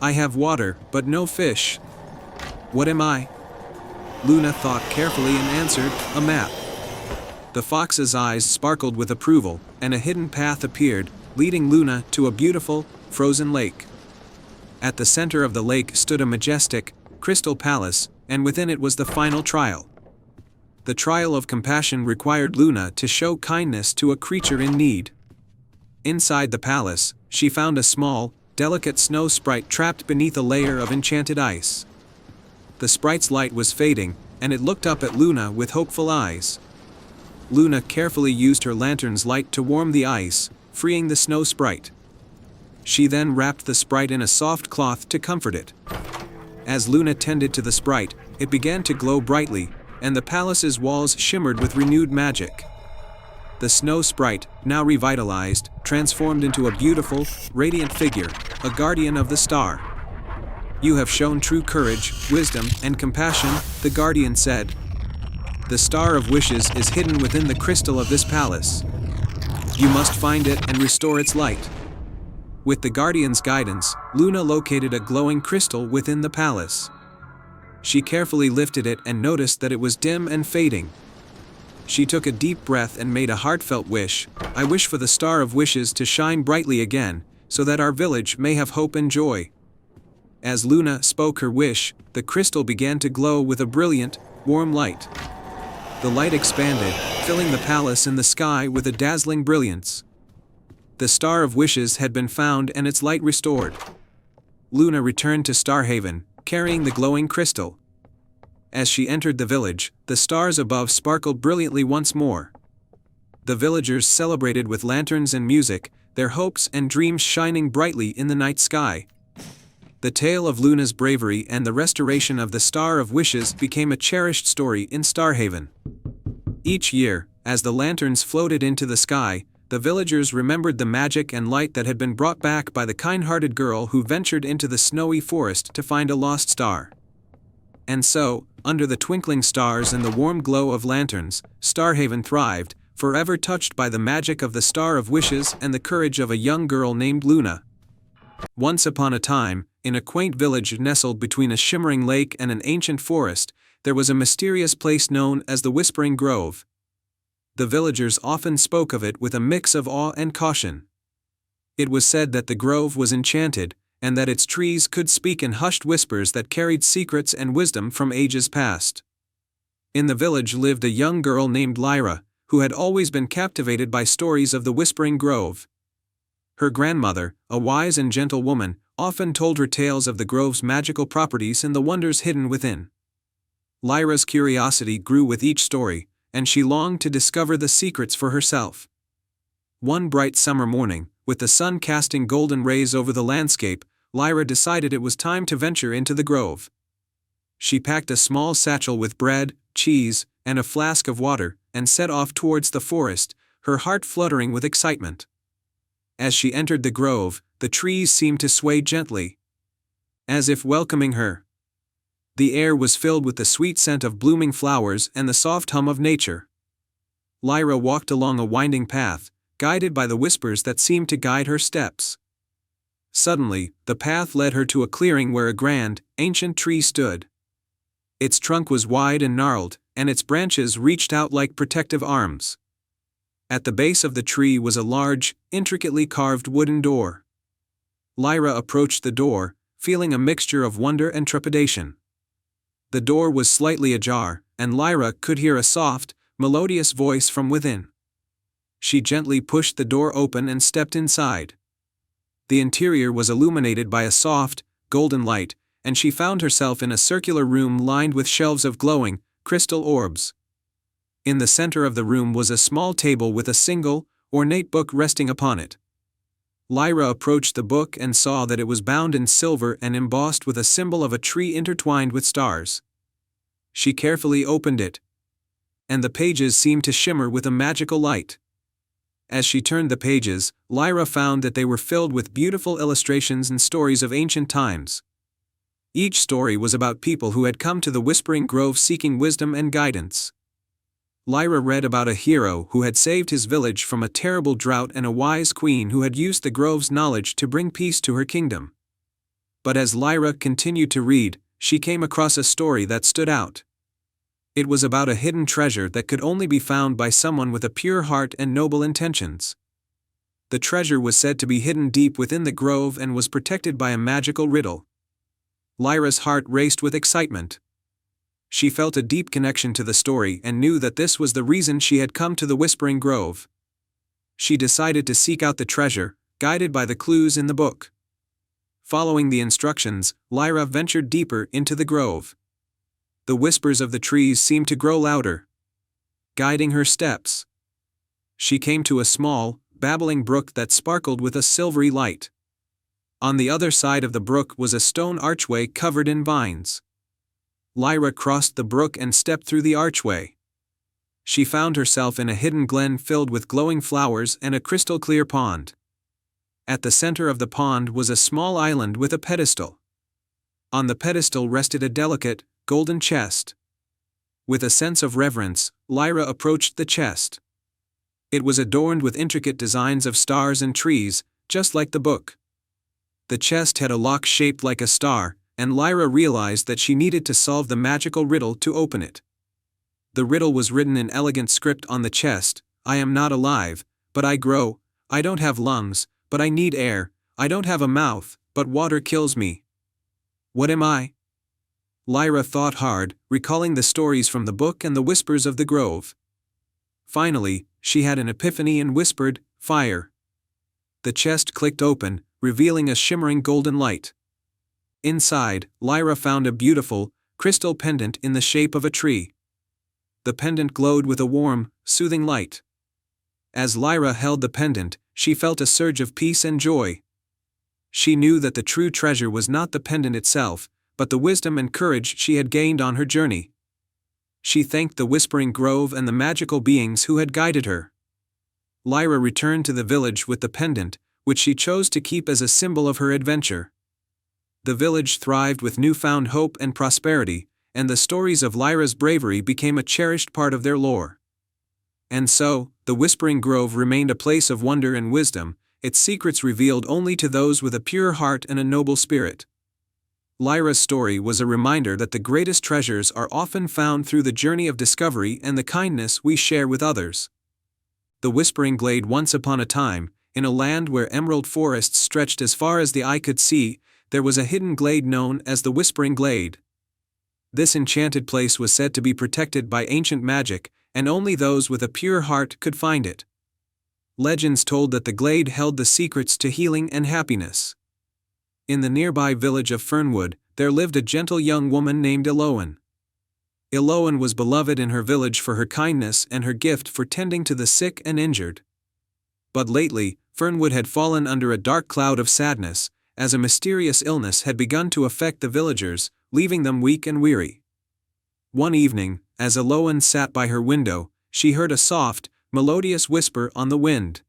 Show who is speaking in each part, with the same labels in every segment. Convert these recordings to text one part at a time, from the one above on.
Speaker 1: I have water, but no fish. What am I? Luna thought carefully and answered, a map. The fox's eyes sparkled with approval, and a hidden path appeared, leading Luna to a beautiful, frozen lake. At the center of the lake stood a majestic, crystal palace, and within it was the final trial. The trial of compassion required Luna to show kindness to a creature in need. Inside the palace, she found a small, delicate snow sprite trapped beneath a layer of enchanted ice. The sprite's light was fading, and it looked up at Luna with hopeful eyes. Luna carefully used her lantern's light to warm the ice, freeing the snow sprite. She then wrapped the sprite in a soft cloth to comfort it. As Luna tended to the sprite, it began to glow brightly, and the palace's walls shimmered with renewed magic. The snow sprite, now revitalized, transformed into a beautiful, radiant figure, a guardian of the star. You have shown true courage, wisdom, and compassion, the guardian said. The Star of Wishes is hidden within the crystal of this palace. You must find it and restore its light. With the guardian's guidance, Luna located a glowing crystal within the palace. She carefully lifted it and noticed that it was dim and fading. She took a deep breath and made a heartfelt wish. I wish for the Star of Wishes to shine brightly again, so that our village may have hope and joy. As Luna spoke her wish, the crystal began to glow with a brilliant, warm light. The light expanded, filling the palace and the sky with a dazzling brilliance. The Star of Wishes had been found and its light restored. Luna returned to Starhaven, carrying the glowing crystal. As she entered the village, the stars above sparkled brilliantly once more. The villagers celebrated with lanterns and music, their hopes and dreams shining brightly in the night sky. The tale of Luna's bravery and the restoration of the Star of Wishes became a cherished story in Starhaven. Each year, as the lanterns floated into the sky, the villagers remembered the magic and light that had been brought back by the kind-hearted girl who ventured into the snowy forest to find a lost star. And so, under the twinkling stars and the warm glow of lanterns, Starhaven thrived, forever touched by the magic of the Star of Wishes and the courage of a young girl named Luna. Once upon a time, in a quaint village nestled between a shimmering lake and an ancient forest, there was a mysterious place known as the Whispering Grove. The villagers often spoke of it with a mix of awe and caution. It was said that the grove was enchanted, and that its trees could speak in hushed whispers that carried secrets and wisdom from ages past. In the village lived a young girl named Lyra, who had always been captivated by stories of the Whispering Grove. Her grandmother, a wise and gentle woman, often told her tales of the grove's magical properties and the wonders hidden within. Lyra's curiosity grew with each story, and she longed to discover the secrets for herself. One bright summer morning, with the sun casting golden rays over the landscape, Lyra decided it was time to venture into the grove. She packed a small satchel with bread, cheese, and a flask of water, and set off towards the forest, her heart fluttering with excitement. As she entered the grove, the trees seemed to sway gently, as if welcoming her. The air was filled with the sweet scent of blooming flowers and the soft hum of nature. Lyra walked along a winding path, guided by the whispers that seemed to guide her steps. Suddenly, the path led her to a clearing where a grand, ancient tree stood. Its trunk was wide and gnarled, and its branches reached out like protective arms. At the base of the tree was a large, intricately carved wooden door. Lyra approached the door, feeling a mixture of wonder and trepidation. The door was slightly ajar, and Lyra could hear a soft, melodious voice from within. She gently pushed the door open and stepped inside. The interior was illuminated by a soft, golden light, and she found herself in a circular room lined with shelves of glowing, crystal orbs. In the center of the room was a small table with a single, ornate book resting upon it. Lyra approached the book and saw that it was bound in silver and embossed with a symbol of a tree intertwined with stars. She carefully opened it, and the pages seemed to shimmer with a magical light. As she turned the pages, Lyra found that they were filled with beautiful illustrations and stories of ancient times. Each story was about people who had come to the Whispering Grove seeking wisdom and guidance. Lyra read about a hero who had saved his village from a terrible drought and a wise queen who had used the grove's knowledge to bring peace to her kingdom. But as Lyra continued to read, she came across a story that stood out. It was about a hidden treasure that could only be found by someone with a pure heart and noble intentions. The treasure was said to be hidden deep within the grove and was protected by a magical riddle. Lyra's heart raced with excitement. She felt a deep connection to the story and knew that this was the reason she had come to the Whispering Grove. She decided to seek out the treasure, guided by the clues in the book. Following the instructions, Lyra ventured deeper into the grove. The whispers of the trees seemed to grow louder, guiding her steps. She came to a small, babbling brook that sparkled with a silvery light. On the other side of the brook was a stone archway covered in vines. Lyra crossed the brook and stepped through the archway. She found herself in a hidden glen filled with glowing flowers and a crystal-clear pond. At the center of the pond was a small island with a pedestal. On the pedestal rested a delicate, golden chest. With a sense of reverence, Lyra approached the chest. It was adorned with intricate designs of stars and trees, just like the book. The chest had a lock shaped like a star, and Lyra realized that she needed to solve the magical riddle to open it. The riddle was written in elegant script on the chest: "I am not alive, but I grow. I don't have lungs, but I need air. I don't have a mouth, but water kills me. What am I?" Lyra thought hard, recalling the stories from the book and the whispers of the grove. Finally, she had an epiphany and whispered, "Fire." The chest clicked open, revealing a shimmering golden light. Inside, Lyra found a beautiful, crystal pendant in the shape of a tree. The pendant glowed with a warm, soothing light. As Lyra held the pendant, she felt a surge of peace and joy. She knew that the true treasure was not the pendant itself, but the wisdom and courage she had gained on her journey. She thanked the Whispering Grove and the magical beings who had guided her. Lyra returned to the village with the pendant, which she chose to keep as a symbol of her adventure. The village thrived with newfound hope and prosperity, and the stories of Lyra's bravery became a cherished part of their lore. And so, the Whispering Grove remained a place of wonder and wisdom, its secrets revealed only to those with a pure heart and a noble spirit. Lyra's story was a reminder that the greatest treasures are often found through the journey of discovery and the kindness we share with others. The Whispering Glade. Once upon a time, in a land where emerald forests stretched as far as the eye could see, there was a hidden glade known as the Whispering Glade. This enchanted place was said to be protected by ancient magic, and only those with a pure heart could find it. Legends told that the glade held the secrets to healing and happiness. In the nearby village of Fernwood, there lived a gentle young woman named Eloan. Eloan was beloved in her village for her kindness and her gift for tending to the sick and injured. But lately, Fernwood had fallen under a dark cloud of sadness, as a mysterious illness had begun to affect the villagers, leaving them weak and weary. One evening, as Eloan sat by her window, she heard a soft, melodious whisper on the wind.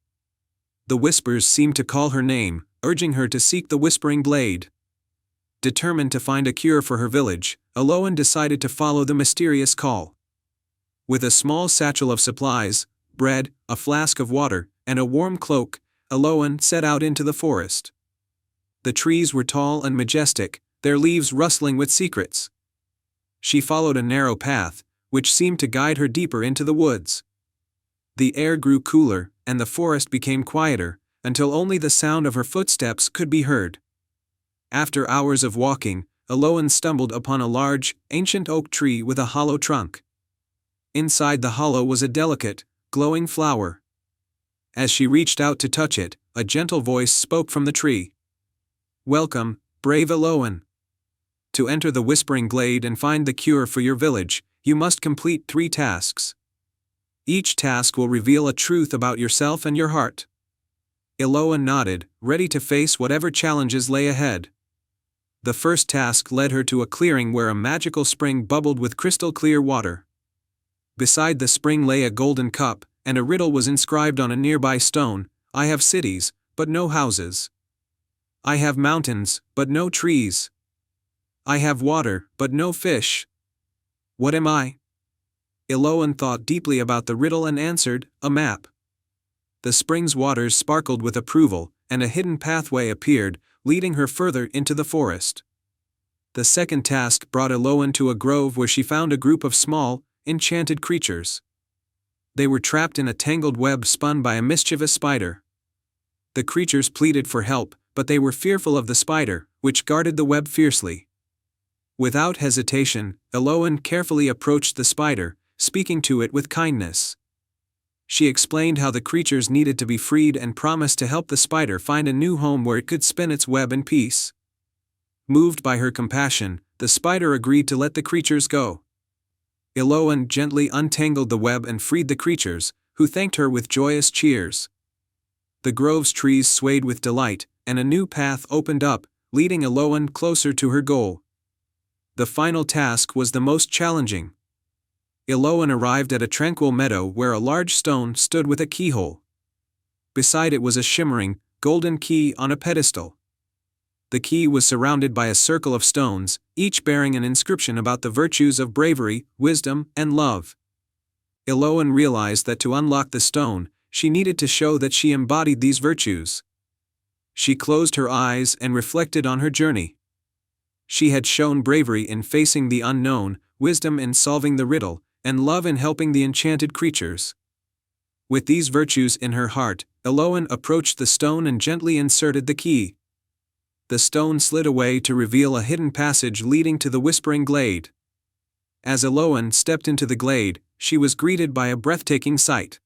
Speaker 1: The whispers seemed to call her name, urging her to seek the Whispering Glade. Determined to find a cure for her village, Eloan decided to follow the mysterious call. With a small satchel of supplies, bread, a flask of water, and a warm cloak, Eloan set out into the forest. The trees were tall and majestic, their leaves rustling with secrets. She followed a narrow path, which seemed to guide her deeper into the woods. The air grew cooler, and the forest became quieter, until only the sound of her footsteps could be heard. After hours of walking, Eloan stumbled upon a large, ancient oak tree with a hollow trunk. Inside the hollow was a delicate, glowing flower. As she reached out to touch it, a gentle voice spoke from the tree. "Welcome, brave Eloan. To enter the Whispering Glade and find the cure for your village, you must complete 3 tasks. Each task will reveal a truth about yourself and your heart." Eloan nodded, ready to face whatever challenges lay ahead. The first task led her to a clearing where a magical spring bubbled with crystal-clear water. Beside the spring lay a golden cup, and a riddle was inscribed on a nearby stone: "I have cities, but no houses. I have mountains, but no trees. I have water, but no fish. What am I?" Eloan thought deeply about the riddle and answered, "A map." The spring's waters sparkled with approval, and a hidden pathway appeared, leading her further into the forest. The second task brought Eloan to a grove where she found a group of small, enchanted creatures. They were trapped in a tangled web spun by a mischievous spider. The creatures pleaded for help, but they were fearful of the spider, which guarded the web fiercely. Without hesitation, Eloan carefully approached the spider, speaking to it with kindness. She explained how the creatures needed to be freed and promised to help the spider find a new home where it could spin its web in peace. Moved by her compassion, the spider agreed to let the creatures go. Eloan gently untangled the web and freed the creatures, who thanked her with joyous cheers. The grove's trees swayed with delight, and a new path opened up, leading Eloan closer to her goal. The final task was the most challenging. Eloan arrived at a tranquil meadow where a large stone stood with a keyhole. Beside it was a shimmering, golden key on a pedestal. The key was surrounded by a circle of stones, each bearing an inscription about the virtues of bravery, wisdom, and love. Eloan realized that to unlock the stone, she needed to show that she embodied these virtues. She closed her eyes and reflected on her journey. She had shown bravery in facing the unknown, wisdom in solving the riddle, and love in helping the enchanted creatures. With these virtues in her heart, Eloan approached the stone and gently inserted the key. The stone slid away to reveal a hidden passage leading to the Whispering Glade. As Eloan stepped into the glade, she was greeted by a breathtaking sight.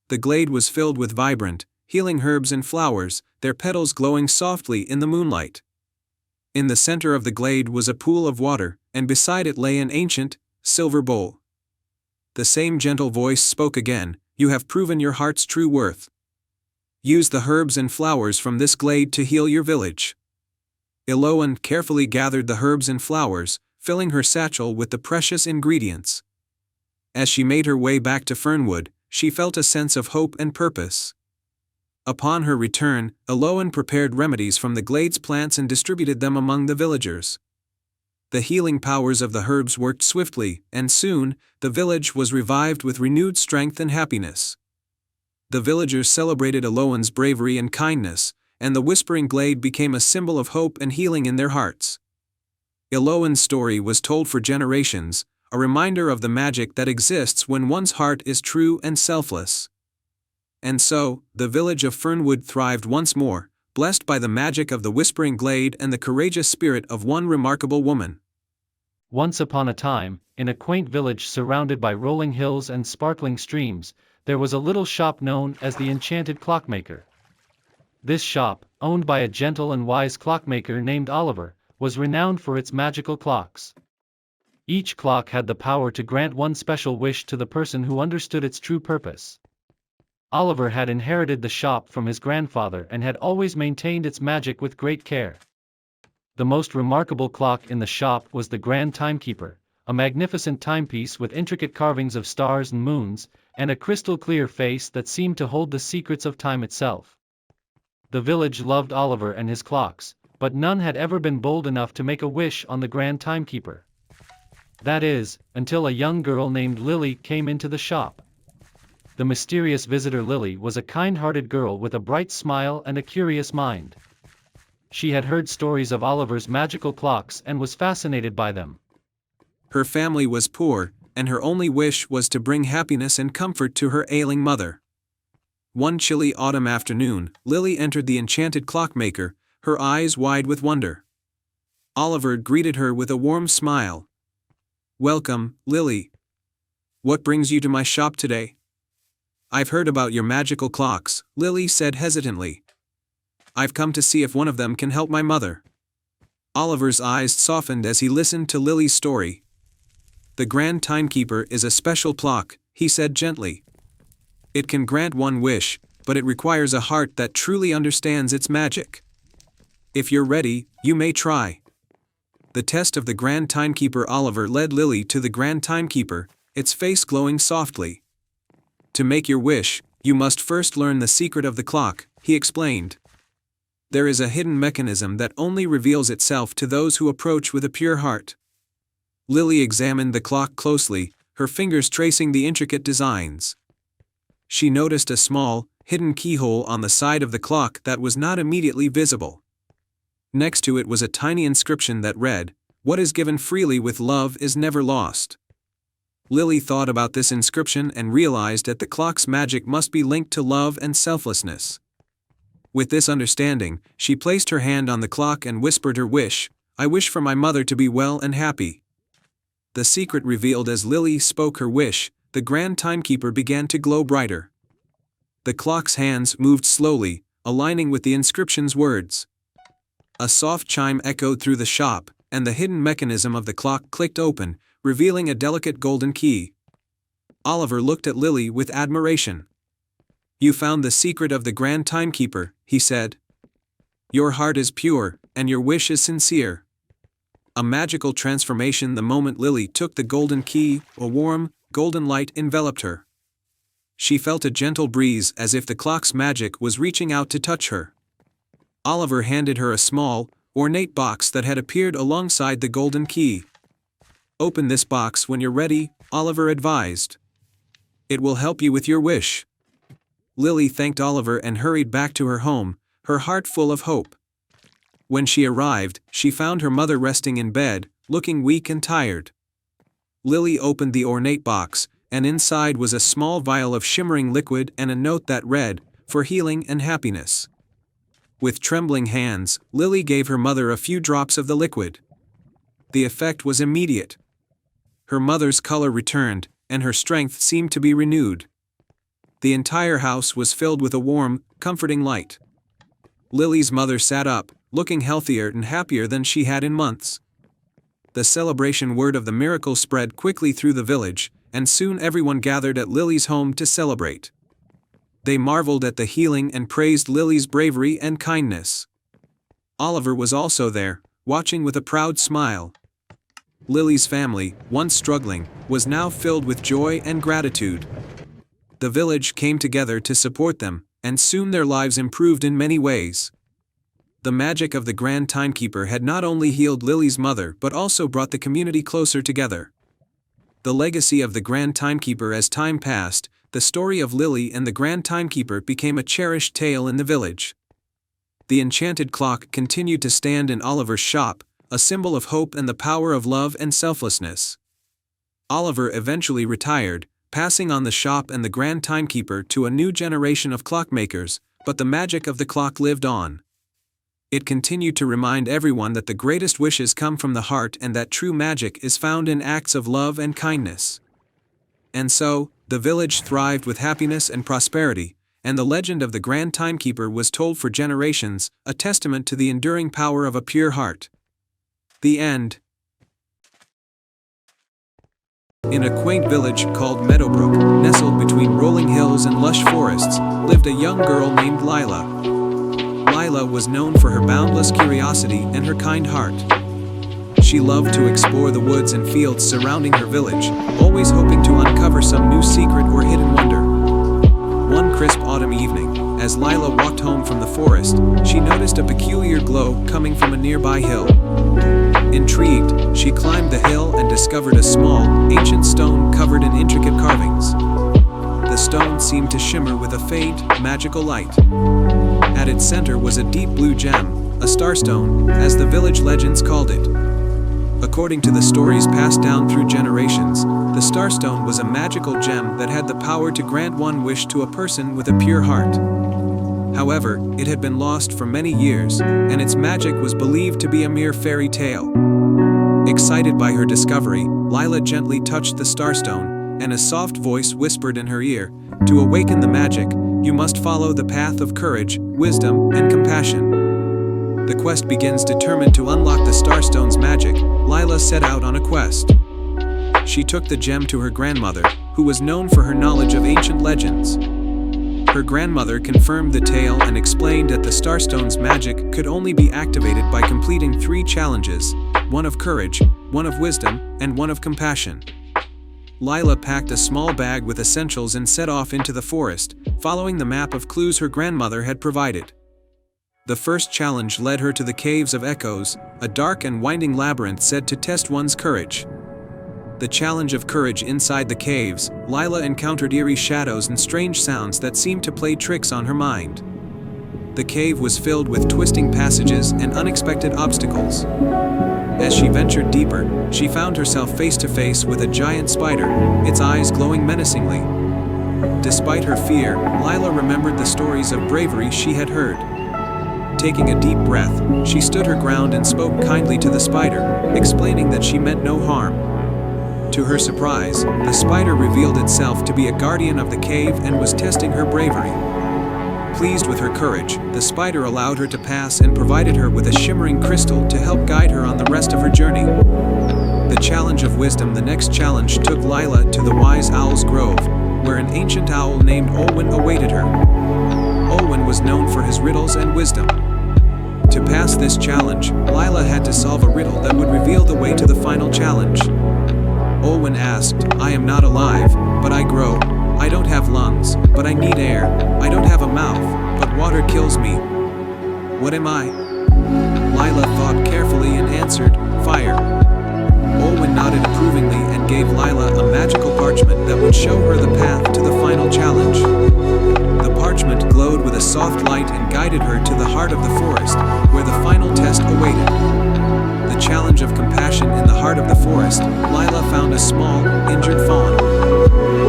Speaker 1: The glade was filled with vibrant, healing herbs and flowers, their petals glowing softly in the moonlight. In the center of the glade was a pool of water, and beside it lay an ancient, silver bowl. The same gentle voice spoke again, "You have proven your heart's true worth. Use the herbs and flowers from this glade to heal your village." Eloan carefully gathered the herbs and flowers, filling her satchel with the precious ingredients. As she made her way back to Fernwood, she felt a sense of hope and purpose. Upon her return, Eloan prepared remedies from the glade's plants and distributed them among the villagers. The healing powers of the herbs worked swiftly, and soon, the village was revived with renewed strength and happiness. The villagers celebrated Eloan's bravery and kindness, and the Whispering Glade became a symbol of hope and healing in their hearts. Eloan's story was told for generations, a reminder of the magic that exists when one's heart is true and selfless. And so, the village of Fernwood thrived once more, blessed by the magic of the Whispering Glade and the courageous spirit of one remarkable woman.
Speaker 2: Once upon a time, in a quaint village surrounded by rolling hills and sparkling streams, there was a little shop known as the Enchanted Clockmaker. This shop, owned by a gentle and wise clockmaker named Oliver, was renowned for its magical clocks. Each clock had the power to grant one special wish to the person who understood its true purpose. Oliver had inherited the shop from his grandfather and had always maintained its magic with great care. The most remarkable clock in the shop was the Grand Timekeeper, a magnificent timepiece with intricate carvings of stars and moons, and a crystal-clear face that seemed to hold the secrets of time itself. The village loved Oliver and his clocks, but none had ever been bold enough to make a wish on the Grand Timekeeper. That is, until a young girl named Lily came into the shop. The mysterious visitor Lily was a kind-hearted girl with a bright smile and a curious mind. She had heard stories of Oliver's magical clocks and was fascinated by them.
Speaker 1: Her family was poor, and her only wish was to bring happiness and comfort to her ailing mother. One chilly autumn afternoon, Lily entered the Enchanted Clockmaker, her eyes wide with wonder. Oliver greeted her with a warm smile. "Welcome, Lily. What brings you to my shop today?" "I've heard about your magical clocks," Lily said hesitantly. "I've come to see if one of them can help my mother." Oliver's eyes softened as he listened to Lily's story. "The Grand Timekeeper is a special clock," he said gently. "It can grant one wish, but it requires a heart that truly understands its magic. If you're ready, you may try." The test of the Grand Timekeeper. Oliver led Lily to the Grand Timekeeper, its face glowing softly. "To make your wish, you must first learn the secret of the clock," he explained. "There is a hidden mechanism that only reveals itself to those who approach with a pure heart." Lily examined the clock closely, her fingers tracing the intricate designs. She noticed a small, hidden keyhole on the side of the clock that was not immediately visible. Next to it was a tiny inscription that read, "What is given freely with love is never lost." Lily thought about this inscription and realized that the clock's magic must be linked to love and selflessness. With this understanding, she placed her hand on the clock and whispered her wish, "I wish for my mother to be well and happy." The secret revealed as Lily spoke her wish, the grand timekeeper began to glow brighter. The clock's hands moved slowly, aligning with the inscription's words. A soft chime echoed through the shop, and the hidden mechanism of the clock clicked open, revealing a delicate golden key. Oliver looked at Lily with admiration. "You found the secret of the grand timekeeper," he said. "Your heart is pure, and your wish is sincere." A magical transformation the moment Lily took the golden key, a warm, golden light enveloped her. She felt a gentle breeze as if the clock's magic was reaching out to touch her. Oliver handed her a small, ornate box that had appeared alongside the golden key. "Open this box when you're ready," Oliver advised. "It will help you with your wish." Lily thanked Oliver and hurried back to her home, her heart full of hope. When she arrived, she found her mother resting in bed, looking weak and tired. Lily opened the ornate box, and inside was a small vial of shimmering liquid and a note that read, "For healing and happiness." With trembling hands, Lily gave her mother a few drops of the liquid. The effect was immediate. Her mother's color returned, and her strength seemed to be renewed. The entire house was filled with a warm, comforting light. Lily's mother sat up, looking healthier and happier than she had in months. The celebration word of the miracle spread quickly through the village, and soon everyone gathered at Lily's home to celebrate. They marveled at the healing and praised Lily's bravery and kindness. Oliver was also there, watching with a proud smile. Lily's family, once struggling, was now filled with joy and gratitude. The village came together to support them, and soon their lives improved in many ways. The magic of the Grand Timekeeper had not only healed Lily's mother but also brought the community closer together. The legacy of the Grand Timekeeper. As time passed, the story of Lily and the Grand Timekeeper became a cherished tale in the village. The enchanted clock continued to stand in Oliver's shop, a symbol of hope and the power of love and selflessness. Oliver eventually retired, passing on the shop and the Grand Timekeeper to a new generation of clockmakers, but the magic of the clock lived on. It continued to remind everyone that the greatest wishes come from the heart and that true magic is found in acts of love and kindness. And so, the village thrived with happiness and prosperity, and the legend of the Grand Timekeeper was told for generations, a testament to the enduring power of a pure heart. The end. In a quaint village called Meadowbrook, nestled between rolling hills and lush forests, lived a young girl named Lila. Lila was known for her boundless curiosity and her kind heart. She loved to explore the woods and fields surrounding her village, always hoping to uncover some new secret or hidden wonder. One crisp autumn evening, as Lila walked home from the forest, she noticed a peculiar glow coming from a nearby hill. Intrigued, she climbed the hill and discovered a small, ancient stone covered in intricate carvings. The stone seemed to shimmer with a faint, magical light. At its center was a deep blue gem, a starstone, as the village legends called it. According to the stories passed down through generations, the starstone was a magical gem that had the power to grant one wish to a person with a pure heart. However, it had been lost for many years, and its magic was believed to be a mere fairy tale. Excited by her discovery, Lila gently touched the starstone, and a soft voice whispered in her ear, "To awaken the magic, you must follow the path of courage, wisdom, and compassion." The quest begins. Determined to unlock the starstone's magic, Lila set out on a quest. She took the gem to her grandmother, who was known for her knowledge of ancient legends. Her grandmother confirmed the tale and explained that the starstone's magic could only be activated by completing 3 challenges, one of courage, one of wisdom, and one of compassion. Lila packed a small bag with essentials and set off into the forest, following the map of clues her grandmother had provided. The first challenge led her to the Caves of Echoes, a dark and winding labyrinth said to test one's courage. The challenge of courage. Inside the caves, Lila encountered eerie shadows and strange sounds that seemed to play tricks on her mind. The cave was filled with twisting passages and unexpected obstacles. As she ventured deeper, she found herself face to face with a giant spider, its eyes glowing menacingly. Despite her fear, Lila remembered the stories of bravery she had heard. Taking a deep breath, she stood her ground and spoke kindly to the spider, explaining that she meant no harm. To her surprise, the spider revealed itself to be a guardian of the cave and was testing her bravery. Pleased with her courage, the spider allowed her to pass and provided her with a shimmering crystal to help guide her on the rest of her journey. The challenge of wisdom. The next challenge took Lila to the Wise Owl's Grove, where an ancient owl named Olwen awaited her. Olwen was known for his riddles and wisdom. To pass this challenge, Lila had to solve a riddle that would reveal the way to the final challenge. Olwen asked, "I am not alive, but I grow. I don't have lungs, but I need air. I don't have a mouth, but water kills me. What am I?" Lila thought carefully and answered, "Fire." Olwen nodded approvingly and gave Lila a magical parchment that would show her the path to the final challenge. The parchment glowed with a soft light and guided her to the heart of the forest, where the final test awaited. The challenge of compassion. In the heart of the forest, Lila found a small, injured fawn.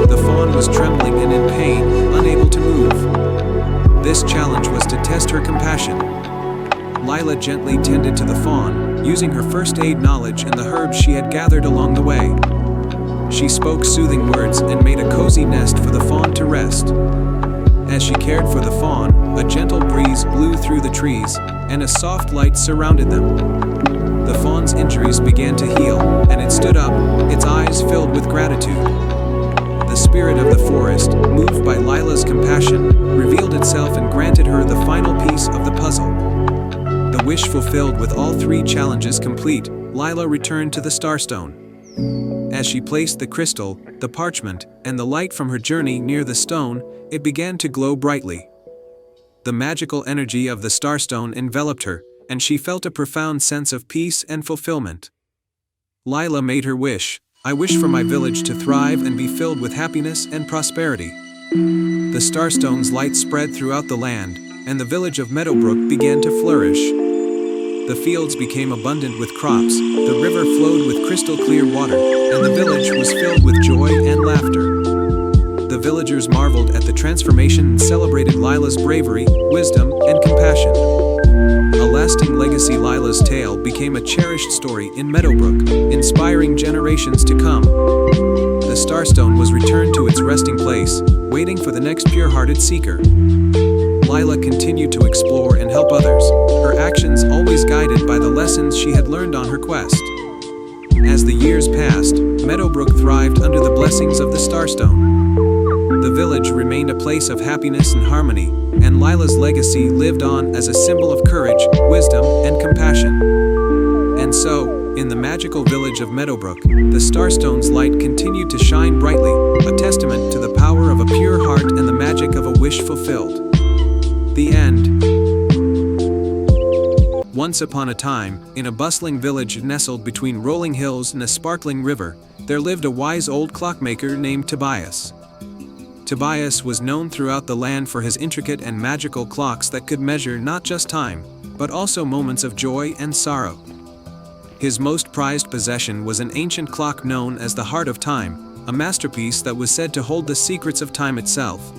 Speaker 1: The fawn was trembling and in pain, unable to move. This challenge was to test her compassion. Lila gently tended to the fawn, using her first aid knowledge and the herbs she had gathered along the way. She spoke soothing words and made a cozy nest for the fawn to rest. As she cared for the fawn, a gentle breeze blew through the trees, and a soft light surrounded them. The fawn's injuries began to heal, and it stood up, its eyes filled with gratitude. The spirit of the forest, moved by Lila's compassion, revealed itself and granted her the final piece of the puzzle. The wish fulfilled. With all three challenges complete, Lila returned to the Starstone. As she placed the crystal, the parchment, and the light from her journey near the stone, it began to glow brightly. The magical energy of the Starstone enveloped her, and she felt a profound sense of peace and fulfillment. Lila made her wish, "I wish for my village to thrive and be filled with happiness and prosperity." The Starstone's light spread throughout the land, and the village of Meadowbrook began to flourish. The fields became abundant with crops, the river flowed with crystal clear water, and the village was filled with joy and laughter. The villagers marveled at the transformation and celebrated Lila's bravery, wisdom, and compassion. A lasting legacy. Lila's tale became a cherished story in Meadowbrook, inspiring generations to come. The Starstone was returned to its resting place, waiting for the next pure-hearted seeker. Lila continued to explore and help others, her actions always guided by the lessons she had learned on her quest. As the years passed, Meadowbrook thrived under the blessings of the Starstone. The village remained a place of happiness and harmony, and Lila's legacy lived on as a symbol of courage, wisdom, and compassion. And so, in the magical village of Meadowbrook, the Starstone's light continued to shine brightly, a testament to the power of a pure heart and the magic of a wish fulfilled. The end. Once upon a time, in a bustling village nestled between rolling hills and a sparkling river, there lived a wise old clockmaker named Tobias. Tobias was known throughout the land for his intricate and magical clocks that could measure not just time, but also moments of joy and sorrow. His most prized possession was an ancient clock known as the Heart of Time, a masterpiece that was said to hold the secrets of time itself.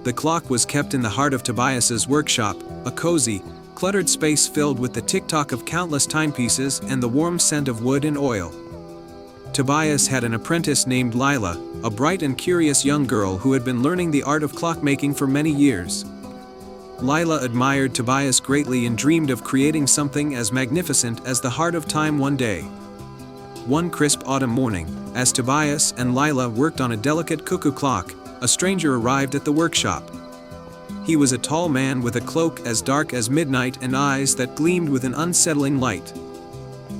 Speaker 1: The clock was kept in the heart of Tobias's workshop, a cozy, cluttered space filled with the tick-tock of countless timepieces and the warm scent of wood and oil. Tobias had an apprentice named Lila, a bright and curious young girl who had been learning the art of clockmaking for many years. Lila admired Tobias greatly and dreamed of creating something as magnificent as the Heart of Time one day. One crisp autumn morning, as Tobias and Lila worked on a delicate cuckoo clock, a stranger arrived at the workshop. He was a tall man with a cloak as dark as midnight and eyes that gleamed with an unsettling light.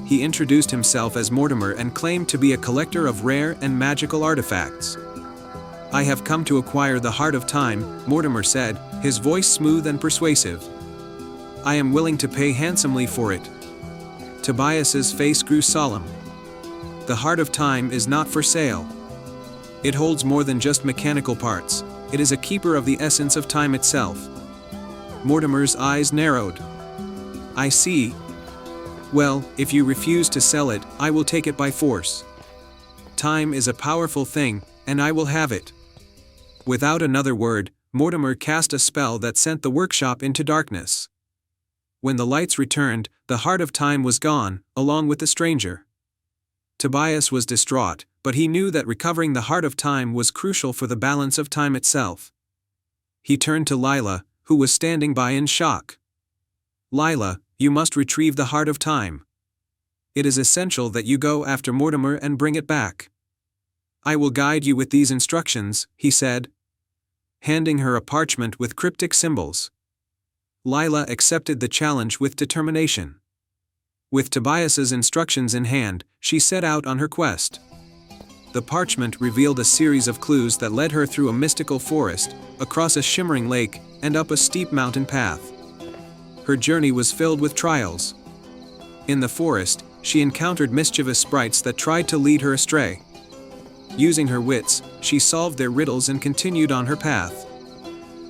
Speaker 1: He introduced himself as Mortimer and claimed to be a collector of rare and magical artifacts. "I have come to acquire the Heart of Time," Mortimer said, his voice smooth and persuasive. "I am willing to pay handsomely for it." Tobias's face grew solemn. "The Heart of Time is not for sale. It holds more than just mechanical parts. It is a keeper of the essence of time itself. Mortimer's eyes narrowed. I see. Well, if you refuse to sell it, I will take it by force. Time is a powerful thing, and I will have it. Without another word, Mortimer cast a spell that sent the workshop into darkness. When the lights returned, the heart of time was gone, along with the stranger. Tobias was distraught, but he knew that recovering the heart of time was crucial for the balance of time itself. He turned to Lila, who was standing by in shock. Lila, you must retrieve the heart of time. It is essential that you go after Mortimer and bring it back. I will guide you with these instructions, he said, handing her a parchment with cryptic symbols. Lila accepted the challenge with determination. With Tobias's instructions in hand, she set out on her quest. The parchment revealed a series of clues that led her through a mystical forest, across a shimmering lake, and up a steep mountain path. Her journey was filled with trials. In the forest, she encountered mischievous sprites that tried to lead her astray. Using her wits, she solved their riddles and continued on her path.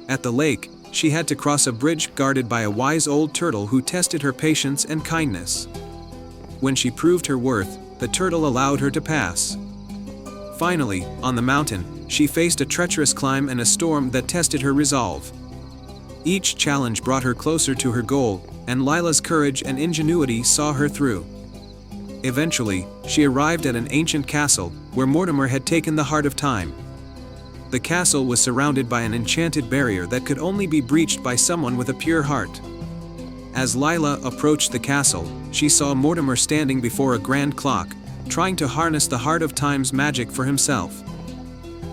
Speaker 1: At the lake, she had to cross a bridge guarded by a wise old turtle who tested her patience and kindness. When she proved her worth, the turtle allowed her to pass. Finally, on the mountain, she faced a treacherous climb and a storm that tested her resolve. Each challenge brought her closer to her goal, and Lila's courage and ingenuity saw her through. Eventually, she arrived at an ancient castle, where Mortimer had taken the heart of time. The castle was surrounded by an enchanted barrier that could only be breached by someone with a pure heart. As Lila approached the castle, she saw Mortimer standing before a grand clock, trying to harness the heart of time's magic for himself.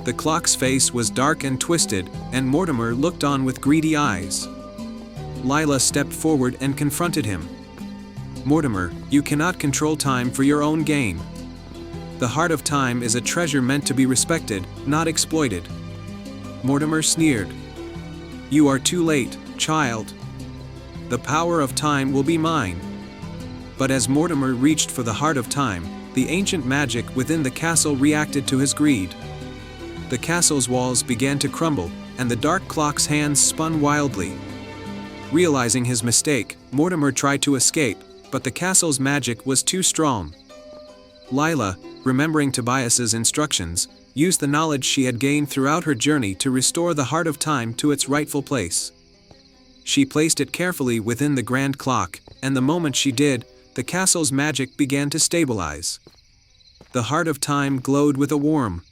Speaker 1: The clock's face was dark and twisted, and Mortimer looked on with greedy eyes. Lila stepped forward and confronted him. Mortimer, you cannot control time for your own gain. The heart of time is a treasure meant to be respected, not exploited. Mortimer sneered. You are too late, child. The power of time will be mine. But as Mortimer reached for the heart of time, the ancient magic within the castle reacted to his greed. The castle's walls began to crumble, and the dark clock's hands spun wildly. Realizing his mistake, Mortimer tried to escape, but the castle's magic was too strong. Lila, remembering Tobias's instructions, used the knowledge she had gained throughout her journey to restore the heart of time to its rightful place. She placed it carefully within the grand clock, and the moment she did, the castle's magic began to stabilize. The heart of time glowed with a warm,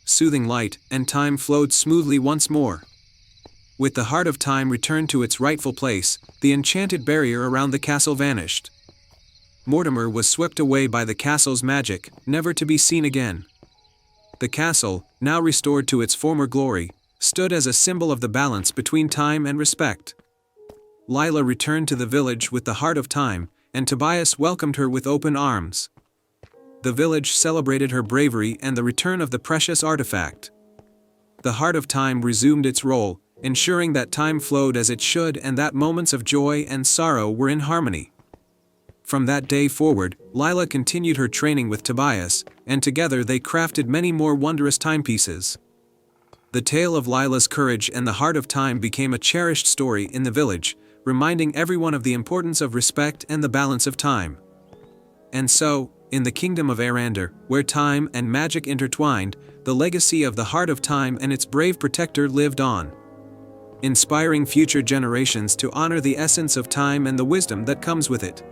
Speaker 1: soothing light, and time flowed smoothly once more. With the heart of time returned to its rightful place, the enchanted barrier around the castle vanished. Mortimer was swept away by the castle's magic, never to be seen again. The castle, now restored to its former glory, stood as a symbol of the balance between time and respect. Lila returned to the village with the heart of time, and Tobias welcomed her with open arms. The village celebrated her bravery and the return of the precious artifact. The heart of time resumed its role, ensuring that time flowed as it should and that moments of joy and sorrow were in harmony. From that day forward, Lila continued her training with Tobias, and together they crafted many more wondrous timepieces. The tale of Lila's courage and the heart of time became a cherished story in the village, reminding everyone of the importance of respect and the balance of time. And so, in the kingdom of Erandir, where time and magic intertwined, the legacy of the heart of time and its brave protector lived on, inspiring future generations to honor the essence of time and the wisdom that comes with it.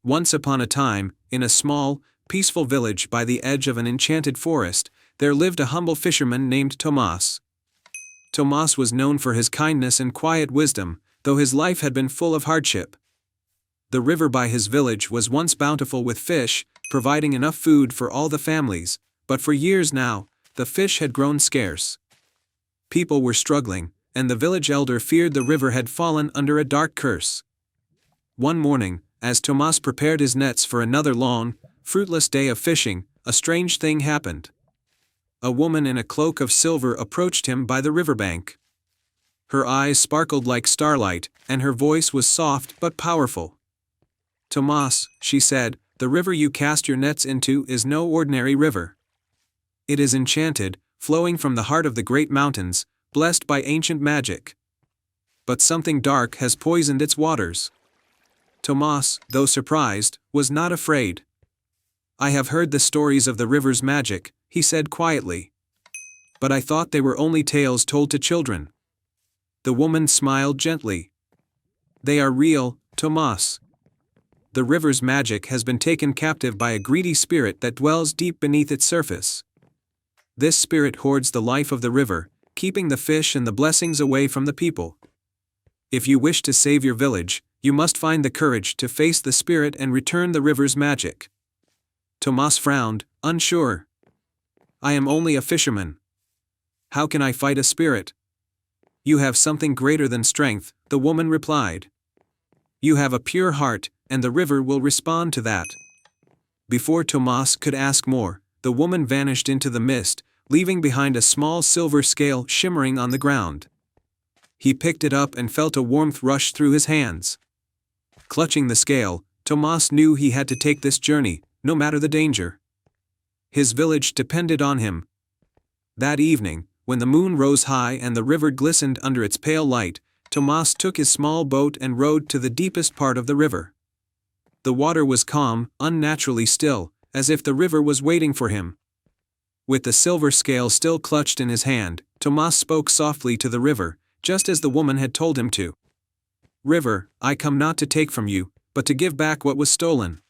Speaker 1: Once upon a time, in a small, peaceful village by the edge of an enchanted forest, there lived a humble fisherman named Tomas. Tomas was known for his kindness and quiet wisdom, though his life had been full of hardship. The river by his village was once bountiful with fish, providing enough food for all the families, but for years now, the fish had grown scarce. People were struggling, and the village elder feared the river had fallen under a dark curse. One morning, as Tomas prepared his nets for another long, fruitless day of fishing, a strange thing happened. A woman in a cloak of silver approached him by the riverbank. Her eyes sparkled like starlight, and her voice was soft but powerful. Tomas, she said, the river you cast your nets into is no ordinary river. It is enchanted, flowing from the heart of the great mountains, blessed by ancient magic. But something dark has poisoned its waters. Tomas, though surprised, was not afraid. I have heard the stories of the river's magic, he said quietly. But I thought they were only tales told to children. The woman smiled gently. They are real, Tomas. The river's magic has been taken captive by a greedy spirit that dwells deep beneath its surface. This spirit hoards the life of the river, keeping the fish and the blessings away from the people. If you wish to save your village, you must find the courage to face the spirit and return the river's magic. Tomas frowned, unsure. I am only a fisherman. How can I fight a spirit? You have something greater than strength, the woman replied. You have a pure heart, and the river will respond to that. Before Tomas could ask more, the woman vanished into the mist, leaving behind a small silver scale shimmering on the ground. He picked it up and felt a warmth rush through his hands. Clutching the scale, Tomas knew he had to take this journey, no matter the danger. His village depended on him. That evening, when the moon rose high and the river glistened under its pale light, Tomas took his small boat and rowed to the deepest part of the river. The water was calm, unnaturally still, as if the river was waiting for him. With the silver scale still clutched in his hand, Tomas spoke softly to the river, just as the woman had told him to. River, I come not to take from you, but to give back what was stolen.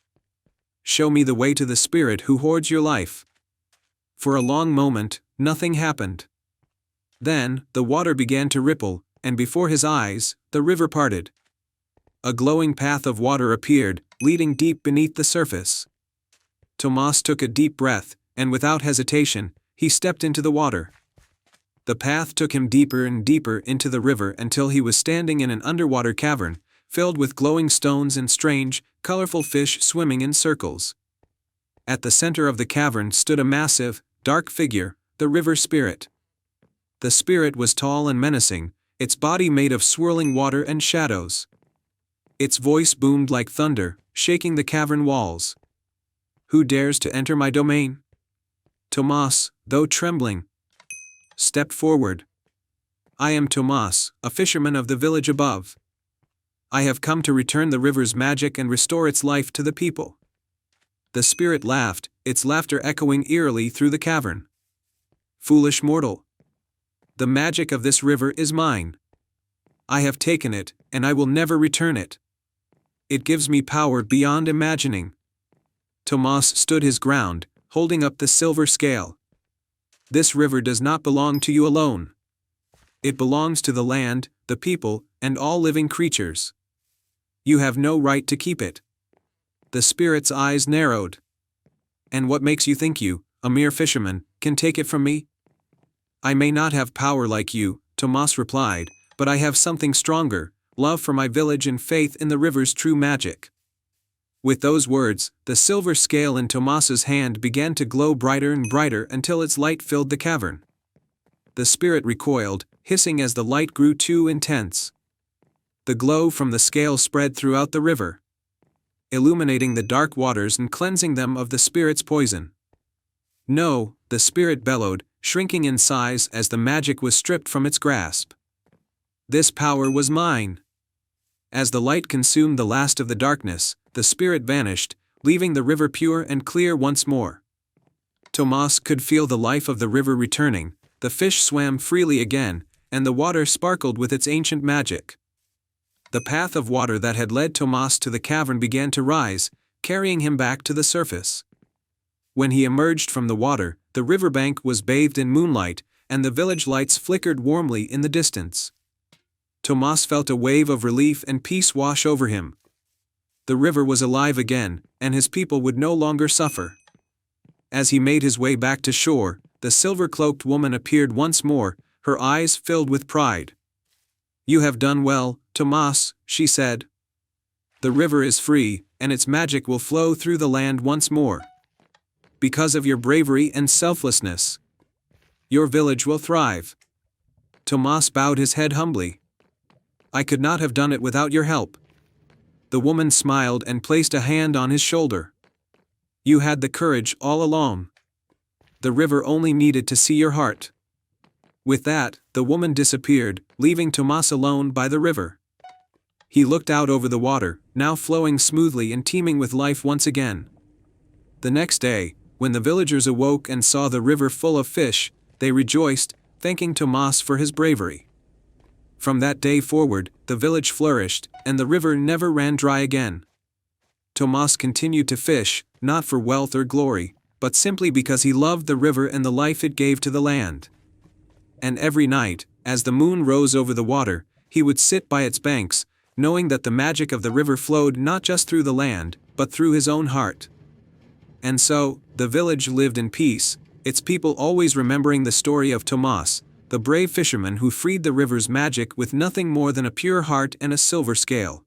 Speaker 1: Show me the way to the spirit who hoards your life. For a long moment, nothing happened. Then, the water began to ripple, and before his eyes, the river parted. A glowing path of water appeared, leading deep beneath the surface. Tomas took a deep breath, and without hesitation, he stepped into the water. The path took him deeper and deeper into the river until he was standing in an underwater cavern, filled with glowing stones and strange, colorful fish swimming in circles. At the center of the cavern stood a massive, dark figure, the river spirit. The spirit was tall and menacing, its body made of swirling water and shadows. Its voice boomed like thunder, shaking the cavern walls. Who dares to enter my domain? Tomas, though trembling, stepped forward. I am Tomas, a fisherman of the village above. I have come to return the river's magic and restore its life to the people. The spirit laughed, its laughter echoing eerily through the cavern. Foolish mortal. The magic of this river is mine. I have taken it, and I will never return it. It gives me power beyond imagining. Tomas stood his ground, holding up the silver scale. This river does not belong to you alone. It belongs to the land, the people, and all living creatures. You have no right to keep it. The spirit's eyes narrowed. And what makes you think you, a mere fisherman, can take it from me? I may not have power like you, Tomas replied, but I have something stronger, love for my village and faith in the river's true magic. With those words, the silver scale in Tomas's hand began to glow brighter and brighter until its light filled the cavern. The spirit recoiled, hissing as the light grew too intense. The glow from the scale spread throughout the river, illuminating the dark waters and cleansing them of the spirit's poison. No, the spirit bellowed, shrinking in size as the magic was stripped from its grasp. This power was mine. As the light consumed the last of the darkness, the spirit vanished, leaving the river pure and clear once more. Tomas could feel the life of the river returning, the fish swam freely again, and the water sparkled with its ancient magic. The path of water that had led Tomas to the cavern began to rise, carrying him back to the surface. When he emerged from the water, the riverbank was bathed in moonlight, and the village lights flickered warmly in the distance. Tomas felt a wave of relief and peace wash over him. The river was alive again, and his people would no longer suffer. As he made his way back to shore, the silver-cloaked woman appeared once more, her eyes filled with pride. You have done well, Tomas, she said. The river is free, and its magic will flow through the land once more. Because of your bravery and selflessness, your village will thrive. Tomas bowed his head humbly. I could not have done it without your help. The woman smiled and placed a hand on his shoulder. You had the courage all along. The river only needed to see your heart. With that, the woman disappeared, leaving Tomas alone by the river. He looked out over the water, now flowing smoothly and teeming with life once again. The next day, when the villagers awoke and saw the river full of fish, they rejoiced, thanking Tomas for his bravery. From that day forward, the village flourished, and the river never ran dry again. Tomas continued to fish, not for wealth or glory, but simply because he loved the river and the life it gave to the land. And every night, as the moon rose over the water, he would sit by its banks, knowing that the magic of the river flowed not just through the land, but through his own heart. And so, the village lived in peace, its people always remembering the story of Tomas, the brave fisherman who freed the river's magic with nothing more than a pure heart and a silver scale.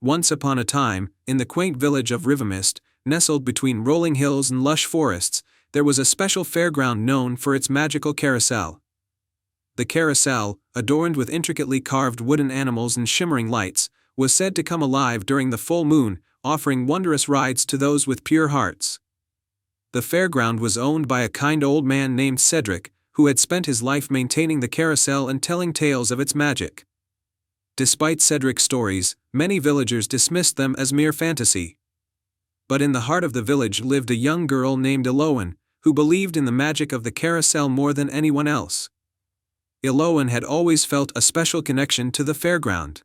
Speaker 1: Once upon a time, in the quaint village of Rivamist, nestled between rolling hills and lush forests, there was a special fairground known for its magical carousel. The carousel, adorned with intricately carved wooden animals and shimmering lights, was said to come alive during the full moon, offering wondrous rides to those with pure hearts. The fairground was owned by a kind old man named Cedric, who had spent his life maintaining the carousel and telling tales of its magic. Despite Cedric's stories, many villagers dismissed them as mere fantasy. But in the heart of the village lived a young girl named Eloan, who believed in the magic of the carousel more than anyone else. Eloan had always felt a special connection to the fairground.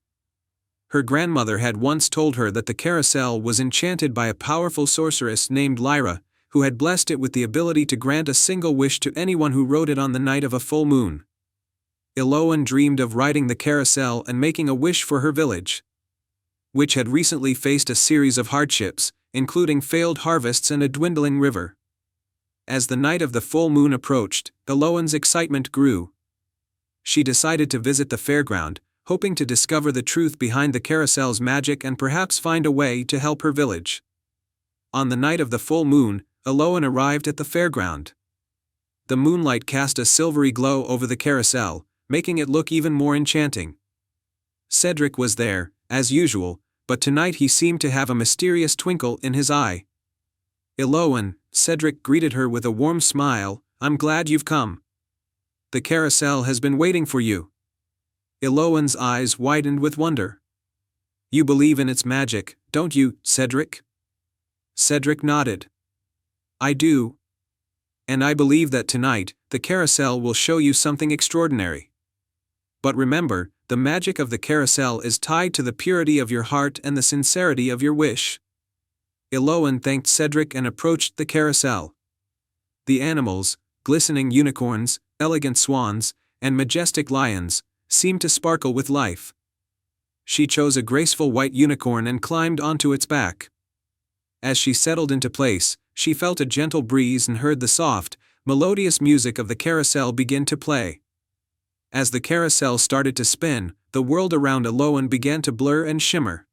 Speaker 1: Her grandmother had once told her that the carousel was enchanted by a powerful sorceress named Lyra, who had blessed it with the ability to grant a single wish to anyone who rode it on the night of a full moon. Eloan dreamed of riding the carousel and making a wish for her village, which had recently faced a series of hardships, including failed harvests and a dwindling river. As the night of the full moon approached, Eloan's excitement grew. She decided to visit the fairground, hoping to discover the truth behind the carousel's magic and perhaps find a way to help her village. On the night of the full moon, Eloan arrived at the fairground. The moonlight cast a silvery glow over the carousel, making it look even more enchanting. Cedric was there, as usual, but tonight he seemed to have a mysterious twinkle in his eye. Eloan, Cedric greeted her with a warm smile, "I'm glad you've come. The carousel has been waiting for you." Eloan's eyes widened with wonder. "You believe in its magic, don't you, Cedric?" Cedric nodded. "I do. And I believe that tonight, the carousel will show you something extraordinary. But remember, the magic of the carousel is tied to the purity of your heart and the sincerity of your wish." Eloan thanked Cedric and approached the carousel. The animals, glistening unicorns, elegant swans, and majestic lions, seemed to sparkle with life. She chose a graceful white unicorn and climbed onto its back. As she settled into place, she felt a gentle breeze and heard the soft, melodious music of the carousel begin to play. As the carousel started to spin, the world around Eloan began to blur and shimmer.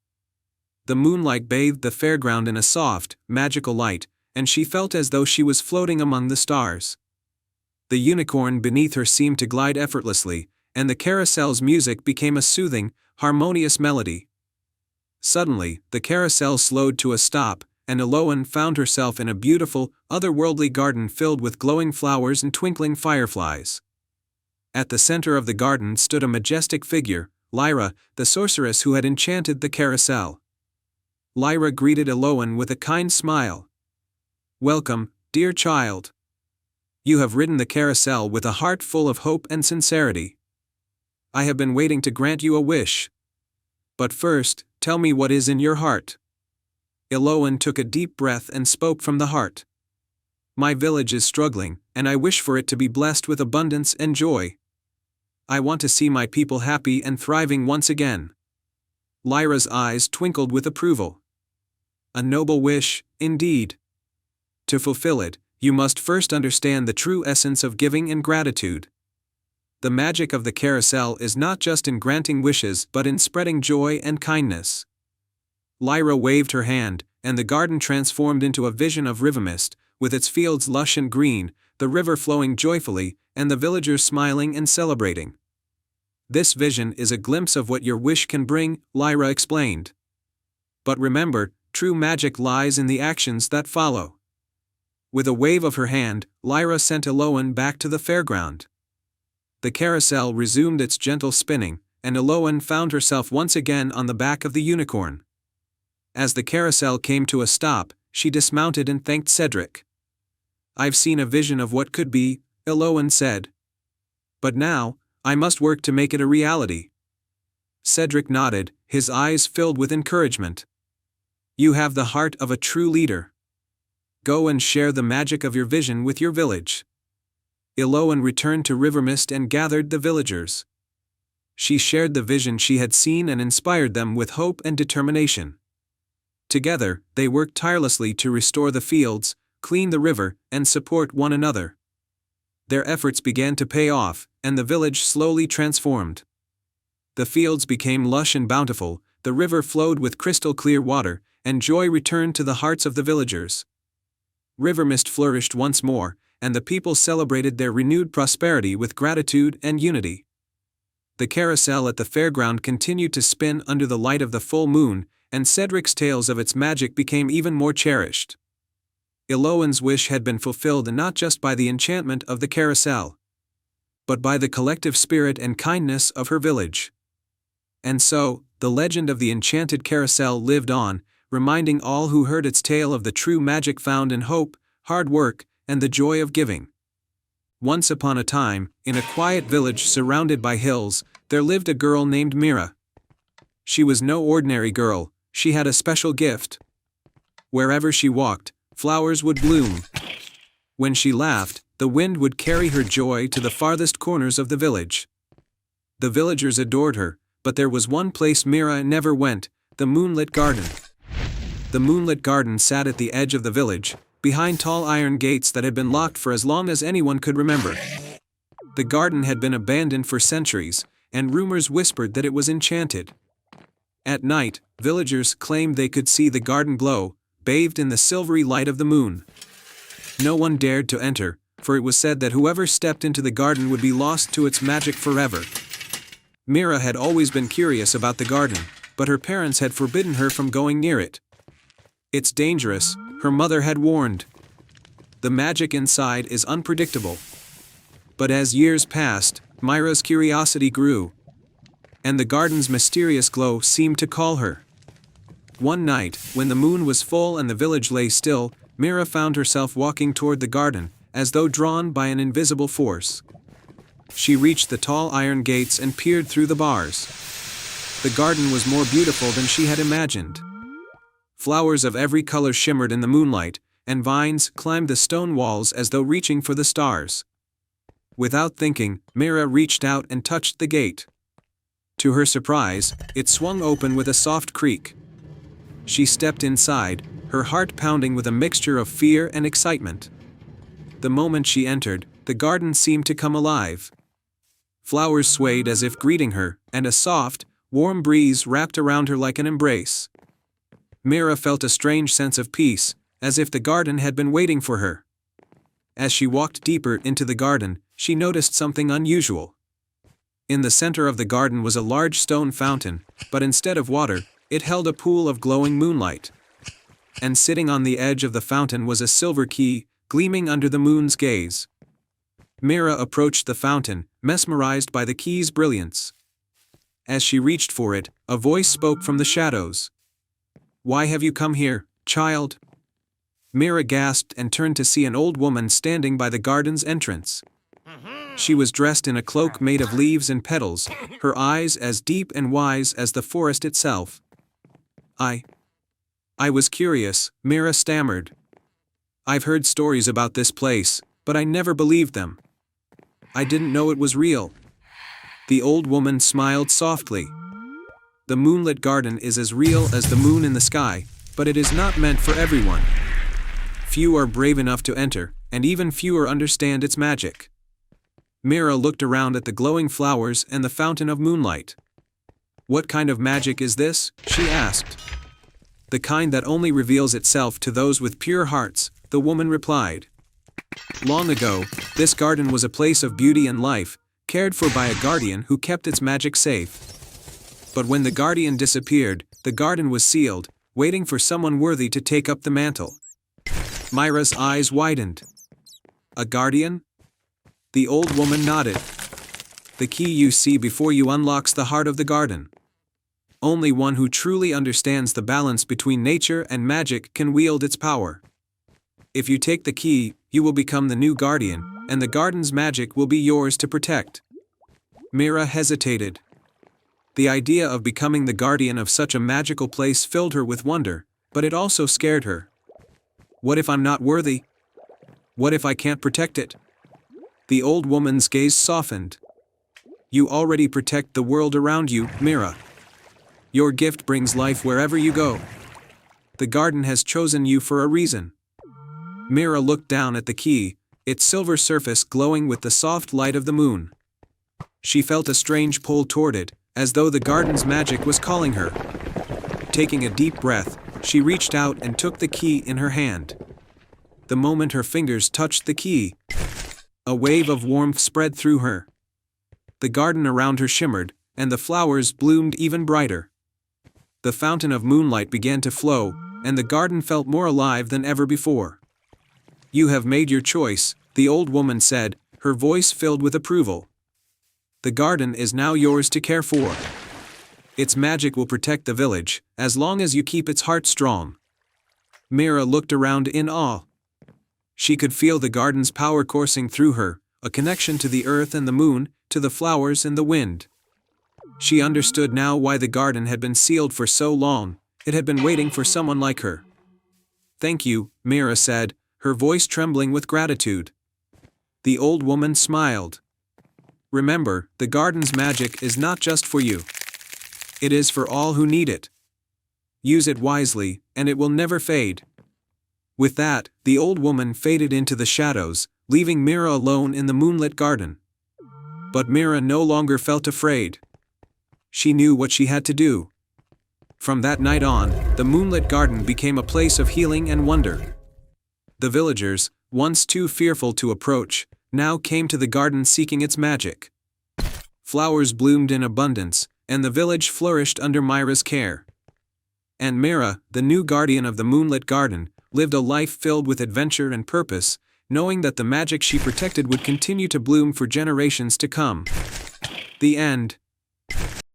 Speaker 1: The moonlight bathed the fairground in a soft, magical light, and she felt as though she was floating among the stars. The unicorn beneath her seemed to glide effortlessly, and the carousel's music became a soothing, harmonious melody. Suddenly, the carousel slowed to a stop, and Eloan found herself in a beautiful, otherworldly garden filled with glowing flowers and twinkling fireflies. At the center of the garden stood a majestic figure, Lyra, the sorceress who had enchanted the carousel. Lyra greeted Eloan with a kind smile. "Welcome, dear child. You have ridden the carousel with a heart full of hope and sincerity. I have been waiting to grant you a wish. But first, tell me what is in your heart." Eloan took a deep breath and spoke from the heart. "My village is struggling, and I wish for it to be blessed with abundance and joy. I want to see my people happy and thriving once again." Lyra's eyes twinkled with approval. "A noble wish, indeed. To fulfill it, you must first understand the true essence of giving and gratitude. The magic of the carousel is not just in granting wishes but in spreading joy and kindness." Lyra waved her hand, and the garden transformed into a vision of Rivamist, with its fields lush and green, the river flowing joyfully, and the villagers smiling and celebrating. "This vision is a glimpse of what your wish can bring," Lyra explained. "But remember, true magic lies in the actions that follow." With a wave of her hand, Lyra sent Eloan back to the fairground. The carousel resumed its gentle spinning, and Eloan found herself once again on the back of the unicorn. As the carousel came to a stop, she dismounted and thanked Cedric. "I've seen a vision of what could be," Eloan said. "But now, I must work to make it a reality." Cedric nodded, his eyes filled with encouragement. "You have the heart of a true leader. Go and share the magic of your vision with your village." Eloan returned to Rivermist and gathered the villagers. She shared the vision she had seen and inspired them with hope and determination. Together, they worked tirelessly to restore the fields, clean the river, and support one another. Their efforts began to pay off, and the village slowly transformed. The fields became lush and bountiful, the river flowed with crystal-clear water, and joy returned to the hearts of the villagers. Rivermist flourished once more, and the people celebrated their renewed prosperity with gratitude and unity. The carousel at the fairground continued to spin under the light of the full moon, and Cedric's tales of its magic became even more cherished. Eloan's wish had been fulfilled not just by the enchantment of the carousel, but by the collective spirit and kindness of her village. And so, the legend of the enchanted carousel lived on, reminding all who heard its tale of the true magic found in hope, hard work, and the joy of giving. Once upon a time, in a quiet village surrounded by hills, there lived a girl named Mira. She was no ordinary girl, she had a special gift. Wherever she walked, flowers would bloom. When she laughed, the wind would carry her joy to the farthest corners of the village. The villagers adored her, but there was one place Mira never went, the moonlit garden. The moonlit garden sat at the edge of the village, behind tall iron gates that had been locked for as long as anyone could remember. The garden had been abandoned for centuries, and rumors whispered that it was enchanted. At night, villagers claimed they could see the garden glow, bathed in the silvery light of the moon. No one dared to enter, for it was said that whoever stepped into the garden would be lost to its magic forever. Mira had always been curious about the garden, but her parents had forbidden her from going near it. "It's dangerous," her mother had warned. "The magic inside is unpredictable." But as years passed, Mira's curiosity grew, and the garden's mysterious glow seemed to call her. One night, when the moon was full and the village lay still, Mira found herself walking toward the garden, as though drawn by an invisible force. She reached the tall iron gates and peered through the bars. The garden was more beautiful than she had imagined. Flowers of every color shimmered in the moonlight, and vines climbed the stone walls as though reaching for the stars. Without thinking, Mira reached out and touched the gate. To her surprise, it swung open with a soft creak. She stepped inside, her heart pounding with a mixture of fear and excitement. The moment she entered, the garden seemed to come alive. Flowers swayed as if greeting her, and a soft, warm breeze wrapped around her like an embrace. Mira felt a strange sense of peace, as if the garden had been waiting for her. As she walked deeper into the garden, she noticed something unusual. In the center of the garden was a large stone fountain, but instead of water, it held a pool of glowing moonlight. And sitting on the edge of the fountain was a silver key, gleaming under the moon's gaze. Mira approached the fountain, mesmerized by the key's brilliance. As she reached for it, a voice spoke from the shadows. "Why have you come here, child?" Mira gasped and turned to see an old woman standing by the garden's entrance. She was dressed in a cloak made of leaves and petals, her eyes as deep and wise as the forest itself. I was curious," Mira stammered. "I've heard stories about this place, but I never believed them. I didn't know it was real." The old woman smiled softly. "The moonlit garden is as real as the moon in the sky, but it is not meant for everyone. Few are brave enough to enter, and even fewer understand its magic." Mira looked around at the glowing flowers and the fountain of moonlight. "What kind of magic is this?" she asked. "The kind that only reveals itself to those with pure hearts," the woman replied. "Long ago, this garden was a place of beauty and life, cared for by a guardian who kept its magic safe. But when the guardian disappeared, the garden was sealed, waiting for someone worthy to take up the mantle." Mira's eyes widened. "A guardian?" The old woman nodded. the key you see before you unlocks the heart of the garden. Only one who truly understands the balance between nature and magic can wield its power. If you take the key, you will become the new guardian, and the garden's magic will be yours to protect. Mira hesitated. The idea of becoming the guardian of such a magical place filled her with wonder, but it also scared her. What if I'm not worthy? What if I can't protect it? The old woman's gaze softened. You already protect the world around you, Mira. Your gift brings life wherever you go. The garden has chosen you for a reason. Mira looked down at the key, its silver surface glowing with the soft light of the moon. She felt a strange pull toward it, as though the garden's magic was calling her. Taking a deep breath, she reached out and took the key in her hand. The moment her fingers touched the key, a wave of warmth spread through her. The garden around her shimmered, and the flowers bloomed even brighter. The fountain of moonlight began to flow, and the garden felt more alive than ever before. You have made your choice, the old woman said, her voice filled with approval. The garden is now yours to care for. Its magic will protect the village, as long as you keep its heart strong. Mira looked around in awe. She could feel the garden's power coursing through her, a connection to the earth and the moon, to the flowers and the wind. She understood now why the garden had been sealed for so long. It had been waiting for someone like her. Thank you, Mira said, her voice trembling with gratitude. The old woman smiled. Remember, the garden's magic is not just for you. It is for all who need it. Use it wisely, and it will never fade. With that, the old woman faded into the shadows, leaving Mira alone in the moonlit garden. But Mira no longer felt afraid. She knew what she had to do. From that night on, the moonlit garden became a place of healing and wonder. The villagers, once too fearful to approach, now came to the garden seeking its magic. Flowers bloomed in abundance, and the village flourished under Mira's care. And Mira, the new guardian of the moonlit garden, lived a life filled with adventure and purpose, knowing that the magic she protected would continue to bloom for generations to come. The end.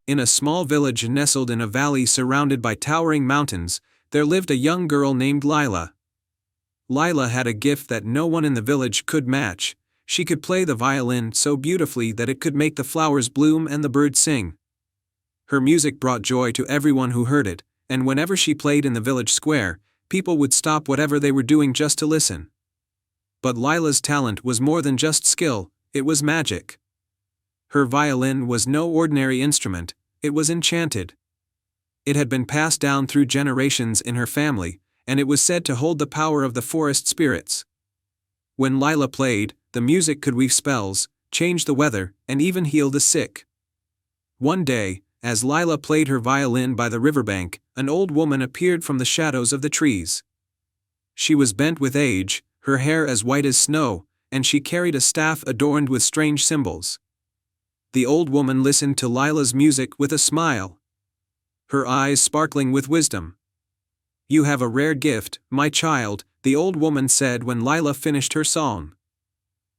Speaker 1: In a small village nestled in a valley surrounded by towering mountains, there lived a young girl named Lila. Lila had a gift that no one in the village could match. She could play the violin so beautifully that it could make the flowers bloom and the birds sing. Her music brought joy to everyone who heard it, and whenever she played in the village square, people would stop whatever they were doing just to listen. But Lila's talent was more than just skill, it was magic. Her violin was no ordinary instrument, it was enchanted. It had been passed down through generations in her family, and it was said to hold the power of the forest spirits. When Lila played, the music could weave spells, change the weather, and even heal the sick. One day, as Lila played her violin by the riverbank, an old woman appeared from the shadows of the trees. She was bent with age, her hair as white as snow, and she carried a staff adorned with strange symbols. The old woman listened to Lila's music with a smile, her eyes sparkling with wisdom. "You have a rare gift, my child," the old woman said when Lila finished her song.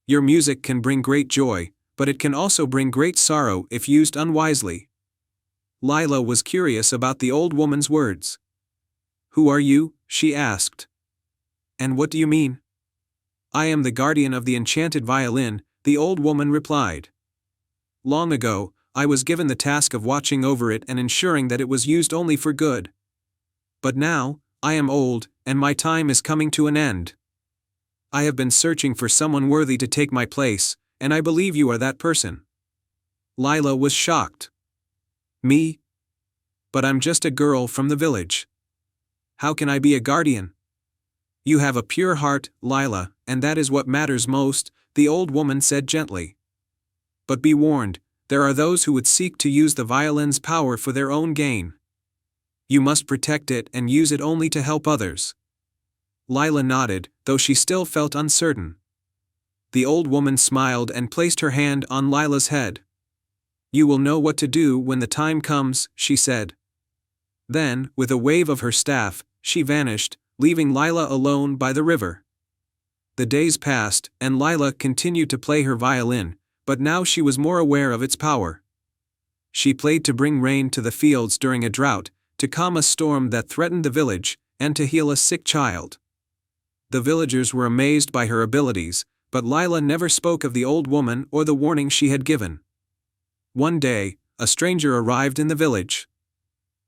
Speaker 1: "Your music can bring great joy, but it can also bring great sorrow if used unwisely." Lila was curious about the old woman's words. "Who are you?" she asked. "And what do you mean?" "I am the guardian of the enchanted violin," the old woman replied. "Long ago, I was given the task of watching over it and ensuring that it was used only for good. But now, I am old, and my time is coming to an end. I have been searching for someone worthy to take my place, and I believe you are that person." Lila was shocked. "Me? But I'm just a girl from the village. How can I be a guardian?" "You have a pure heart, Lila, and that is what matters most," the old woman said gently. "But be warned, there are those who would seek to use the violin's power for their own gain. You must protect it and use it only to help others." Lila nodded, though she still felt uncertain. The old woman smiled and placed her hand on Lila's head. "You will know what to do when the time comes," she said. Then, with a wave of her staff, she vanished, leaving Lila alone by the river. The days passed, and Lila continued to play her violin, but now she was more aware of its power. She played to bring rain to the fields during a drought, to calm a storm that threatened the village, and to heal a sick child. The villagers were amazed by her abilities, but Lila never spoke of the old woman or the warning she had given. One day, a stranger arrived in the village.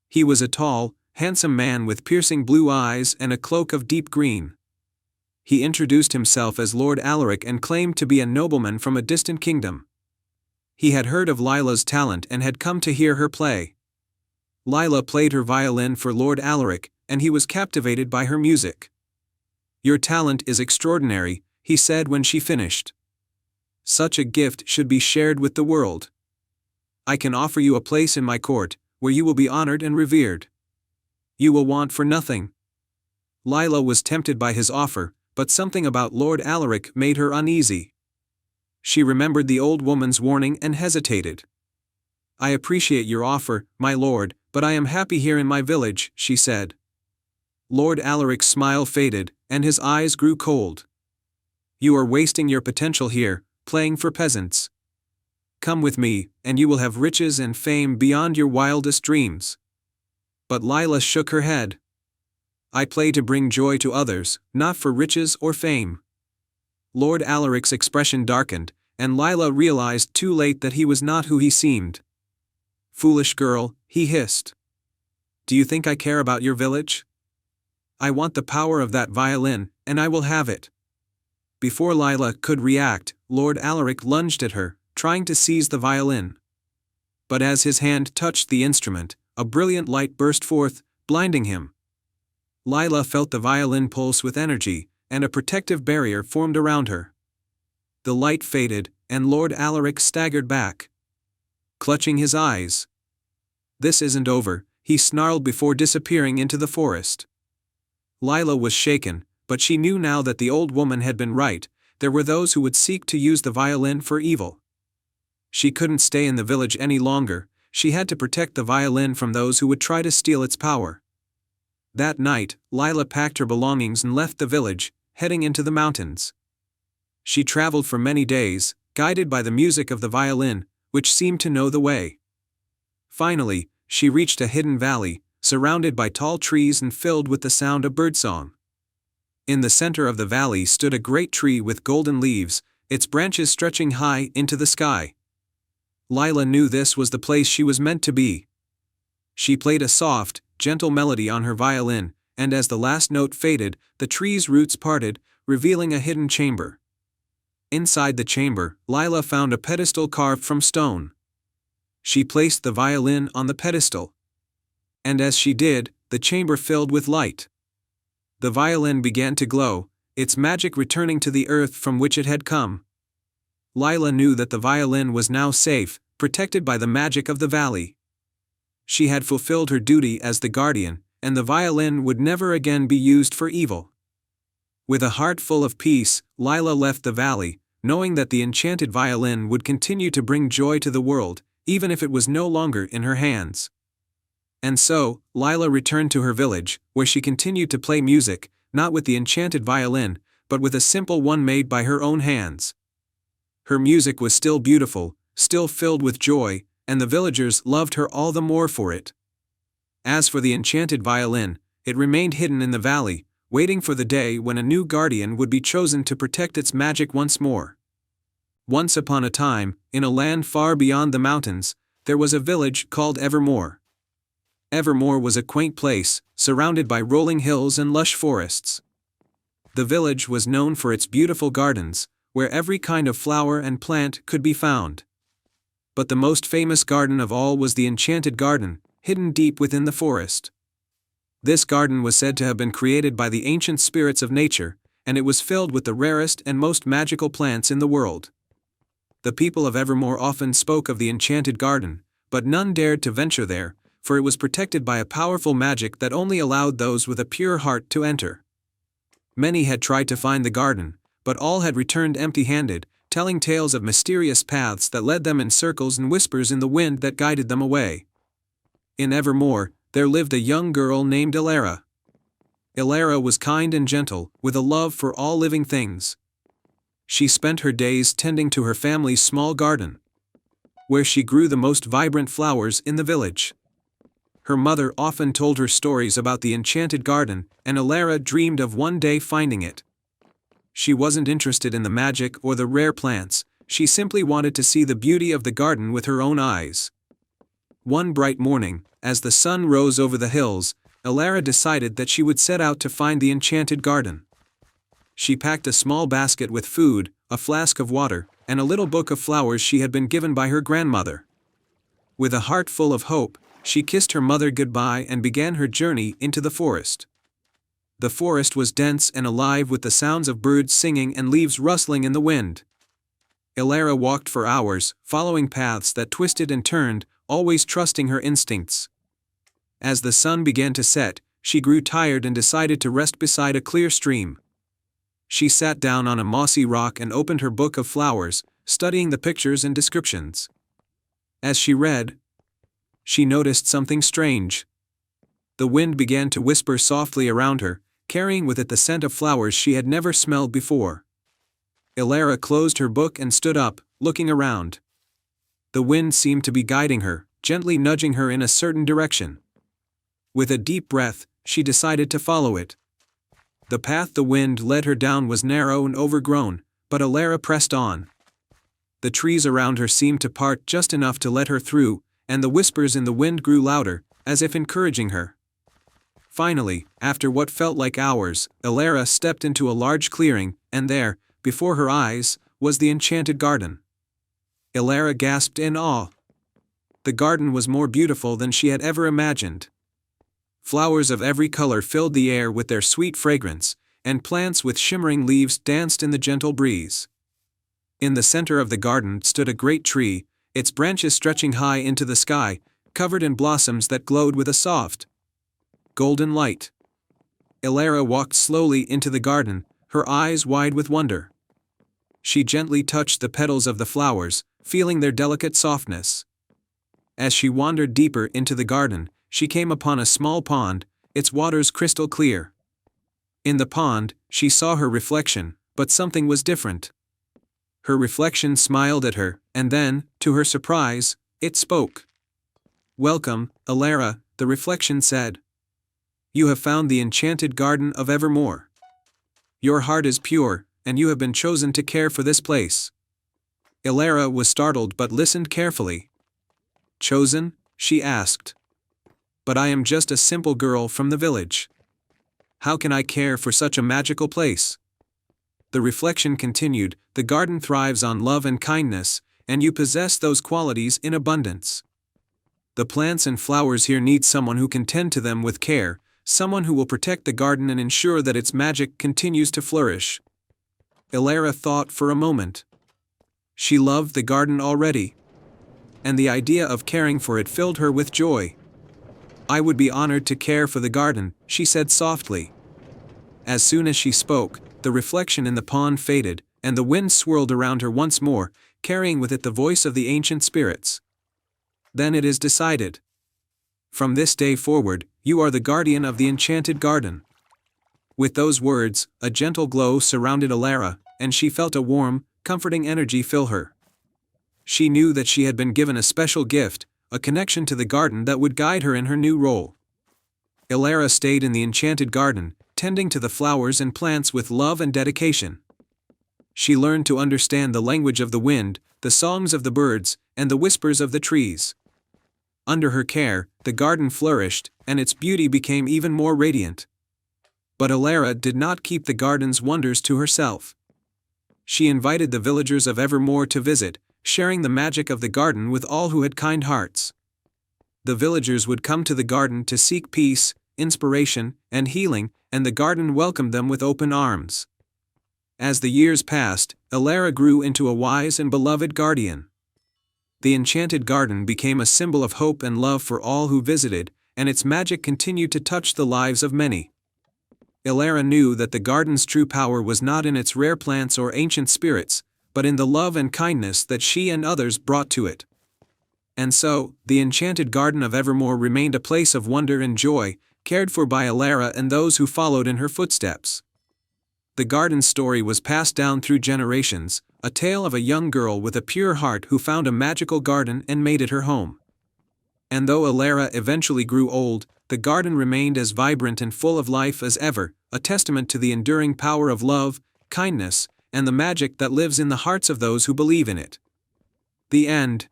Speaker 1: He was a tall, handsome man with piercing blue eyes and a cloak of deep green. He introduced himself as Lord Alaric and claimed to be a nobleman from a distant kingdom. He had heard of Lila's talent and had come to hear her play. Lila played her violin for Lord Alaric, and he was captivated by her music. "Your talent is extraordinary," he said when she finished. "Such a gift should be shared with the world. I can offer you a place in my court, where you will be honored and revered. You will want for nothing." Lila was tempted by his offer, but something about Lord Alaric made her uneasy. She remembered the old woman's warning and hesitated. "I appreciate your offer, my lord, but I am happy here in my village," she said. Lord Alaric's smile faded, and his eyes grew cold. "You are wasting your potential here, playing for peasants. Come with me, and you will have riches and fame beyond your wildest dreams." But Lila shook her head. "I play to bring joy to others, not for riches or fame." Lord Alaric's expression darkened, and Lila realized too late that he was not who he seemed. "Foolish girl," he hissed. "Do you think I care about your village? I want the power of that violin, and I will have it." Before Lila could react, Lord Alaric lunged at her, trying to seize the violin. But as his hand touched the instrument, a brilliant light burst forth, blinding him. Lila felt the violin pulse with energy, and a protective barrier formed around her. The light faded, and Lord Alaric staggered back, clutching his eyes. "This isn't over," he snarled before disappearing into the forest. Lila was shaken, but she knew now that the old woman had been right. There were those who would seek to use the violin for evil. She couldn't stay in the village any longer. She had to protect the violin from those who would try to steal its power. That night, Lila packed her belongings and left the village, heading into the mountains. She traveled for many days, guided by the music of the violin, which seemed to know the way. Finally, she reached a hidden valley, surrounded by tall trees and filled with the sound of birdsong. In the center of the valley stood a great tree with golden leaves, its branches stretching high into the sky. Lila knew this was the place she was meant to be. She played a soft, gentle melody on her violin, and as the last note faded, the tree's roots parted, revealing a hidden chamber. Inside the chamber, Lila found a pedestal carved from stone. She placed the violin on the pedestal. And as she did, the chamber filled with light. The violin began to glow, its magic returning to the earth from which it had come. Lila knew that the violin was now safe, protected by the magic of the valley. She had fulfilled her duty as the guardian, and the violin would never again be used for evil. With a heart full of peace, Lila left the valley, knowing that the enchanted violin would continue to bring joy to the world, even if it was no longer in her hands. And so, Lila returned to her village, where she continued to play music, not with the enchanted violin, but with a simple one made by her own hands. Her music was still beautiful, still filled with joy, and the villagers loved her all the more for it. As for the enchanted violin, it remained hidden in the valley, waiting for the day when a new guardian would be chosen to protect its magic once more. Once upon a time, in a land far beyond the mountains, there was a village called Evermore. Evermore was a quaint place, surrounded by rolling hills and lush forests. The village was known for its beautiful gardens, where every kind of flower and plant could be found. But the most famous garden of all was the Enchanted Garden, hidden deep within the forest. This garden was said to have been created by the ancient spirits of nature, and it was filled with the rarest and most magical plants in the world. The people of Evermore often spoke of the Enchanted Garden, but none dared to venture there, for it was protected by a powerful magic that only allowed those with a pure heart to enter. Many had tried to find the garden, but all had returned empty-handed, telling tales of mysterious paths that led them in circles and whispers in the wind that guided them away. In Evermore, there lived a young girl named Elara. Elara was kind and gentle, with a love for all living things. She spent her days tending to her family's small garden, where she grew the most vibrant flowers in the village. Her mother often told her stories about the enchanted garden, and Alara dreamed of one day finding it. She wasn't interested in the magic or the rare plants, she simply wanted to see the beauty of the garden with her own eyes. One bright morning, as the sun rose over the hills, Alara decided that she would set out to find the enchanted garden. She packed a small basket with food, a flask of water, and a little book of flowers she had been given by her grandmother. With a heart full of hope, she kissed her mother goodbye and began her journey into the forest. The forest was dense and alive with the sounds of birds singing and leaves rustling in the wind. Alara walked for hours, following paths that twisted and turned, always trusting her instincts. As the sun began to set, she grew tired and decided to rest beside a clear stream. She sat down on a mossy rock and opened her book of flowers, studying the pictures and descriptions. As she read, she noticed something strange. The wind began to whisper softly around her, carrying with it the scent of flowers she had never smelled before. Alara closed her book and stood up, looking around. The wind seemed to be guiding her, gently nudging her in a certain direction. With a deep breath, she decided to follow it. The path the wind led her down was narrow and overgrown, but Alara pressed on. The trees around her seemed to part just enough to let her through, and the whispers in the wind grew louder, as if encouraging her. Finally, after what felt like hours, Alara stepped into a large clearing, and there, before her eyes, was the enchanted garden. Alara gasped in awe. The garden was more beautiful than she had ever imagined. Flowers of every color filled the air with their sweet fragrance, and plants with shimmering leaves danced in the gentle breeze. In the center of the garden stood a great tree, its branches stretching high into the sky, covered in blossoms that glowed with a soft, golden light. Alara walked slowly into the garden, her eyes wide with wonder. She gently touched the petals of the flowers, feeling their delicate softness. As she wandered deeper into the garden, she came upon a small pond, its waters crystal clear. In the pond, she saw her reflection, but something was different. Her reflection smiled at her, and then, to her surprise, it spoke. "Welcome, Alara," the reflection said. "You have found the enchanted garden of Evermore. Your heart is pure, and you have been chosen to care for this place." Alara was startled but listened carefully. "Chosen?" she asked. "But I am just a simple girl from the village. How can I care for such a magical place?" The reflection continued, "The garden thrives on love and kindness, and you possess those qualities in abundance. The plants and flowers here need someone who can tend to them with care, someone who will protect the garden and ensure that its magic continues to flourish." Alara thought for a moment. She loved the garden already, and the idea of caring for it filled her with joy. "I would be honored to care for the garden," she said softly. As soon as she spoke, the reflection in the pond faded, and the wind swirled around her once more, carrying with it the voice of the ancient spirits. "Then it is decided. From this day forward, you are the guardian of the enchanted garden." With those words, a gentle glow surrounded Alara, and she felt a warm, comforting energy fill her. She knew that she had been given a special gift, a connection to the garden that would guide her in her new role. Alara stayed in the enchanted garden, tending to the flowers and plants with love and dedication. She learned to understand the language of the wind, the songs of the birds, and the whispers of the trees. Under her care, the garden flourished, and its beauty became even more radiant. But Alara did not keep the garden's wonders to herself. She invited the villagers of Evermore to visit, sharing the magic of the garden with all who had kind hearts. The villagers would come to the garden to seek peace, inspiration, and healing, and the garden welcomed them with open arms. As the years passed, Alara grew into a wise and beloved guardian. The enchanted garden became a symbol of hope and love for all who visited, and its magic continued to touch the lives of many. Alara knew that the garden's true power was not in its rare plants or ancient spirits, but in the love and kindness that she and others brought to it. And so, the enchanted garden of Evermore remained a place of wonder and joy, cared for by Alara and those who followed in her footsteps. The garden story was passed down through generations, a tale of a young girl with a pure heart who found a magical garden and made it her home. And though Alara eventually grew old, the garden remained as vibrant and full of life as ever, a testament to the enduring power of love, kindness, and the magic that lives in the hearts of those who believe in it. The end.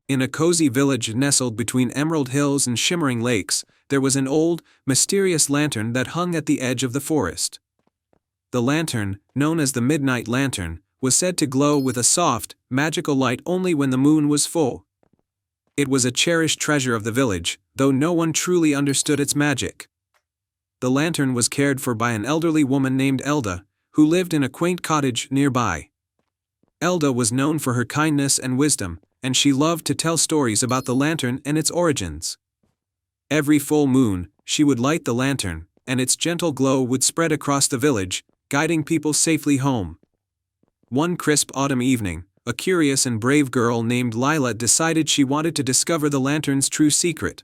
Speaker 1: In a cozy village nestled between emerald hills and shimmering lakes, there was an old, mysterious lantern that hung at the edge of the forest. The lantern, known as the Midnight Lantern, was said to glow with a soft, magical light only when the moon was full. It was a cherished treasure of the village, though no one truly understood its magic. The lantern was cared for by an elderly woman named Elda, who lived in a quaint cottage nearby. Elda was known for her kindness and wisdom, and she loved to tell stories about the lantern and its origins. Every full moon, she would light the lantern, and its gentle glow would spread across the village, guiding people safely home. One crisp autumn evening, a curious and brave girl named Lila decided she wanted to discover the lantern's true secret.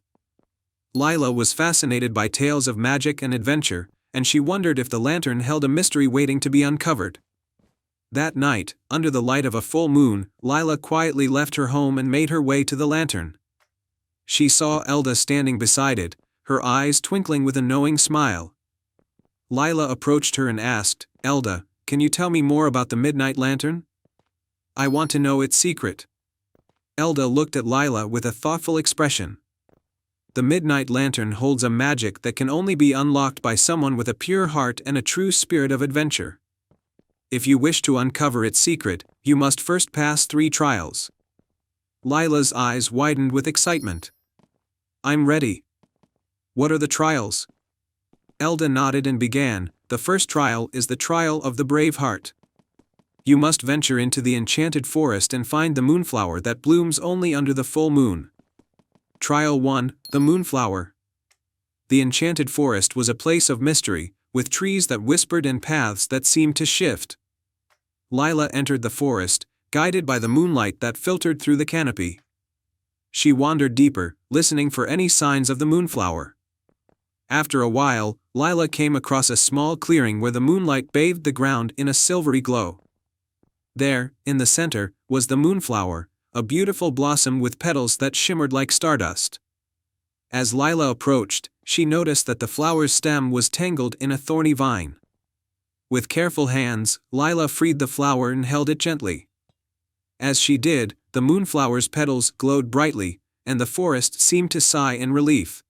Speaker 1: Lila was fascinated by tales of magic and adventure, and she wondered if the lantern held a mystery waiting to be uncovered. That night, under the light of a full moon, Lila quietly left her home and made her way to the lantern. She saw Elda standing beside it, her eyes twinkling with a knowing smile. Lila approached her and asked, "Elda, can you tell me more about the Midnight Lantern? I want to know its secret." Elda looked at Lila with a thoughtful expression. The Midnight Lantern holds a magic that can only be unlocked by someone with a pure heart and a true spirit of adventure. If you wish to uncover its secret, you must first pass 3 trials. Lila's eyes widened with excitement. "I'm ready. What are the trials?" Elda nodded and began. "The first trial is the trial of the brave heart. You must venture into the enchanted forest and find the moonflower that blooms only under the full moon. Trial 1, the moonflower. The enchanted forest was a place of mystery, with trees that whispered and paths that seemed to shift. Lila entered the forest, guided by the moonlight that filtered through the canopy. She wandered deeper, listening for any signs of the moonflower. After a while, Lila came across a small clearing where the moonlight bathed the ground in a silvery glow. There, in the center, was the moonflower, a beautiful blossom with petals that shimmered like stardust. As Lila approached, she noticed that the flower's stem was tangled in a thorny vine. With careful hands, Lila freed the flower and held it gently. As she did, the moonflower's petals glowed brightly, and the forest seemed to sigh in relief.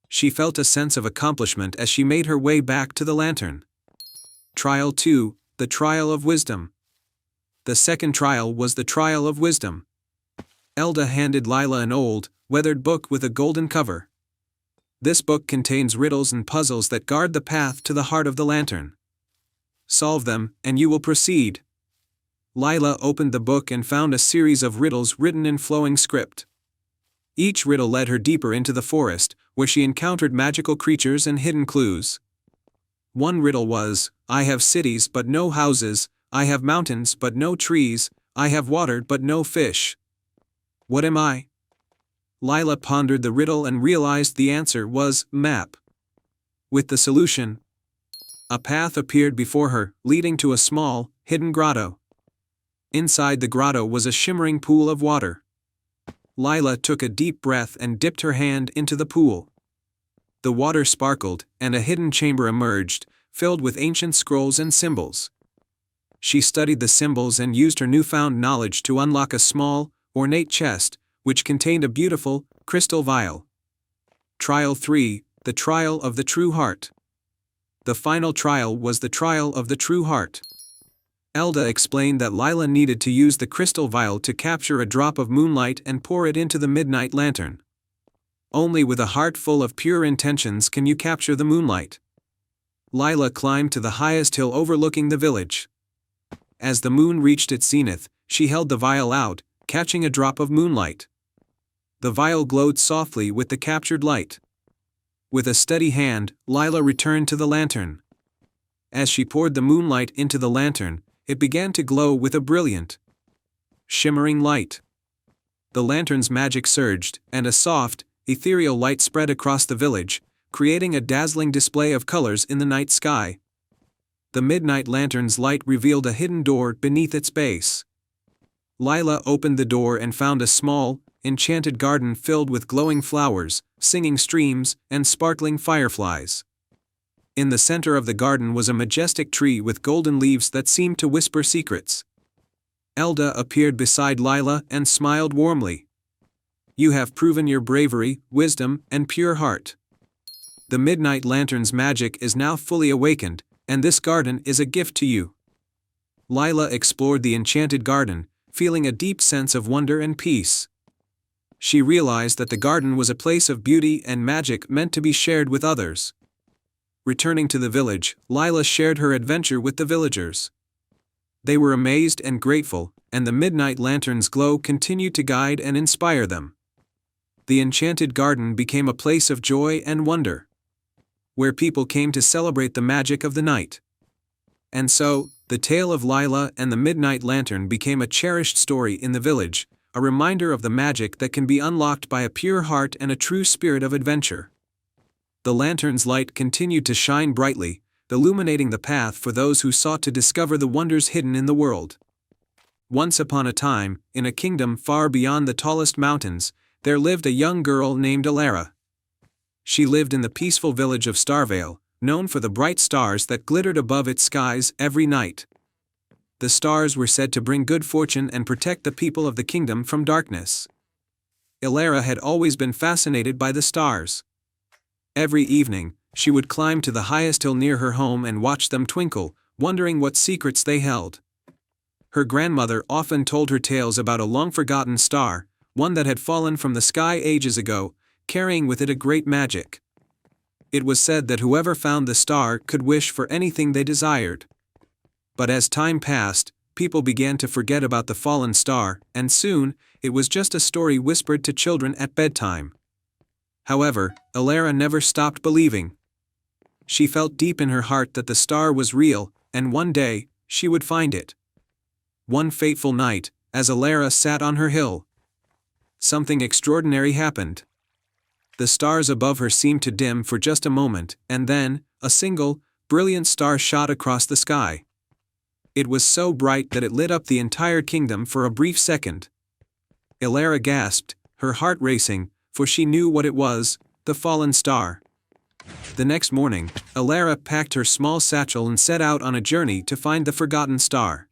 Speaker 1: She felt a sense of accomplishment as she made her way back to the lantern. Trial 2, the Trial of Wisdom. The second trial was the Trial of Wisdom. Elda handed Lila an old, weathered book with a golden cover. This book contains riddles and puzzles that guard the path to the heart of the lantern. Solve them, and you will proceed. Lila opened the book and found a series of riddles written in flowing script. Each riddle led her deeper into the forest, where she encountered magical creatures and hidden clues. One riddle was, "I have cities but no houses, I have mountains but no trees, I have water but no fish. What am I?" Lila pondered the riddle and realized the answer was map. With the solution, a path appeared before her, leading to a small, hidden grotto. Inside the grotto was a shimmering pool of water. Lila took a deep breath and dipped her hand into the pool. The water sparkled, and a hidden chamber emerged, filled with ancient scrolls and symbols. She studied the symbols and used her newfound knowledge to unlock a small, ornate chest, which contained a beautiful, crystal vial. Trial 3, the Trial of the True Heart. The final trial was the Trial of the True Heart. Elda explained that Lila needed to use the crystal vial to capture a drop of moonlight and pour it into the midnight lantern. Only with a heart full of pure intentions can you capture the moonlight. Lila climbed to the highest hill overlooking the village. As the moon reached its zenith, she held the vial out, catching a drop of moonlight. The vial glowed softly with the captured light. With a steady hand, Lila returned to the lantern. As she poured the moonlight into the lantern, it began to glow with a brilliant, shimmering light. The lantern's magic surged, and a soft, ethereal light spread across the village, creating a dazzling display of colors in the night sky. the midnight lantern's light revealed a hidden door beneath its base. Lila opened the door and found a small, enchanted garden filled with glowing flowers, singing streams, and sparkling fireflies. In the center of the garden was a majestic tree with golden leaves that seemed to whisper secrets. Elda appeared beside Lila and smiled warmly. "You have proven your bravery, wisdom, and pure heart. The Midnight Lantern's magic is now fully awakened, and this garden is a gift to you." Lila explored the enchanted garden, feeling a deep sense of wonder and peace. She realized that the garden was a place of beauty and magic meant to be shared with others. Returning to the village, Lila shared her adventure with the villagers. They were amazed and grateful, and the Midnight Lantern's glow continued to guide and inspire them. The enchanted garden became a place of joy and wonder, where people came to celebrate the magic of the night. And so, the tale of Lila and the Midnight Lantern became a cherished story in the village, a reminder of the magic that can be unlocked by a pure heart and a true spirit of adventure. The lantern's light continued to shine brightly, illuminating the path for those who sought to discover the wonders hidden in the world. Once upon a time, in a kingdom far beyond the tallest mountains, there lived a young girl named Alara. She lived in the peaceful village of Starvale, known for the bright stars that glittered above its skies every night. The stars were said to bring good fortune and protect the people of the kingdom from darkness. Alara had always been fascinated by the stars. Every evening, she would climb to the highest hill near her home and watch them twinkle, wondering what secrets they held. Her grandmother often told her tales about a long-forgotten star, one that had fallen from the sky ages ago, carrying with it a great magic. It was said that whoever found the star could wish for anything they desired. But as time passed, people began to forget about the fallen star, and soon, it was just a story whispered to children at bedtime. However, Alara never stopped believing. She felt deep in her heart that the star was real, and one day, she would find it. One fateful night, as Alara sat on her hill, something extraordinary happened. The stars above her seemed to dim for just a moment, and then, a single, brilliant star shot across the sky. It was so bright that it lit up the entire kingdom for a brief second. Alara gasped, her heart racing, for she knew what it was, the fallen star. The next morning, Alara packed her small satchel and set out on a journey to find the forgotten star.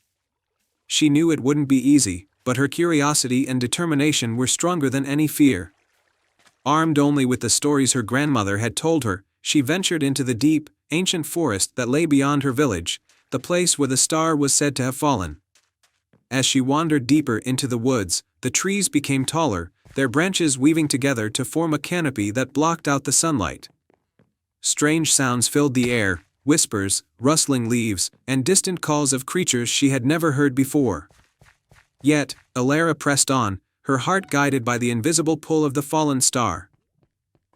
Speaker 1: She knew it wouldn't be easy, but her curiosity and determination were stronger than any fear. Armed only with the stories her grandmother had told her, she ventured into the deep, ancient forest that lay beyond her village, the place where the star was said to have fallen. As she wandered deeper into the woods, the trees became taller, their branches weaving together to form a canopy that blocked out the sunlight. Strange sounds filled the air, whispers, rustling leaves, and distant calls of creatures she had never heard before. Yet, Alara pressed on, her heart guided by the invisible pull of the fallen star.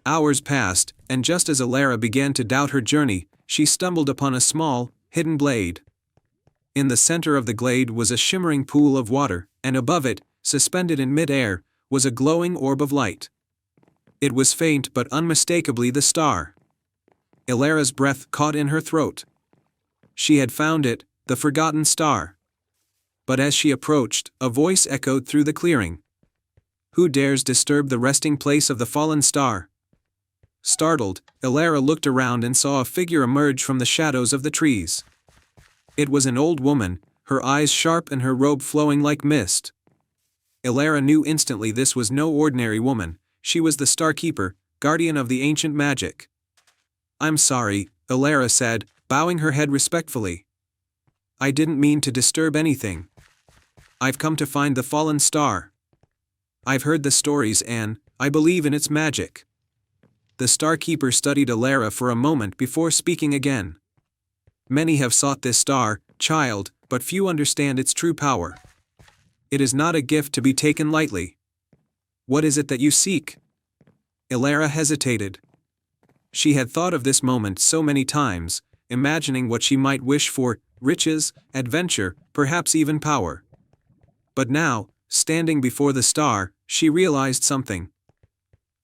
Speaker 1: Hours passed, and just as Alara began to doubt her journey, she stumbled upon a small, hidden glade. In the center of the glade was a shimmering pool of water, and above it, suspended in mid-air, was a glowing orb of light. It was faint but unmistakably the star. Alara's breath caught in her throat. She had found it, the forgotten star. But as she approached, a voice echoed through the clearing. "Who dares disturb the resting place of the fallen star?" Startled, Alara looked around and saw a figure emerge from the shadows of the trees. It was an old woman, her eyes sharp and her robe flowing like mist. Alara knew instantly this was no ordinary woman, she was the Star Keeper, guardian of the ancient magic. "I'm sorry," Alara said, bowing her head respectfully. "I didn't mean to disturb anything. I've come to find the fallen star. I've heard the stories and I believe in its magic." The Star Keeper studied Alara for a moment before speaking again. "Many have sought this star, child, but few understand its true power. It is not a gift to be taken lightly. What is it that you seek?" Alara hesitated. She had thought of this moment so many times, imagining what she might wish for, riches, adventure, perhaps even power. But now, standing before the star, she realized something.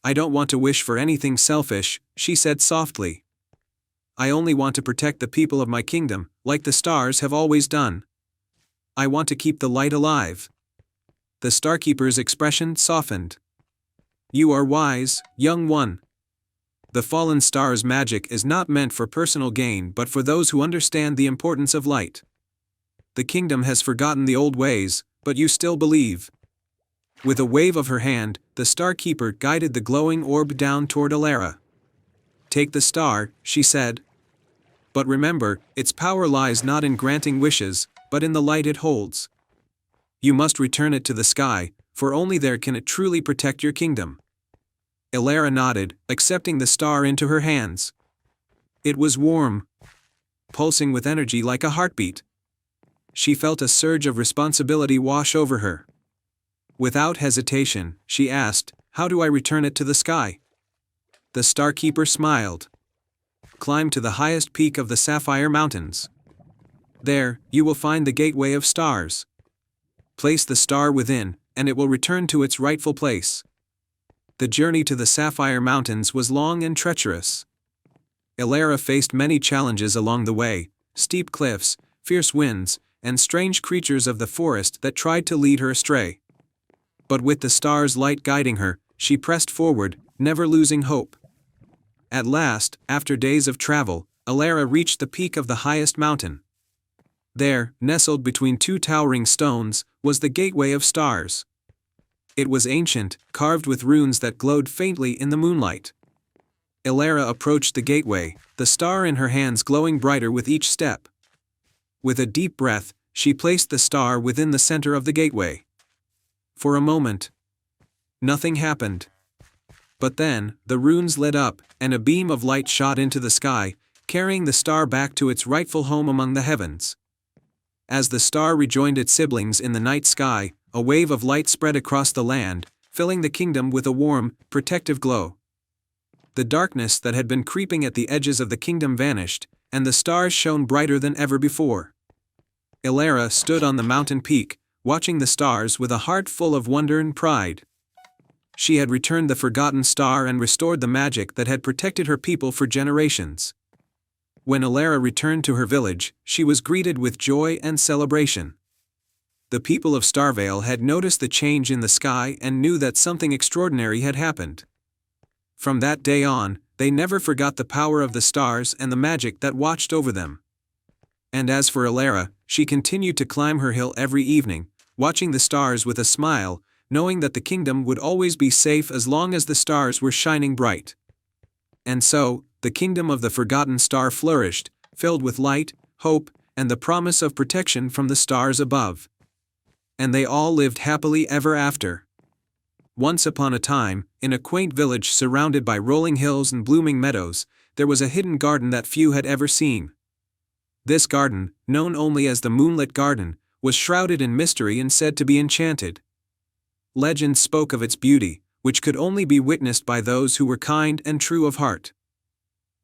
Speaker 1: "I don't want to wish for anything selfish," she said softly. I only want to protect the people of my kingdom, like the stars have always done. I want to keep the light alive." The Starkeeper's expression softened. "You are wise, young one. The fallen star's magic is not meant for personal gain but for those who understand the importance of light. The kingdom has forgotten the old ways, but you still believe." With a wave of her hand, the Starkeeper guided the glowing orb down toward Alara. "Take the star," she said. "But remember, its power lies not in granting wishes, but in the light it holds. You must return it to the sky, for only there can it truly protect your kingdom." Alara nodded, accepting the star into her hands. It was warm, pulsing with energy like a heartbeat. She felt a surge of responsibility wash over her. Without hesitation, she asked, "How do I return it to the sky?" The Starkeeper smiled. "Climb to the highest peak of the Sapphire Mountains. There, you will find the Gateway of Stars. Place the star within, and it will return to its rightful place." The journey to the Sapphire Mountains was long and treacherous. Alara faced many challenges along the way: steep cliffs, fierce winds, and strange creatures of the forest that tried to lead her astray. But with the star's light guiding her, she pressed forward, never losing hope. At last, after days of travel, Alara reached the peak of the highest mountain. There, nestled between two towering stones, was the Gateway of Stars. It was ancient, carved with runes that glowed faintly in the moonlight. Alara approached the gateway, the star in her hands glowing brighter with each step. With a deep breath, she placed the star within the center of the gateway. For a moment, nothing happened. But then, the runes lit up, and a beam of light shot into the sky, carrying the star back to its rightful home among the heavens. As the star rejoined its siblings in the night sky, a wave of light spread across the land, filling the kingdom with a warm, protective glow. The darkness that had been creeping at the edges of the kingdom vanished, and the stars shone brighter than ever before. Alara stood on the mountain peak, watching the stars with a heart full of wonder and pride. She had returned the forgotten star and restored the magic that had protected her people for generations. When Alara returned to her village, she was greeted with joy and celebration. The people of Starvale had noticed the change in the sky and knew that something extraordinary had happened. From that day on, they never forgot the power of the stars and the magic that watched over them. And as for Alara, she continued to climb her hill every evening, watching the stars with a smile, knowing that the kingdom would always be safe as long as the stars were shining bright. And so, the kingdom of the Forgotten Star flourished, filled with light, hope, and the promise of protection from the stars above. And they all lived happily ever after. Once upon a time, in a quaint village surrounded by rolling hills and blooming meadows, there was a hidden garden that few had ever seen. This garden, known only as the Moonlit Garden, was shrouded in mystery and said to be enchanted. Legends spoke of its beauty, which could only be witnessed by those who were kind and true of heart.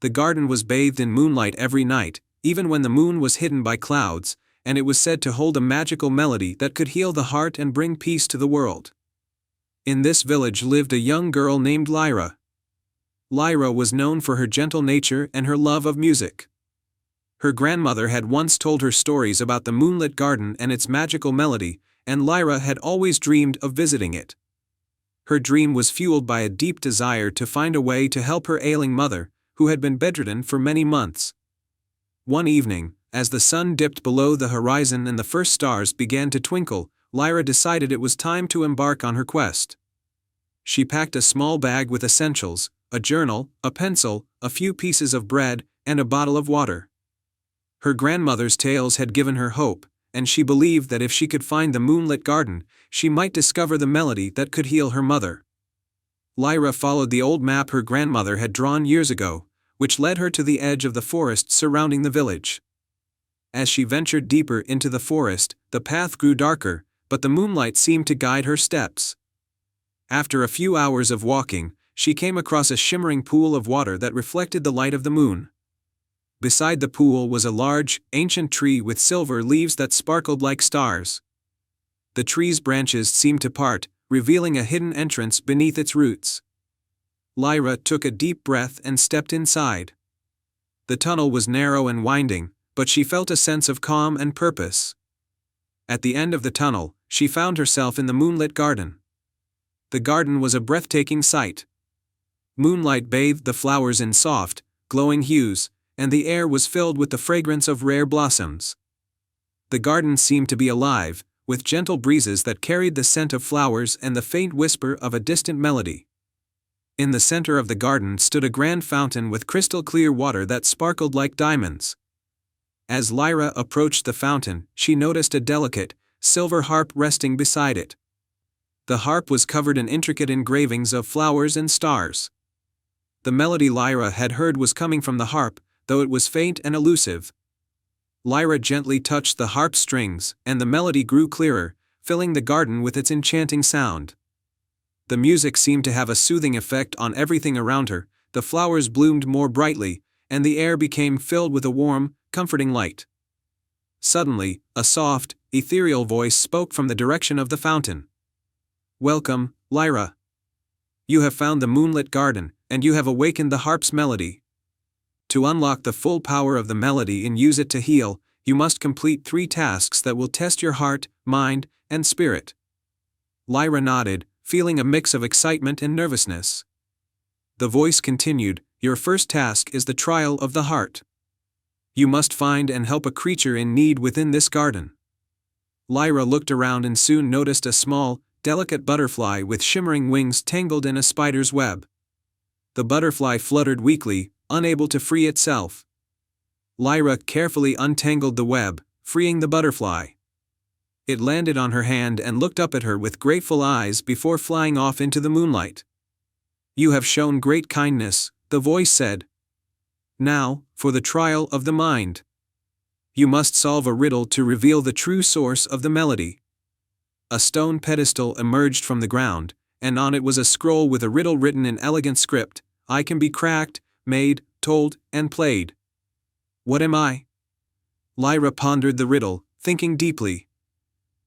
Speaker 1: The garden was bathed in moonlight every night, even when the moon was hidden by clouds, and it was said to hold a magical melody that could heal the heart and bring peace to the world. In this village lived a young girl named Lyra. Lyra was known for her gentle nature and her love of music. Her grandmother had once told her stories about the Moonlit Garden and its magical melody, and Lyra had always dreamed of visiting it. Her dream was fueled by a deep desire to find a way to help her ailing mother, who had been bedridden for many months. One evening, as the sun dipped below the horizon and the first stars began to twinkle, Lyra decided it was time to embark on her quest. She packed a small bag with essentials, a journal, a pencil, a few pieces of bread, and a bottle of water. Her grandmother's tales had given her hope, and she believed that if she could find the Moonlit Garden, she might discover the melody that could heal her mother. Lyra followed the old map her grandmother had drawn years ago, which led her to the edge of the forest surrounding the village. As she ventured deeper into the forest, the path grew darker, but the moonlight seemed to guide her steps. After a few hours of walking, she came across a shimmering pool of water that reflected the light of the moon. Beside the pool was a large, ancient tree with silver leaves that sparkled like stars. The tree's branches seemed to part, revealing a hidden entrance beneath its roots. Lyra took a deep breath and stepped inside. The tunnel was narrow and winding, but she felt a sense of calm and purpose. At the end of the tunnel, she found herself in the moonlit garden. The garden was a breathtaking sight. Moonlight bathed the flowers in soft, glowing hues, and the air was filled with the fragrance of rare blossoms. The garden seemed to be alive, with gentle breezes that carried the scent of flowers and the faint whisper of a distant melody. In the center of the garden stood a grand fountain with crystal-clear water that sparkled like diamonds. As Lyra approached the fountain, she noticed a delicate, silver harp resting beside it. The harp was covered in intricate engravings of flowers and stars. The melody Lyra had heard was coming from the harp, though it was faint and elusive. Lyra gently touched the harp strings, and the melody grew clearer, filling the garden with its enchanting sound. The music seemed to have a soothing effect on everything around her, the flowers bloomed more brightly, and the air became filled with a warm, comforting light. Suddenly, a soft, ethereal voice spoke from the direction of the fountain. "Welcome, Lyra. You have found the moonlit garden, and you have awakened the harp's melody. To unlock the full power of the melody and use it to heal, you must complete 3 tasks that will test your heart, mind, and spirit." Lyra nodded, feeling a mix of excitement and nervousness. The voice continued, "Your first task is the trial of the heart. You must find and help a creature in need within this garden." Lyra looked around and soon noticed a small, delicate butterfly with shimmering wings tangled in a spider's web. The butterfly fluttered weakly, unable to free itself. Lyra carefully untangled the web, freeing the butterfly. It landed on her hand and looked up at her with grateful eyes before flying off into the moonlight. "You have shown great kindness," the voice said. "Now, for the trial of the mind. You must solve a riddle to reveal the true source of the melody." A stone pedestal emerged from the ground, and on it was a scroll with a riddle written in elegant script: "I can be cracked, made, told, and played. What am I?" Lyra pondered the riddle, thinking deeply.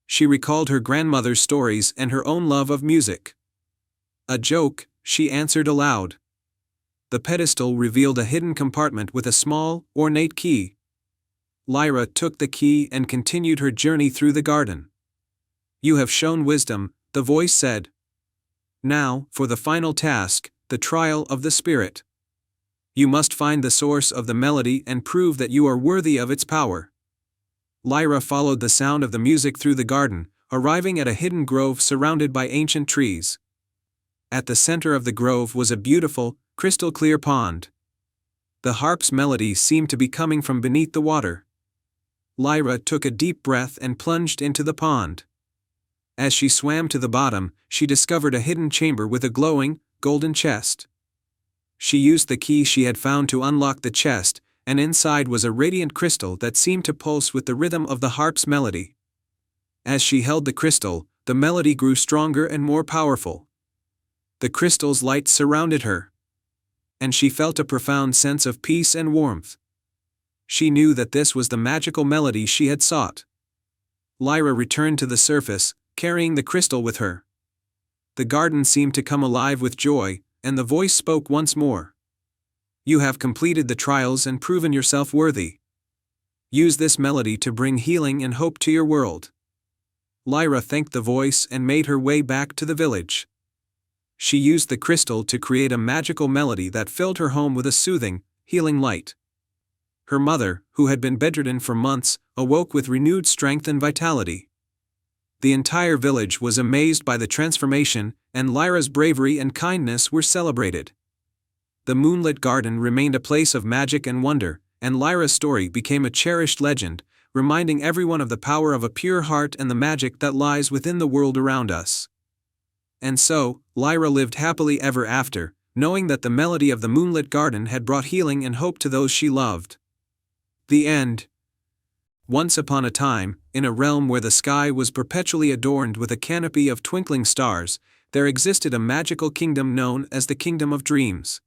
Speaker 1: She recalled her grandmother's stories and her own love of music. "A joke," she answered aloud. The pedestal revealed a hidden compartment with a small, ornate key. Lyra took the key and continued her journey through the garden. "You have shown wisdom," the voice said. "Now, for the final task, the trial of the spirit. You must find the source of the melody and prove that you are worthy of its power." Lyra followed the sound of the music through the garden, arriving at a hidden grove surrounded by ancient trees. At the center of the grove was a beautiful, crystal-clear pond. The harp's melody seemed to be coming from beneath the water. Lyra took a deep breath and plunged into the pond. As she swam to the bottom, she discovered a hidden chamber with a glowing, golden chest. She used the key she had found to unlock the chest, and inside was a radiant crystal that seemed to pulse with the rhythm of the harp's melody. As she held the crystal, the melody grew stronger and more powerful. The crystal's light surrounded her, and she felt a profound sense of peace and warmth. She knew that this was the magical melody she had sought. Lyra returned to the surface, carrying the crystal with her. The garden seemed to come alive with joy, and the voice spoke once more. "You have completed the trials and proven yourself worthy. Use this melody to bring healing and hope to your world." Lyra thanked the voice and made her way back to the village. She used the crystal to create a magical melody that filled her home with a soothing, healing light. Her mother, who had been bedridden for months, awoke with renewed strength and vitality. The entire village was amazed by the transformation, and Lyra's bravery and kindness were celebrated. The moonlit garden remained a place of magic and wonder, and Lyra's story became a cherished legend, reminding everyone of the power of a pure heart and the magic that lies within the world around us. And so, Lyra lived happily ever after, knowing that the melody of the moonlit garden had brought healing and hope to those she loved. The end. Once upon a time, in a realm where the sky was perpetually adorned with a canopy of twinkling stars, there existed a magical kingdom known as the Kingdom of Dreams.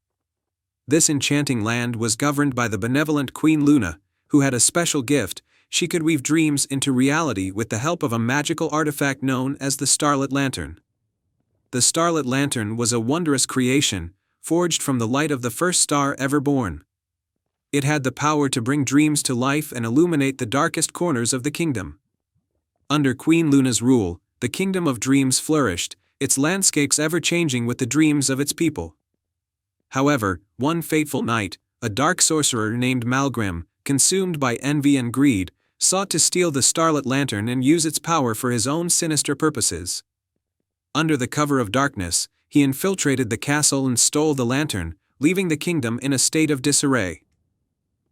Speaker 1: This enchanting land was governed by the benevolent Queen Luna, who had a special gift: she could weave dreams into reality with the help of a magical artifact known as the Starlit Lantern. The Starlit Lantern was a wondrous creation, forged from the light of the first star ever born. It had the power to bring dreams to life and illuminate the darkest corners of the kingdom. Under Queen Luna's rule, the Kingdom of Dreams flourished, its landscapes ever changing with the dreams of its people. However, one fateful night, a dark sorcerer named Malgrim, consumed by envy and greed, sought to steal the Starlit Lantern and use its power for his own sinister purposes. Under the cover of darkness, he infiltrated the castle and stole the lantern, leaving the kingdom in a state of disarray.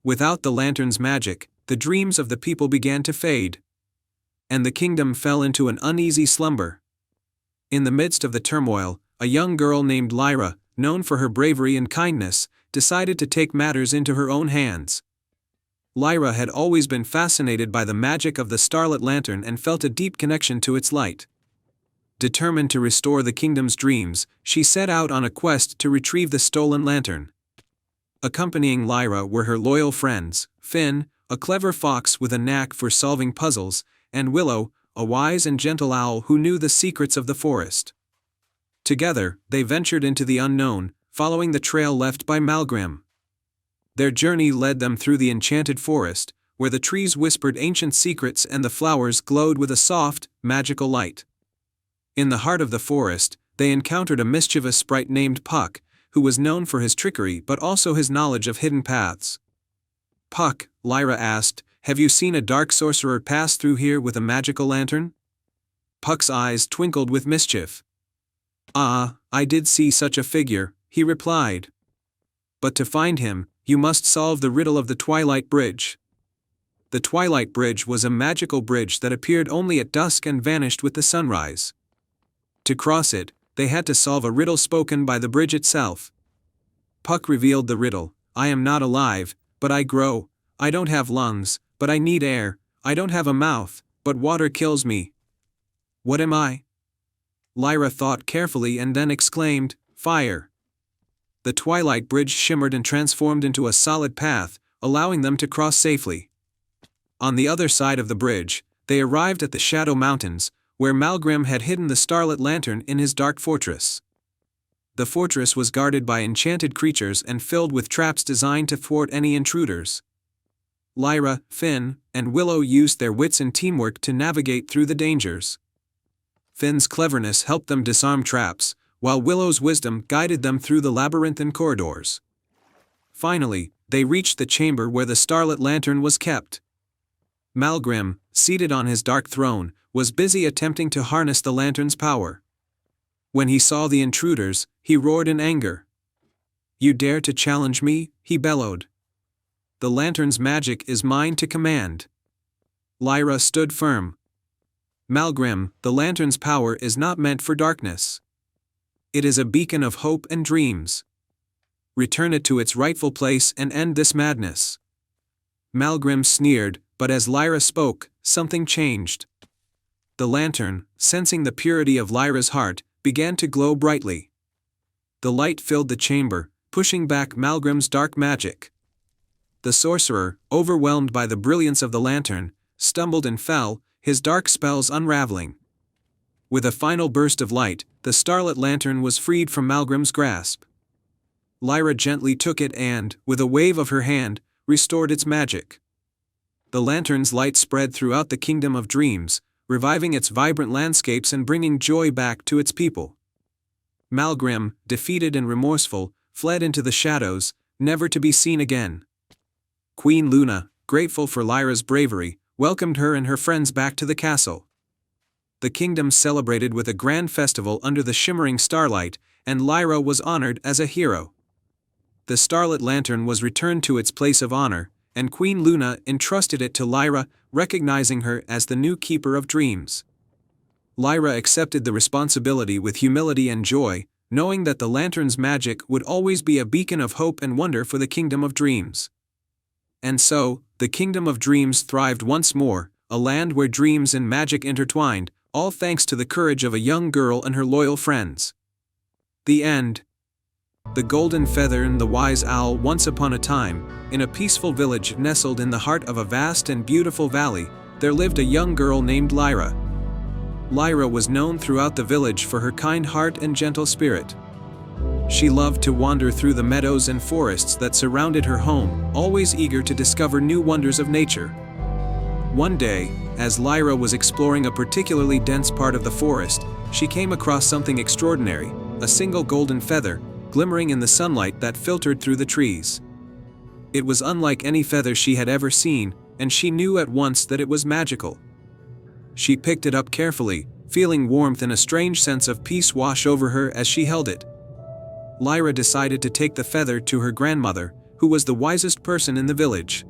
Speaker 1: Without the lantern's magic, the dreams of the people began to fade, and the kingdom fell into an uneasy slumber. In the midst of the turmoil, a young girl named Lyra, known for her bravery and kindness, decided to take matters into her own hands. Lyra had always been fascinated by the magic of the Starlit Lantern and felt a deep connection to its light. Determined to restore the kingdom's dreams, she set out on a quest to retrieve the stolen lantern. Accompanying Lyra were her loyal friends, Finn, a clever fox with a knack for solving puzzles, and Willow, a wise and gentle owl who knew the secrets of the forest. Together, they ventured into the unknown, following the trail left by Malgrim. Their journey led them through the enchanted forest, where the trees whispered ancient secrets and the flowers glowed with a soft, magical light. In the heart of the forest, they encountered a mischievous sprite named Puck, who was known for his trickery but also his knowledge of hidden paths. "Puck," Lyra asked, "have you seen a dark sorcerer pass through here with a magical lantern?" Puck's eyes twinkled with mischief. "Ah, I did see such a figure," he replied. "But to find him, you must solve the riddle of the Twilight Bridge." The Twilight Bridge was a magical bridge that appeared only at dusk and vanished with the sunrise. To cross it, they had to solve a riddle spoken by the bridge itself. Puck revealed the riddle: "I am not alive, but I grow. I don't have lungs, but I need air. I don't have a mouth, but water kills me. What am I?" Lyra thought carefully and then exclaimed, "Fire." The Twilight Bridge shimmered and transformed into a solid path, allowing them to cross safely. On the other side of the bridge, they arrived at the Shadow Mountains, where Malgrim had hidden the Starlit Lantern in his dark fortress. The fortress was guarded by enchanted creatures and filled with traps designed to thwart any intruders. Lyra, Finn, and Willow used their wits and teamwork to navigate through the dangers. Finn's cleverness helped them disarm traps, while Willow's wisdom guided them through the labyrinthine corridors. Finally, they reached the chamber where the Starlit Lantern was kept. Malgrim, seated on his dark throne, was busy attempting to harness the lantern's power. When he saw the intruders, he roared in anger. "You dare to challenge me?" he bellowed. "The lantern's magic is mine to command." Lyra stood firm. "Malgrim, the lantern's power is not meant for darkness. It is a beacon of hope and dreams. Return it to its rightful place and end this madness." Malgrim sneered, but as Lyra spoke, something changed. The lantern, sensing the purity of Lyra's heart, began to glow brightly. The light filled the chamber, pushing back Malgrim's dark magic. The sorcerer, overwhelmed by the brilliance of the lantern, stumbled and fell, his dark spells unraveling. With a final burst of light, the Starlit Lantern was freed from Malgrim's grasp. Lyra gently took it and, with a wave of her hand, restored its magic. The lantern's light spread throughout the Kingdom of Dreams, reviving its vibrant landscapes and bringing joy back to its people. Malgrim, defeated and remorseful, fled into the shadows, never to be seen again. Queen Luna, grateful for Lyra's bravery, welcomed her and her friends back to the castle. The kingdom celebrated with a grand festival under the shimmering starlight, and Lyra was honored as a hero. The Starlit Lantern was returned to its place of honor, and Queen Luna entrusted it to Lyra, recognizing her as the new keeper of dreams. Lyra accepted the responsibility with humility and joy, knowing that the lantern's magic would always be a beacon of hope and wonder for the Kingdom of Dreams. And so, the Kingdom of Dreams thrived once more, a land where dreams and magic intertwined, all thanks to the courage of a young girl and her loyal friends. The end. The Golden Feather and the Wise Owl. Once upon a time, in a peaceful village nestled in the heart of a vast and beautiful valley, there lived a young girl named Lyra. Lyra was known throughout the village for her kind heart and gentle spirit. She loved to wander through the meadows and forests that surrounded her home, always eager to discover new wonders of nature. One day, as Lyra was exploring a particularly dense part of the forest, she came across something extraordinary, a single golden feather, glimmering in the sunlight that filtered through the trees. It was unlike any feather she had ever seen, and she knew at once that it was magical. She picked it up carefully, feeling warmth and a strange sense of peace wash over her as she held it. Lyra decided to take the feather to her grandmother, who was the wisest person in the village.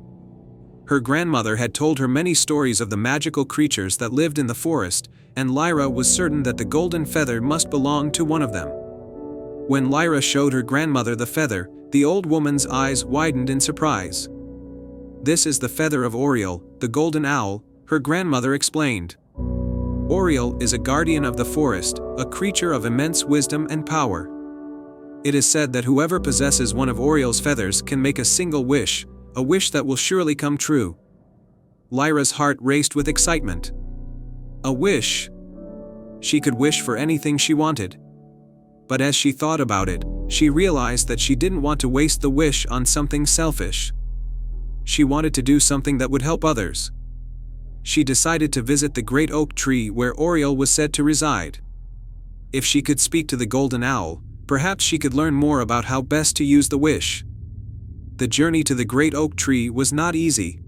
Speaker 1: Her grandmother had told her many stories of the magical creatures that lived in the forest, and Lyra was certain that the golden feather must belong to one of them. When Lyra showed her grandmother the feather, the old woman's eyes widened in surprise. "This is the feather of Oriole, the golden owl," her grandmother explained. Oriole is a guardian of the forest, a creature of immense wisdom and power. It is said that whoever possesses one of Oriole's feathers can make a single wish, a wish that will surely come true. Lyra's heart raced with excitement. A wish. She could wish for anything she wanted. But as she thought about it, she realized that she didn't want to waste the wish on something selfish. She wanted to do something that would help others. She decided to visit the great oak tree where Oriole was said to reside. If she could speak to the golden owl, perhaps she could learn more about how best to use the wish. The journey to the great oak tree was not easy.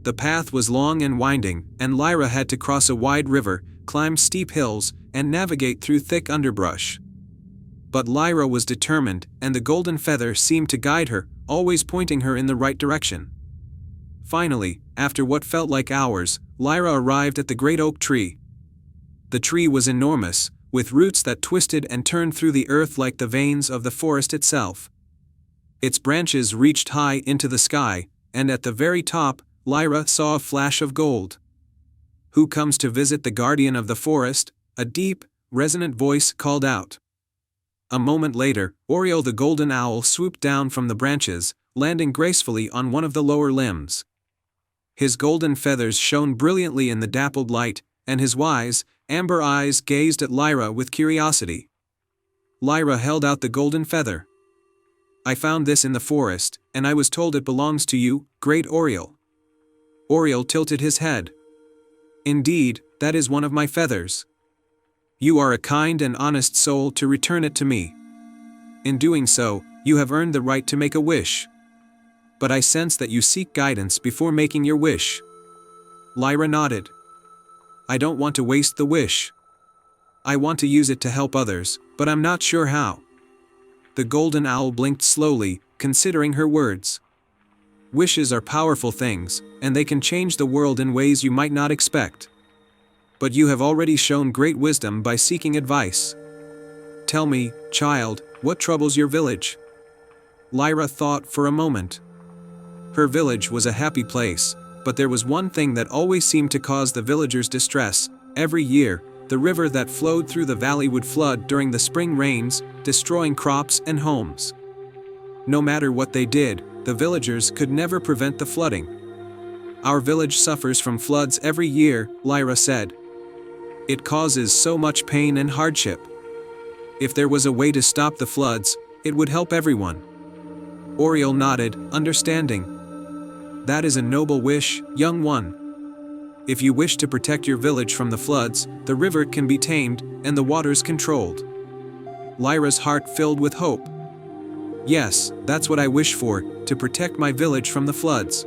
Speaker 1: The path was long and winding, and Lyra had to cross a wide river, climb steep hills, and navigate through thick underbrush. But Lyra was determined, and the golden feather seemed to guide her, always pointing her in the right direction. Finally, after what felt like hours, Lyra arrived at the great oak tree. The tree was enormous, with roots that twisted and turned through the earth like the veins of the forest itself. Its branches reached high into the sky, and at the very top, Lyra saw a flash of gold. "Who comes to visit the guardian of the forest?" a deep, resonant voice called out. A moment later, Oriole the golden owl swooped down from the branches, landing gracefully on one of the lower limbs. His golden feathers shone brilliantly in the dappled light, and his wise, amber eyes gazed at Lyra with curiosity. Lyra held out the golden feather. "I found this in the forest, and I was told it belongs to you, great Oriole." Oriole tilted his head. "Indeed, that is one of my feathers. You are a kind and honest soul to return it to me. In doing so, you have earned the right to make a wish. But I sense that you seek guidance before making your wish." Lyra nodded. "I don't want to waste the wish. I want to use it to help others, but I'm not sure how." The golden owl blinked slowly, considering her words. "Wishes are powerful things, and they can change the world in ways you might not expect. But you have already shown great wisdom by seeking advice. Tell me, child, what troubles your village?" Lyra thought for a moment. Her village was a happy place, but there was one thing that always seemed to cause the villagers distress. Every year, the river that flowed through the valley would flood during the spring rains, destroying crops and homes. No matter what they did, the villagers could never prevent the flooding. "Our village suffers from floods every year," Lyra said. "It causes so much pain and hardship. If there was a way to stop the floods, it would help everyone." Oriole nodded, understanding. "That is a noble wish, young one. If you wish to protect your village from the floods, the river can be tamed, and the waters controlled." Lyra's heart filled with hope. "Yes, that's what I wish for, to protect my village from the floods."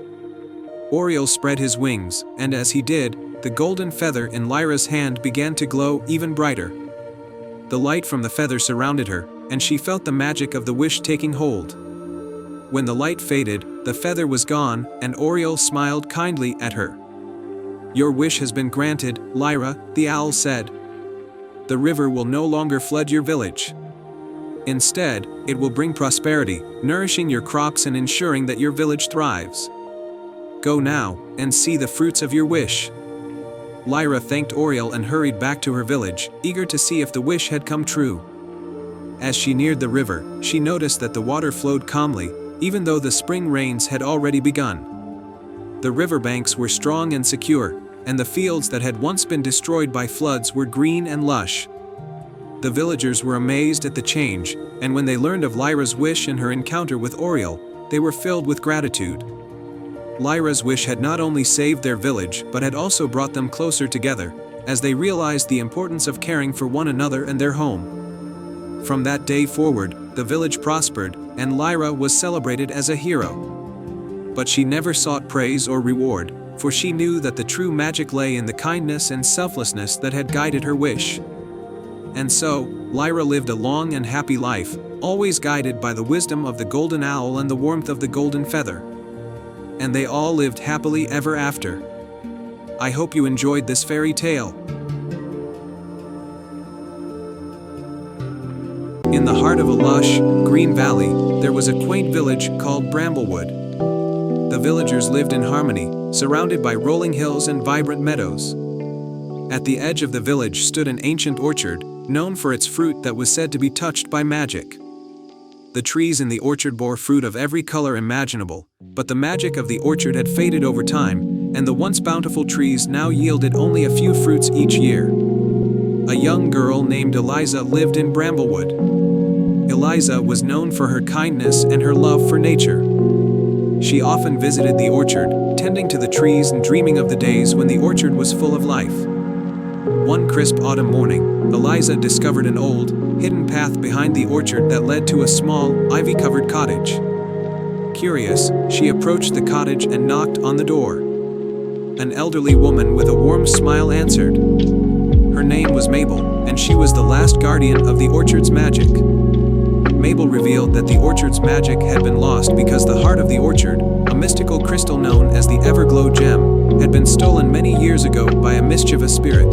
Speaker 1: Oriole spread his wings, and as he did, the golden feather in Lyra's hand began to glow even brighter. The light from the feather surrounded her, and she felt the magic of the wish taking hold. When the light faded, the feather was gone, and Oriole smiled kindly at her. "Your wish has been granted, Lyra," the owl said. "The river will no longer flood your village. Instead, it will bring prosperity, nourishing your crops and ensuring that your village thrives. Go now, and see the fruits of your wish." Lyra thanked Oriole and hurried back to her village, eager to see if the wish had come true. As she neared the river, she noticed that the water flowed calmly, even though the spring rains had already begun. The riverbanks were strong and secure, and the fields that had once been destroyed by floods were green and lush. The villagers were amazed at the change, and when they learned of Lyra's wish and her encounter with Oriel, they were filled with gratitude. Lyra's wish had not only saved their village but had also brought them closer together, as they realized the importance of caring for one another and their home. From that day forward, the village prospered, and Lyra was celebrated as a hero. But she never sought praise or reward, for she knew that the true magic lay in the kindness and selflessness that had guided her wish. And so, Lyra lived a long and happy life, always guided by the wisdom of the golden owl and the warmth of the golden feather. And they all lived happily ever after. I hope you enjoyed this fairy tale. In the heart of a lush, green valley, there was a quaint village called Bramblewood. The villagers lived in harmony, surrounded by rolling hills and vibrant meadows. At the edge of the village stood an ancient orchard, known for its fruit that was said to be touched by magic. The trees in the orchard bore fruit of every color imaginable, but the magic of the orchard had faded over time, and the once bountiful trees now yielded only a few fruits each year. A young girl named Eliza lived in Bramblewood. Eliza was known for her kindness and her love for nature. She often visited the orchard, tending to the trees and dreaming of the days when the orchard was full of life. One crisp autumn morning, Eliza discovered an old, hidden path behind the orchard that led to a small, ivy-covered cottage. Curious, she approached the cottage and knocked on the door. An elderly woman with a warm smile answered. Her name was Mabel, and she was the last guardian of the orchard's magic. Mabel revealed that the orchard's magic had been lost because the heart of the orchard, a mystical crystal known as the Everglow Gem, had been stolen many years ago by a mischievous spirit.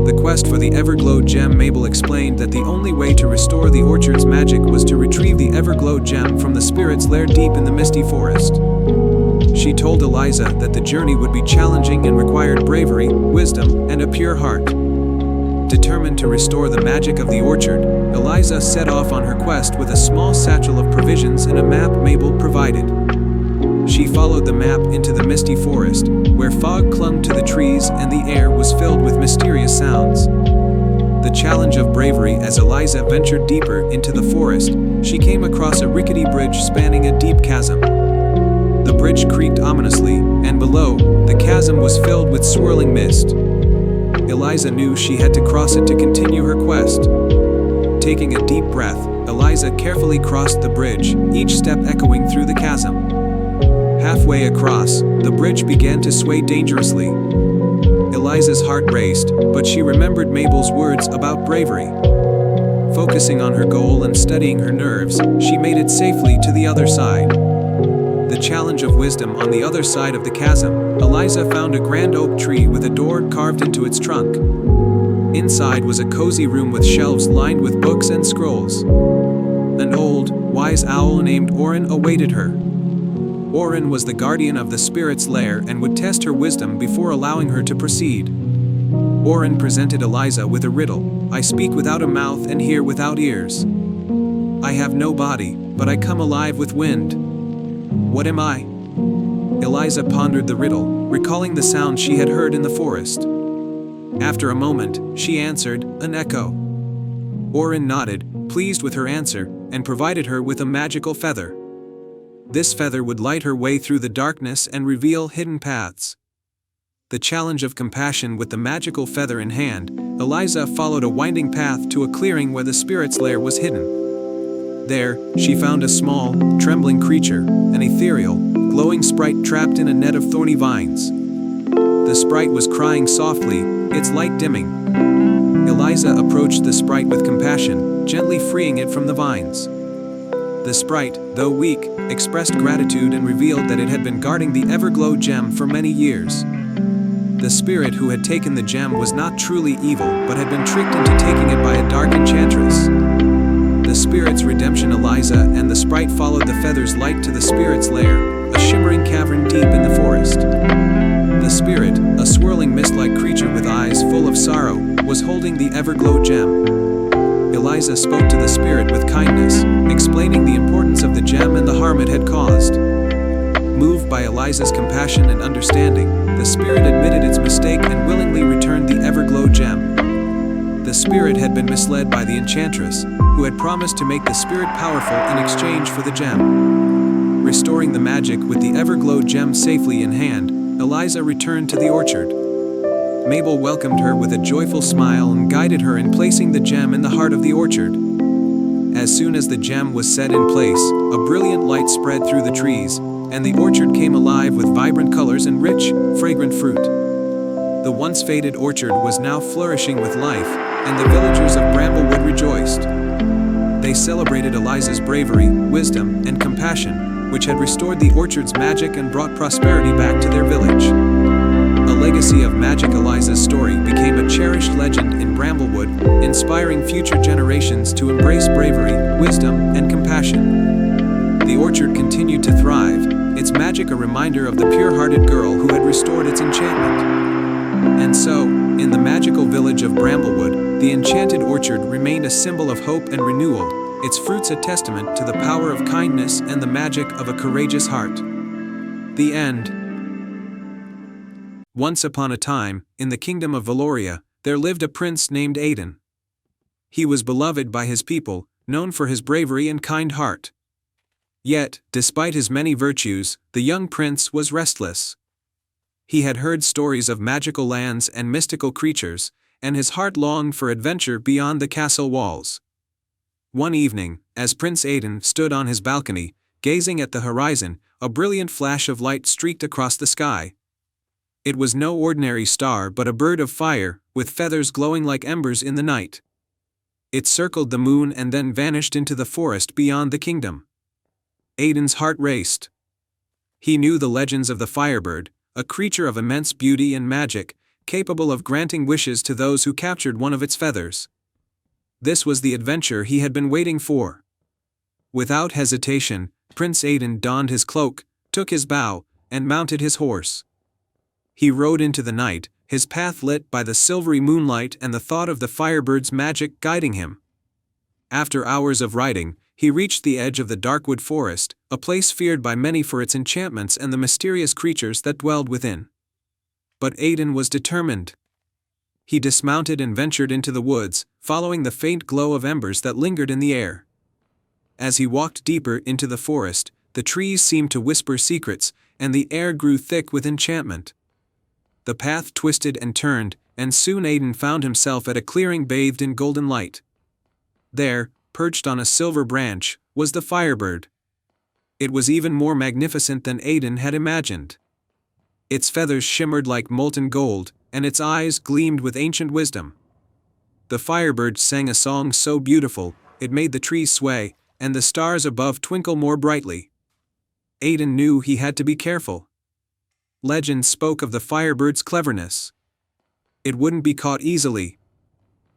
Speaker 1: The quest for the Everglow Gem. Mabel explained that the only way to restore the orchard's magic was to retrieve the Everglow Gem from the spirit's lair deep in the misty forest. She told Eliza that the journey would be challenging and required bravery, wisdom, and a pure heart. Determined to restore the magic of the orchard, Eliza set off on her quest with a small satchel of provisions and a map Mabel provided. She followed the map into the misty forest, where fog clung to the trees and the air was filled with mysterious sounds. The challenge of bravery. As Eliza ventured deeper into the forest, she came across a rickety bridge spanning a deep chasm. The bridge creaked ominously, and below, the chasm was filled with swirling mist. Eliza knew she had to cross it to continue her quest. Taking a deep breath, Eliza carefully crossed the bridge, each step echoing through the chasm. Halfway across, the bridge began to sway dangerously. Eliza's heart raced, but she remembered Mabel's words about bravery. Focusing on her goal and steadying her nerves, she made it safely to the other side. The challenge of wisdom. On the other side of the chasm, Eliza found a grand oak tree with a door carved into its trunk. Inside was a cozy room with shelves lined with books and scrolls. An old, wise owl named Orin awaited her. Orin was the guardian of the spirit's lair and would test her wisdom before allowing her to proceed. Orin presented Eliza with a riddle. I speak without a mouth and hear without ears. I have no body, but I come alive with wind. What am I? Eliza pondered the riddle, recalling the sound she had heard in the forest. After a moment, she answered, an echo. Orin nodded, pleased with her answer, and provided her with a magical feather. This feather would light her way through the darkness and reveal hidden paths. The challenge of compassion. With the magical feather in hand, Eliza followed a winding path to a clearing where the spirit's lair was hidden. There, she found a small, trembling creature, an ethereal, glowing sprite trapped in a net of thorny vines. The sprite was crying softly, its light dimming. Eliza approached the sprite with compassion, gently freeing it from the vines. The sprite, though weak, expressed gratitude and revealed that it had been guarding the Everglow Gem for many years. The spirit who had taken the gem was not truly evil, but had been tricked into taking it by a dark enchantress. The spirit's redemption. Eliza and the sprite followed the feather's light to the spirit's lair, a shimmering cavern deep in the forest. The spirit, a swirling mist-like creature with eyes full of sorrow, was holding the Everglow Gem. Eliza spoke to the spirit with kindness, explaining the importance of the gem and the harm it had caused. Moved by Eliza's compassion and understanding, the spirit admitted its mistake and willingly returned the Everglow Gem. the spirit had been misled by the enchantress, who had promised to make the spirit powerful in exchange for the gem. Restoring the magic with the Everglow gem safely in hand, Eliza returned to the orchard. Mabel welcomed her with a joyful smile and guided her in placing the gem in the heart of the orchard. As soon as the gem was set in place, a brilliant light spread through the trees, and the orchard came alive with vibrant colors and rich, fragrant fruit. The once faded orchard was now flourishing with life, and the villagers of Bramblewood rejoiced. They celebrated Eliza's bravery, wisdom, and compassion, which had restored the orchard's magic and brought prosperity back to their village. A legacy of Magic Eliza's story became a cherished legend in Bramblewood, inspiring future generations to embrace bravery, wisdom, and compassion. The orchard continued to thrive, its magic a reminder of the pure-hearted girl who had restored its enchantment. And so, in the magical village of Bramblewood, the enchanted orchard remained a symbol of hope and renewal, its fruits a testament to the power of kindness and the magic of a courageous heart. The end. Once upon a time, in the kingdom of Valoria, there lived a prince named Aiden. He was beloved by his people, known for his bravery and kind heart. Yet, despite his many virtues, the young prince was restless. He had heard stories of magical lands and mystical creatures, and his heart longed for adventure beyond the castle walls. One evening, as Prince Aiden stood on his balcony, gazing at the horizon, a brilliant flash of light streaked across the sky. It was no ordinary star but a bird of fire, with feathers glowing like embers in the night. It circled the moon and then vanished into the forest beyond the kingdom. Aiden's heart raced. He knew the legends of the Firebird, a creature of immense beauty and magic, capable of granting wishes to those who captured one of its feathers. This was the adventure he had been waiting for. Without hesitation, Prince Aiden donned his cloak, took his bow, and mounted his horse. He rode into the night, his path lit by the silvery moonlight and the thought of the Firebird's magic guiding him. After hours of riding, he reached the edge of the Darkwood Forest, a place feared by many for its enchantments and the mysterious creatures that dwelled within. But Aiden was determined. He dismounted and ventured into the woods, following the faint glow of embers that lingered in the air. As he walked deeper into the forest, the trees seemed to whisper secrets, and the air grew thick with enchantment. The path twisted and turned, and soon Aiden found himself at a clearing bathed in golden light. There, perched on a silver branch, was the Firebird. It was even more magnificent than Aiden had imagined. Its feathers shimmered like molten gold, and its eyes gleamed with ancient wisdom. The Firebird sang a song so beautiful, it made the trees sway, and the stars above twinkle more brightly. Aiden knew he had to be careful. Legend spoke of the Firebird's cleverness. It wouldn't be caught easily.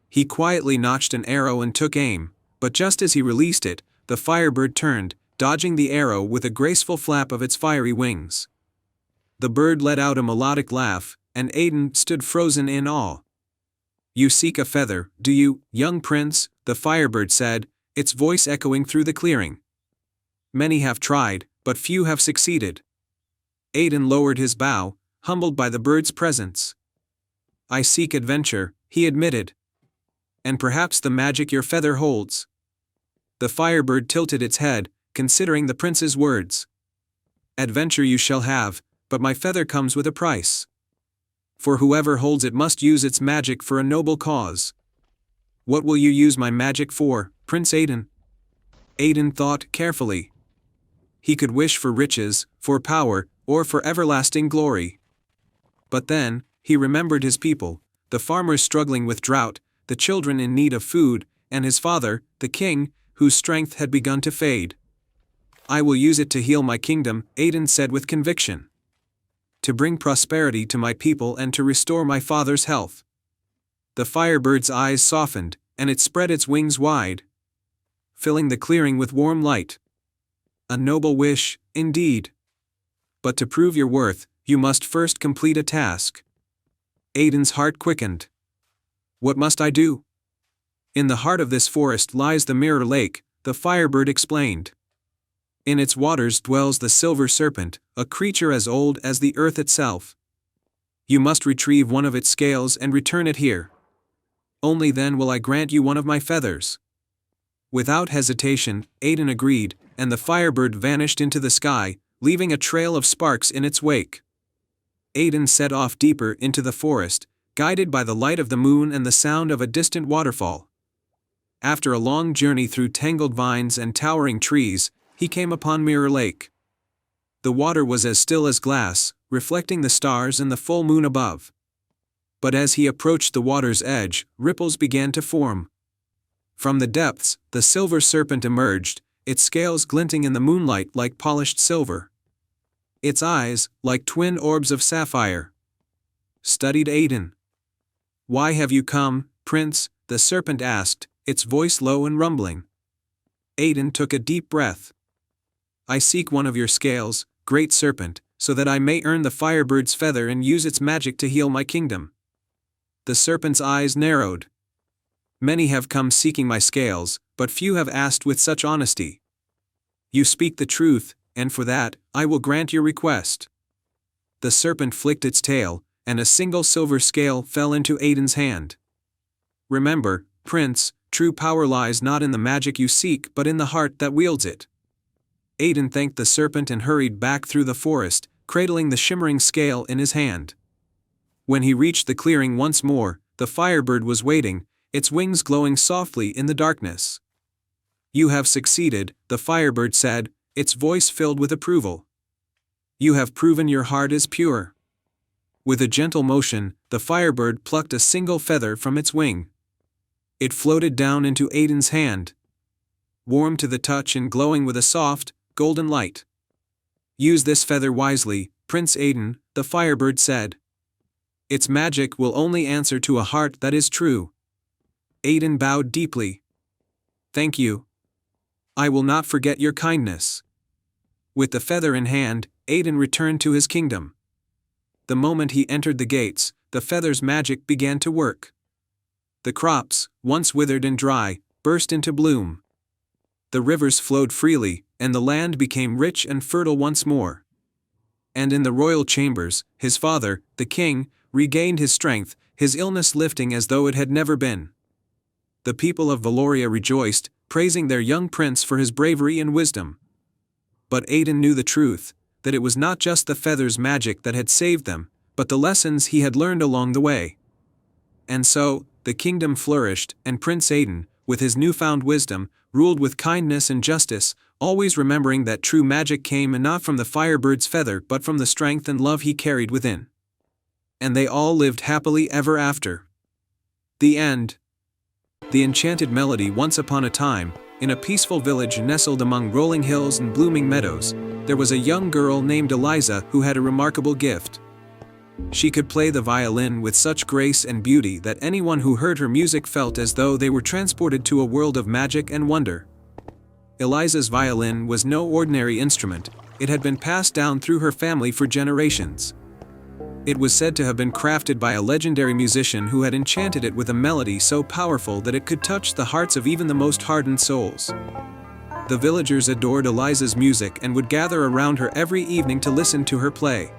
Speaker 1: He quietly notched an arrow and took aim, but just as he released it, the Firebird turned, dodging the arrow with a graceful flap of its fiery wings. The bird let out a melodic laugh, and Aiden stood frozen in awe. "You seek a feather, do you, young prince?" the Firebird said, its voice echoing through the clearing. "Many have tried, but few have succeeded." Aiden lowered his bow, humbled by the bird's presence. "I seek adventure," he admitted. "And perhaps the magic your feather holds." The Firebird tilted its head, considering the prince's words. "Adventure you shall have, but my feather comes with a price. For whoever holds it must use its magic for a noble cause." "What will you use my magic for, Prince Aiden?" Aiden thought carefully. He could wish for riches, for power, or for everlasting glory. But then, he remembered his people, the farmers struggling with drought, the children in need of food, and his father, the king, whose strength had begun to fade. "I will use it to heal my kingdom," Aiden said with conviction. "To bring prosperity to my people and to restore my father's health." The Firebird's eyes softened, and it spread its wings wide, filling the clearing with warm light. "A noble wish, indeed. But to prove your worth, you must first complete a task." Aiden's heart quickened. "What must I do?" "In the heart of this forest lies the Mirror Lake," the Firebird explained. "In its waters dwells the Silver Serpent, a creature as old as the earth itself. You must retrieve one of its scales and return it here. Only then will I grant you one of my feathers." Without hesitation, Aiden agreed, and the firebird vanished into the sky, leaving a trail of sparks in its wake. Aiden set off deeper into the forest, guided by the light of the moon and the sound of a distant waterfall. After a long journey through tangled vines and towering trees, he came upon Mirror Lake. The water was as still as glass, reflecting the stars and the full moon above. But as he approached the water's edge, ripples began to form. From the depths, the silver serpent emerged, its scales glinting in the moonlight like polished silver. Its eyes, like twin orbs of sapphire, studied Aiden. "Why have you come, Prince?" the serpent asked, its voice low and rumbling. Aiden took a deep breath. "I seek one of your scales, great serpent, so that I may earn the firebird's feather and use its magic to heal my kingdom." The serpent's eyes narrowed. "Many have come seeking my scales, but few have asked with such honesty. You speak the truth, and for that, I will grant your request." The serpent flicked its tail, and a single silver scale fell into Aiden's hand. "Remember, Prince, true power lies not in the magic you seek but in the heart that wields it." Aiden thanked the serpent and hurried back through the forest, cradling the shimmering scale in his hand. When he reached the clearing once more, the firebird was waiting, its wings glowing softly in the darkness. "You have succeeded," the firebird said, its voice filled with approval. "You have proven your heart is pure." With a gentle motion, the firebird plucked a single feather from its wing. It floated down into Aiden's hand, warm to the touch and glowing with a soft, golden light. "Use this feather wisely, Prince Aiden," the firebird said. "Its magic will only answer to a heart that is true." Aiden bowed deeply. "Thank you. I will not forget your kindness." With the feather in hand, Aiden returned to his kingdom. The moment he entered the gates, the feather's magic began to work. The crops, once withered and dry, burst into bloom. The rivers flowed freely, and the land became rich and fertile once more. And in the royal chambers, his father, the king, regained his strength, his illness lifting as though it had never been. The people of Valoria rejoiced, praising their young prince for his bravery and wisdom. But Aiden knew the truth, that it was not just the feather's magic that had saved them, but the lessons he had learned along the way. And so, the kingdom flourished, and Prince Aiden, with his newfound wisdom, ruled with kindness and justice, always remembering that true magic came not from the firebird's feather but from the strength and love he carried within. And they all lived happily ever after. The end. The enchanted melody. Once upon a time, in a peaceful village nestled among rolling hills and blooming meadows, there was a young girl named Eliza who had a remarkable gift. She could play the violin with such grace and beauty that anyone who heard her music felt as though they were transported to a world of magic and wonder. Eliza's violin was no ordinary instrument, it had been passed down through her family for generations. It was said to have been crafted by a legendary musician who had enchanted it with a melody so powerful that it could touch the hearts of even the most hardened souls. The villagers adored Eliza's music and would gather around her every evening to listen to her play.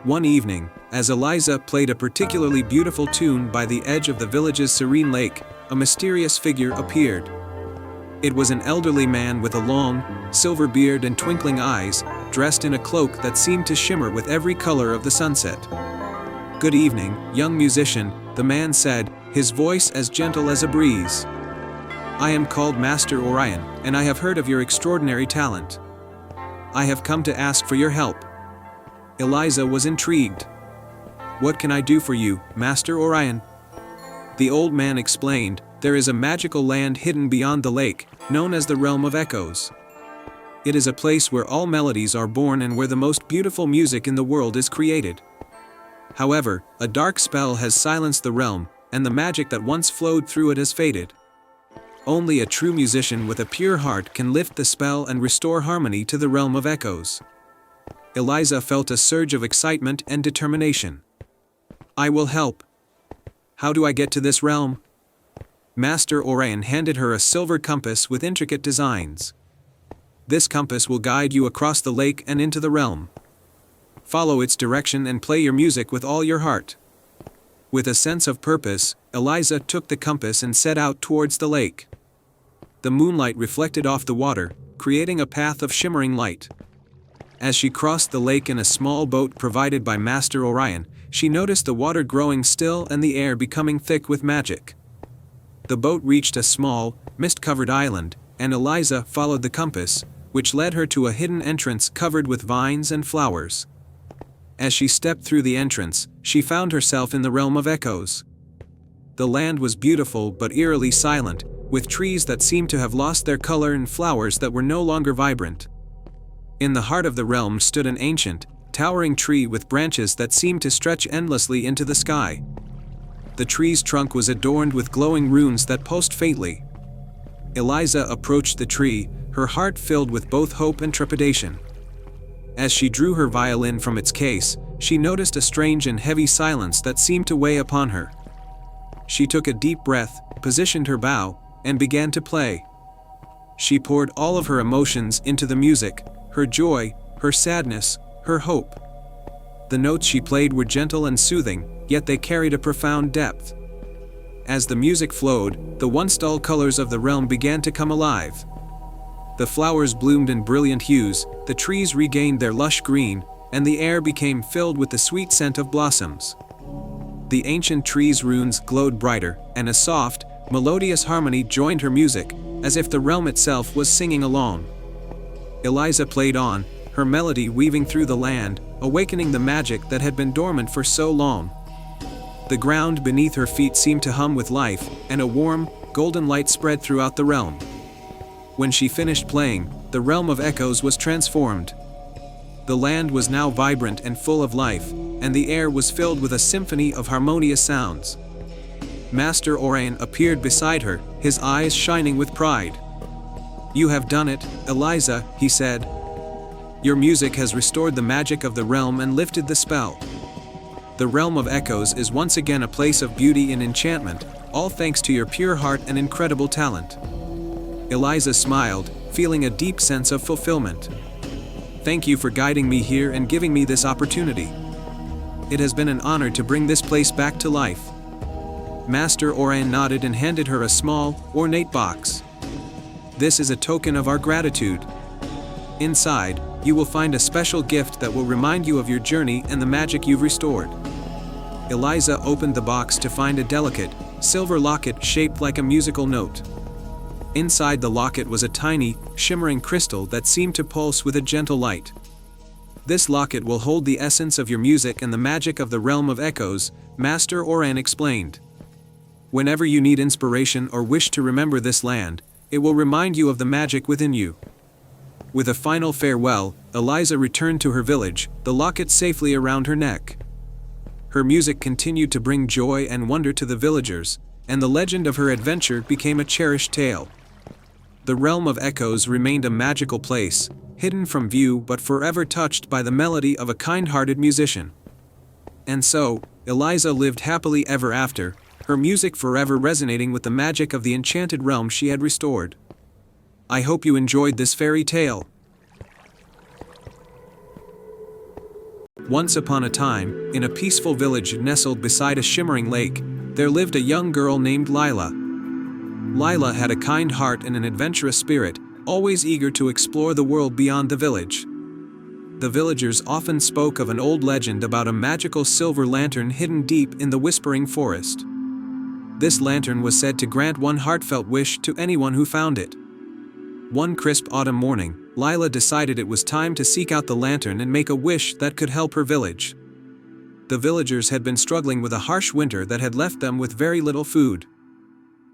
Speaker 1: One evening, as Eliza played a particularly beautiful tune by the edge of the village's serene lake, a mysterious figure appeared. It was an elderly man with a long, silver beard and twinkling eyes, dressed in a cloak that seemed to shimmer with every color of the sunset. "Good evening, young musician," the man said, his voice as gentle as a breeze. "I am called Master Orion, and I have heard of your extraordinary talent. I have come to ask for your help." Eliza was intrigued. "What can I do for you, Master Orion?" The old man explained, "There is a magical land hidden beyond the lake, known as the Realm of Echoes. It is a place where all melodies are born and where the most beautiful music in the world is created. However, a dark spell has silenced the realm, and the magic that once flowed through it has faded. Only a true musician with a pure heart can lift the spell and restore harmony to the Realm of Echoes." Eliza felt a surge of excitement and determination. "I will help. How do I get to this realm?" Master Orion handed her a silver compass with intricate designs. "This compass will guide you across the lake and into the realm. Follow its direction and play your music with all your heart. With a sense of purpose, Eliza took the compass and set out towards the lake. The moonlight reflected off the water, creating a path of shimmering light. As she crossed the lake in a small boat provided by Master Orion, she noticed the water growing still and the air becoming thick with magic. The boat reached a small, mist-covered island, and Eliza followed the compass, which led her to a hidden entrance covered with vines and flowers. As she stepped through the entrance, she found herself in the realm of echoes. The land was beautiful but eerily silent, with trees that seemed to have lost their color and flowers that were no longer vibrant. In the heart of the realm stood an ancient, towering tree with branches that seemed to stretch endlessly into the sky. The tree's trunk was adorned with glowing runes that pulsed faintly. Eliza approached the tree, her heart filled with both hope and trepidation. As she drew her violin from its case, she noticed a strange and heavy silence that seemed to weigh upon her. She took a deep breath, positioned her bow, and began to play. She poured all of her emotions into the music, her joy, her sadness, her hope. The notes she played were gentle and soothing, yet they carried a profound depth. As the music flowed, the once dull colors of the realm began to come alive. The flowers bloomed in brilliant hues, the trees regained their lush green, and the air became filled with the sweet scent of blossoms. The ancient tree's runes glowed brighter, and a soft, melodious harmony joined her music, as if the realm itself was singing along. Eliza played on, her melody weaving through the land, awakening the magic that had been dormant for so long. The ground beneath her feet seemed to hum with life, and a warm, golden light spread throughout the realm. When she finished playing, the realm of echoes was transformed. The land was now vibrant and full of life, and the air was filled with a symphony of harmonious sounds. Master Orion appeared beside her, his eyes shining with pride. "You have done it, Eliza," he said. "Your music has restored the magic of the realm and lifted the spell. The realm of echoes is once again a place of beauty and enchantment, all thanks to your pure heart and incredible talent." Eliza smiled, feeling a deep sense of fulfillment. "Thank you for guiding me here and giving me this opportunity. It has been an honor to bring this place back to life." Master Orion nodded and handed her a small, ornate box. "This is a token of our gratitude. Inside, you will find a special gift that will remind you of your journey and the magic you've restored." Eliza opened the box to find a delicate, silver locket shaped like a musical note. Inside the locket was a tiny, shimmering crystal that seemed to pulse with a gentle light. "This locket will hold the essence of your music and the magic of the realm of echoes," Master Orion explained. "Whenever you need inspiration or wish to remember this land, it will remind you of the magic within you." With a final farewell, Eliza returned to her village, the locket safely around her neck. Her music continued to bring joy and wonder to the villagers, and the legend of her adventure became a cherished tale. The realm of echoes remained a magical place, hidden from view but forever touched by the melody of a kind-hearted musician. And so, Eliza lived happily ever after, her music forever resonating with the magic of the enchanted realm she had restored. I hope you enjoyed this fairy tale. Once upon a time, in a peaceful village nestled beside a shimmering lake, there lived a young girl named Lila. Lila had a kind heart and an adventurous spirit, always eager to explore the world beyond the village. The villagers often spoke of an old legend about a magical silver lantern hidden deep in the whispering forest. This lantern was said to grant one heartfelt wish to anyone who found it. One crisp autumn morning, Lila decided it was time to seek out the lantern and make a wish that could help her village. The villagers had been struggling with a harsh winter that had left them with very little food.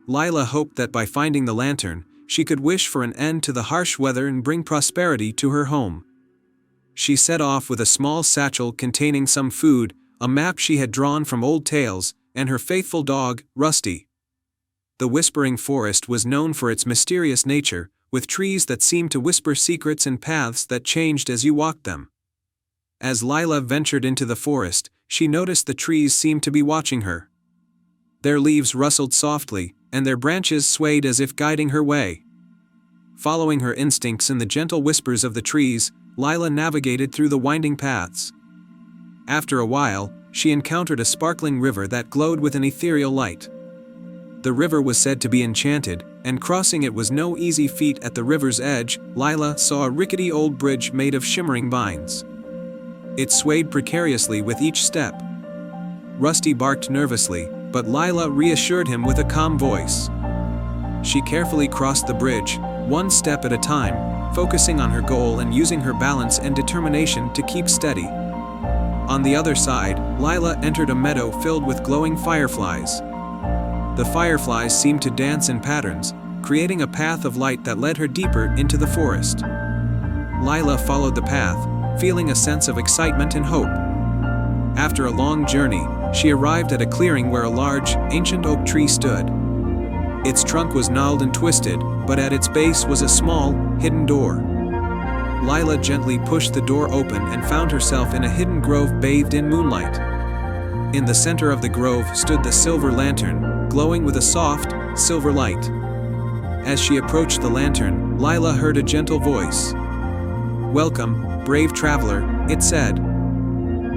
Speaker 1: Lila hoped that by finding the lantern, she could wish for an end to the harsh weather and bring prosperity to her home. She set off with a small satchel containing some food, a map she had drawn from old tales, and her faithful dog, Rusty. The whispering forest was known for its mysterious nature, with trees that seemed to whisper secrets and paths that changed as you walked them. As Lila ventured into the forest, she noticed the trees seemed to be watching her. Their leaves rustled softly, and their branches swayed as if guiding her way. Following her instincts and the gentle whispers of the trees, Lila navigated through the winding paths. After a while, she encountered a sparkling river that glowed with an ethereal light. The river was said to be enchanted, and crossing it was no easy feat. At the river's edge, Lila saw a rickety old bridge made of shimmering vines. It swayed precariously with each step. Rusty barked nervously, but Lila reassured him with a calm voice. She carefully crossed the bridge, one step at a time, focusing on her goal and using her balance and determination to keep steady. On the other side, Lila entered a meadow filled with glowing fireflies. The fireflies seemed to dance in patterns, creating a path of light that led her deeper into the forest. Lila followed the path, feeling a sense of excitement and hope. After a long journey, she arrived at a clearing where a large, ancient oak tree stood. Its trunk was gnarled and twisted, but at its base was a small, hidden door. Lila gently pushed the door open and found herself in a hidden grove bathed in moonlight. In the center of the grove stood the silver lantern, glowing with a soft, silver light. As she approached the lantern, Lila heard a gentle voice. "Welcome, brave traveler," it said.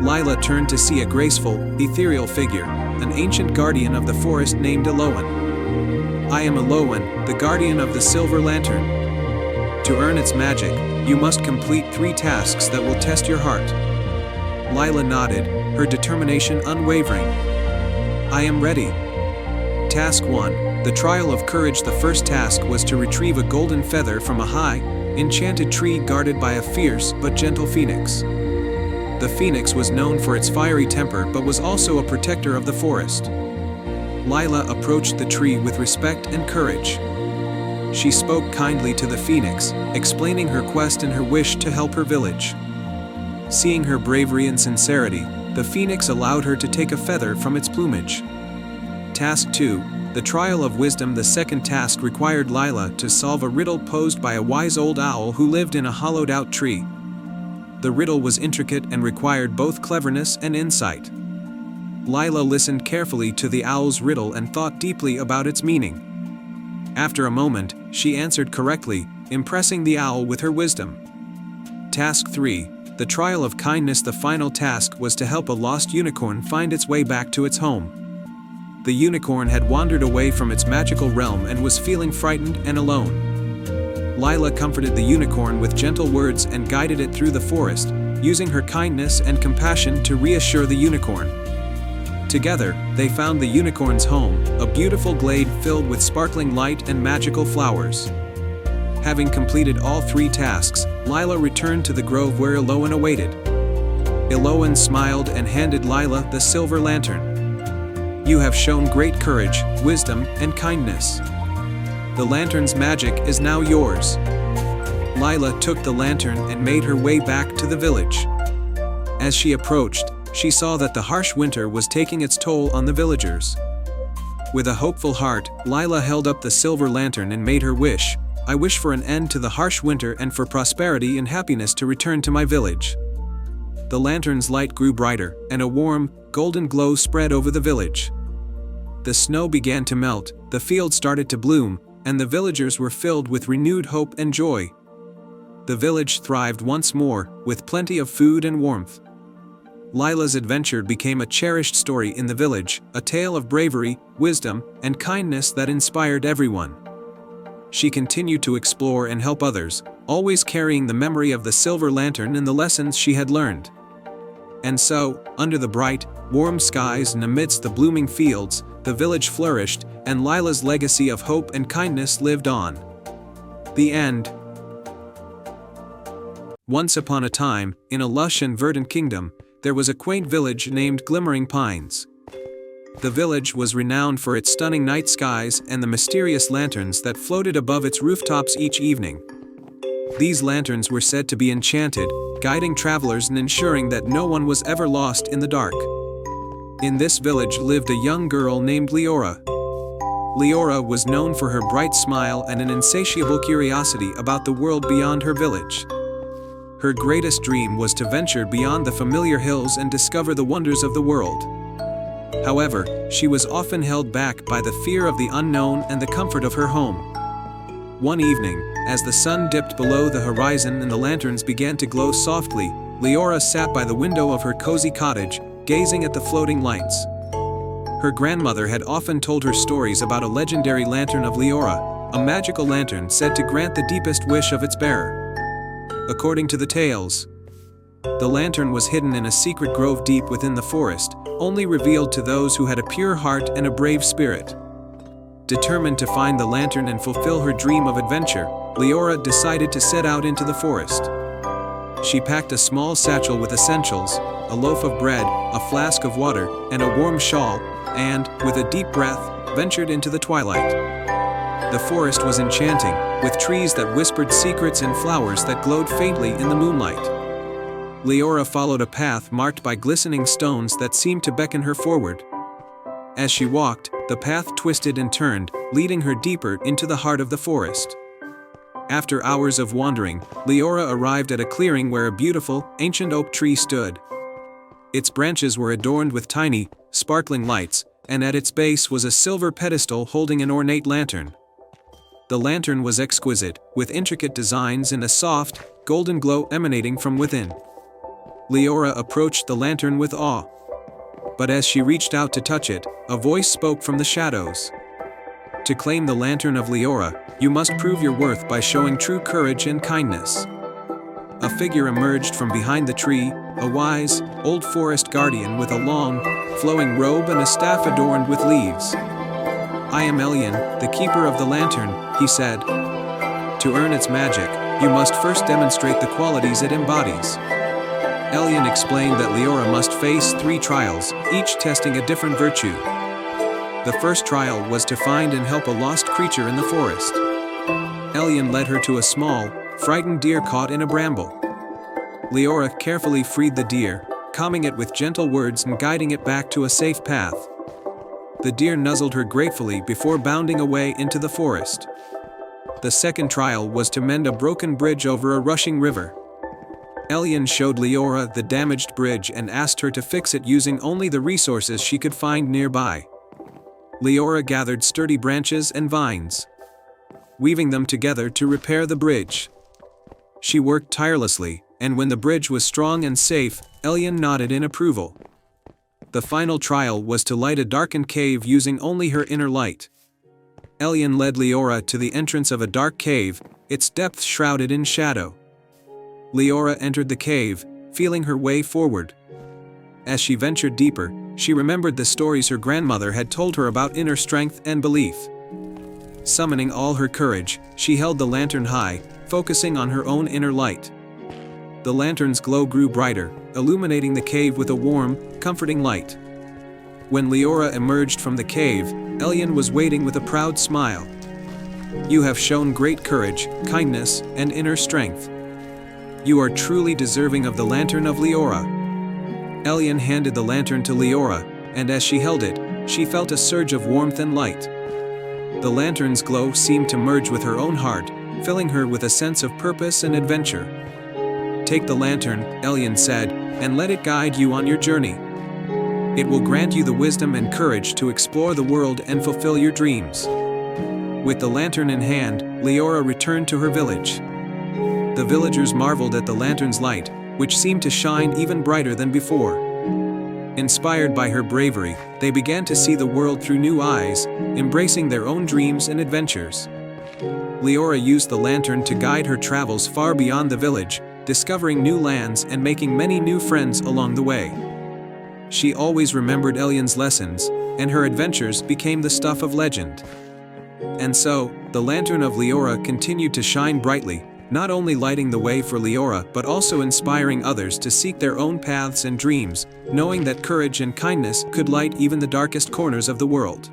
Speaker 1: Lila turned to see a graceful, ethereal figure, an ancient guardian of the forest named Elowen. "I am Elowen, the guardian of the silver lantern. To earn its magic, you must complete 3 tasks that will test your heart." Lila nodded, her determination unwavering. "I am ready." Task 1, the Trial of Courage. The first task was to retrieve a golden feather from a high, enchanted tree guarded by a fierce but gentle phoenix. The phoenix was known for its fiery temper but was also a protector of the forest. Lila approached the tree with respect and courage. She spoke kindly to the phoenix, explaining her quest and her wish to help her village. Seeing her bravery and sincerity, the phoenix allowed her to take a feather from its plumage. Task 2, the Trial of Wisdom. The second task required Lila to solve a riddle posed by a wise old owl who lived in a hollowed-out tree. The riddle was intricate and required both cleverness and insight. Lila listened carefully to the owl's riddle and thought deeply about its meaning. After a moment, she answered correctly, impressing the owl with her wisdom. Task 3, the Trial of Kindness. The final task was to help a lost unicorn find its way back to its home. The unicorn had wandered away from its magical realm and was feeling frightened and alone. Lila comforted the unicorn with gentle words and guided it through the forest, using her kindness and compassion to reassure the unicorn. Together, they found the unicorn's home, a beautiful glade filled with sparkling light and magical flowers. Having completed all 3 tasks, Lila returned to the grove where Elowen awaited. Elowen smiled and handed Lila the silver lantern. "You have shown great courage, wisdom, and kindness. The lantern's magic is now yours." Lila took the lantern and made her way back to the village. As she approached, she saw that the harsh winter was taking its toll on the villagers. With a hopeful heart, Lila held up the silver lantern and made her wish. "I wish for an end to the harsh winter and for prosperity and happiness to return to my village." The lantern's light grew brighter, and a warm, golden glow spread over the village. The snow began to melt, the fields started to bloom, and the villagers were filled with renewed hope and joy. The village thrived once more, with plenty of food and warmth. Lila's adventure became a cherished story in the village, a tale of bravery, wisdom, and kindness that inspired everyone. She continued to explore and help others, always carrying the memory of the silver lantern and the lessons she had learned. And so, under the bright, warm skies and amidst the blooming fields, the village flourished, and Lila's legacy of hope and kindness lived on. The end. Once upon a time, in a lush and verdant kingdom, there was a quaint village named Glimmering Pines. The village was renowned for its stunning night skies and the mysterious lanterns that floated above its rooftops each evening. These lanterns were said to be enchanted, guiding travelers and ensuring that no one was ever lost in the dark. In this village lived a young girl named Leora. Leora was known for her bright smile and an insatiable curiosity about the world beyond her village. Her greatest dream was to venture beyond the familiar hills and discover the wonders of the world. However, she was often held back by the fear of the unknown and the comfort of her home. One evening, as the sun dipped below the horizon and the lanterns began to glow softly, Leora sat by the window of her cozy cottage, gazing at the floating lights. Her grandmother had often told her stories about a legendary lantern of Leora, a magical lantern said to grant the deepest wish of its bearer. According to the tales, the lantern was hidden in a secret grove deep within the forest, only revealed to those who had a pure heart and a brave spirit. Determined to find the lantern and fulfill her dream of adventure, Leora decided to set out into the forest. She packed a small satchel with essentials, a loaf of bread, a flask of water, and a warm shawl, and, with a deep breath, ventured into the twilight. The forest was enchanting, with trees that whispered secrets and flowers that glowed faintly in the moonlight. Leora followed a path marked by glistening stones that seemed to beckon her forward. As she walked, the path twisted and turned, leading her deeper into the heart of the forest. After hours of wandering, Leora arrived at a clearing where a beautiful, ancient oak tree stood. Its branches were adorned with tiny, sparkling lights, and at its base was a silver pedestal holding an ornate lantern. The lantern was exquisite, with intricate designs and a soft, golden glow emanating from within. Leora approached the lantern with awe. But as she reached out to touch it, a voice spoke from the shadows. To claim the lantern of Leora, you must prove your worth by showing true courage and kindness. A figure emerged from behind the tree, a wise, old forest guardian with a long, flowing robe and a staff adorned with leaves. "I am Elian, the keeper of the lantern," he said. "To earn its magic, you must first demonstrate the qualities it embodies." Elian explained that Leora must face 3 trials, each testing a different virtue. The first trial was to find and help a lost creature in the forest. Elian led her to a small, frightened deer caught in a bramble. Leora carefully freed the deer, calming it with gentle words and guiding it back to a safe path. The deer nuzzled her gratefully before bounding away into the forest. The second trial was to mend a broken bridge over a rushing river. Elian showed Leora the damaged bridge and asked her to fix it using only the resources she could find nearby. Leora gathered sturdy branches and vines, weaving them together to repair the bridge. She worked tirelessly, and when the bridge was strong and safe, Elian nodded in approval. The final trial was to light a darkened cave using only her inner light. Elian led Leora to the entrance of a dark cave, its depths shrouded in shadow. Leora entered the cave, feeling her way forward. As she ventured deeper, she remembered the stories her grandmother had told her about inner strength and belief. Summoning all her courage, she held the lantern high, focusing on her own inner light. The lantern's glow grew brighter, illuminating the cave with a warm, comforting light. When Leora emerged from the cave, Elian was waiting with a proud smile. "You have shown great courage, kindness, and inner strength. You are truly deserving of the lantern of Leora." Elian handed the lantern to Leora, and as she held it, she felt a surge of warmth and light. The lantern's glow seemed to merge with her own heart, filling her with a sense of purpose and adventure. "Take the lantern," Elian said, "and let it guide you on your journey. It will grant you the wisdom and courage to explore the world and fulfill your dreams." With the lantern in hand, Leora returned to her village. The villagers marveled at the lantern's light, which seemed to shine even brighter than before. Inspired by her bravery, they began to see the world through new eyes, embracing their own dreams and adventures. Leora used the lantern to guide her travels far beyond the village, discovering new lands and making many new friends along the way. She always remembered Elian's lessons, and her adventures became the stuff of legend. And so, the lantern of Leora continued to shine brightly, not only lighting the way for Leora but also inspiring others to seek their own paths and dreams, knowing that courage and kindness could light even the darkest corners of the world.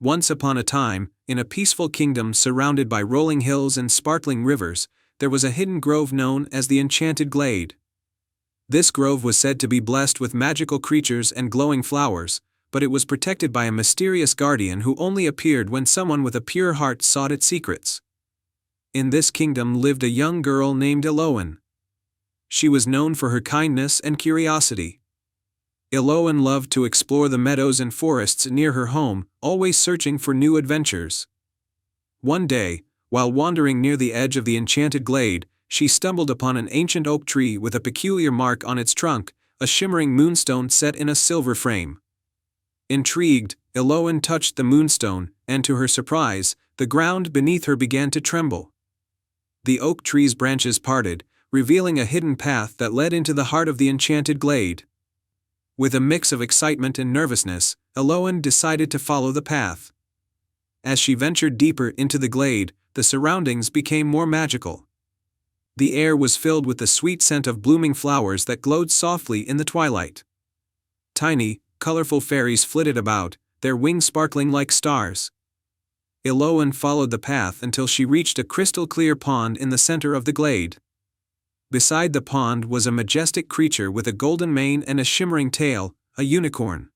Speaker 1: Once upon a time, in a peaceful kingdom surrounded by rolling hills and sparkling rivers, there was a hidden grove known as the Enchanted Glade. This grove was said to be blessed with magical creatures and glowing flowers, but it was protected by a mysterious guardian who only appeared when someone with a pure heart sought its secrets. In this kingdom lived a young girl named Eloan. She was known for her kindness and curiosity. Eloan loved to explore the meadows and forests near her home, always searching for new adventures. One day, while wandering near the edge of the Enchanted Glade, she stumbled upon an ancient oak tree with a peculiar mark on its trunk, a shimmering moonstone set in a silver frame. Intrigued, Eloan touched the moonstone, and to her surprise, the ground beneath her began to tremble. The oak tree's branches parted, revealing a hidden path that led into the heart of the enchanted glade. With a mix of excitement and nervousness, Eloan decided to follow the path. As she ventured deeper into the glade, the surroundings became more magical. The air was filled with the sweet scent of blooming flowers that glowed softly in the twilight. Tiny, colorful fairies flitted about, their wings sparkling like stars. Eloan followed the path until she reached a crystal-clear pond in the center of the glade. Beside the pond was a majestic creature with a golden mane and a shimmering tail, a unicorn.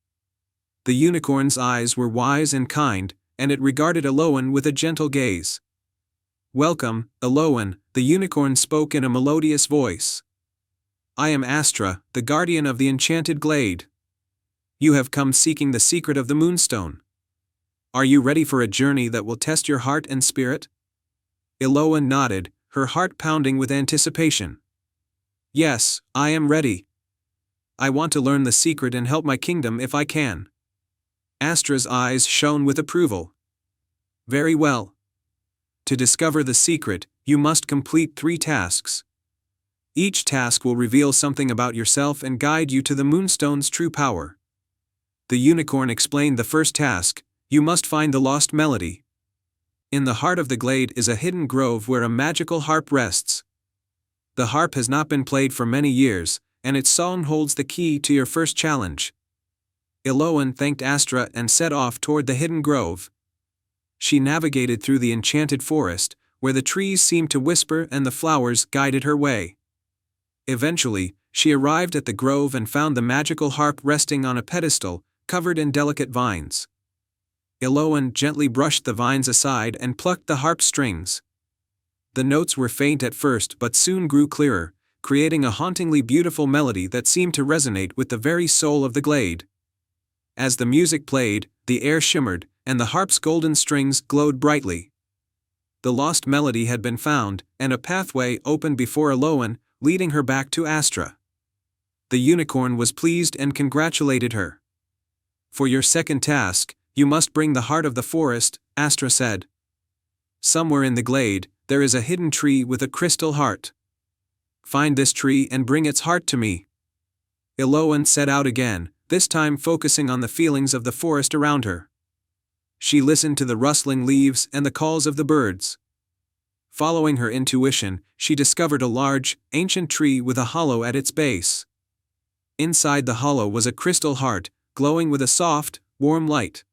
Speaker 1: The unicorn's eyes were wise and kind, and it regarded Eloan with a gentle gaze. "Welcome, Eloan," the unicorn spoke in a melodious voice. "I am Astra, the guardian of the enchanted glade. You have come seeking the secret of the moonstone. Are you ready for a journey that will test your heart and spirit?" Eloan nodded, her heart pounding with anticipation. "Yes, I am ready. I want to learn the secret and help my kingdom if I can." Astra's eyes shone with approval. "Very well. To discover the secret, you must complete 3 tasks. Each task will reveal something about yourself and guide you to the moonstone's true power." The unicorn explained the first task: you must find the lost melody. In the heart of the glade is a hidden grove where a magical harp rests. The harp has not been played for many years, and its song holds the key to your first challenge. Eloan thanked Astra and set off toward the hidden grove. She navigated through the enchanted forest, where the trees seemed to whisper and the flowers guided her way. Eventually, she arrived at the grove and found the magical harp resting on a pedestal, covered in delicate vines. Eloan gently brushed the vines aside and plucked the harp strings. The notes were faint at first but soon grew clearer, creating a hauntingly beautiful melody that seemed to resonate with the very soul of the glade. As the music played, the air shimmered, and the harp's golden strings glowed brightly. The lost melody had been found, and a pathway opened before Eloan, leading her back to Astra. The unicorn was pleased and congratulated her. "For your second task, you must bring the heart of the forest," Astra said. "Somewhere in the glade, there is a hidden tree with a crystal heart. Find this tree and bring its heart to me." Eloan set out again, this time focusing on the feelings of the forest around her. She listened to the rustling leaves and the calls of the birds. Following her intuition, she discovered a large, ancient tree with a hollow at its base. Inside the hollow was a crystal heart, glowing with a soft, warm light.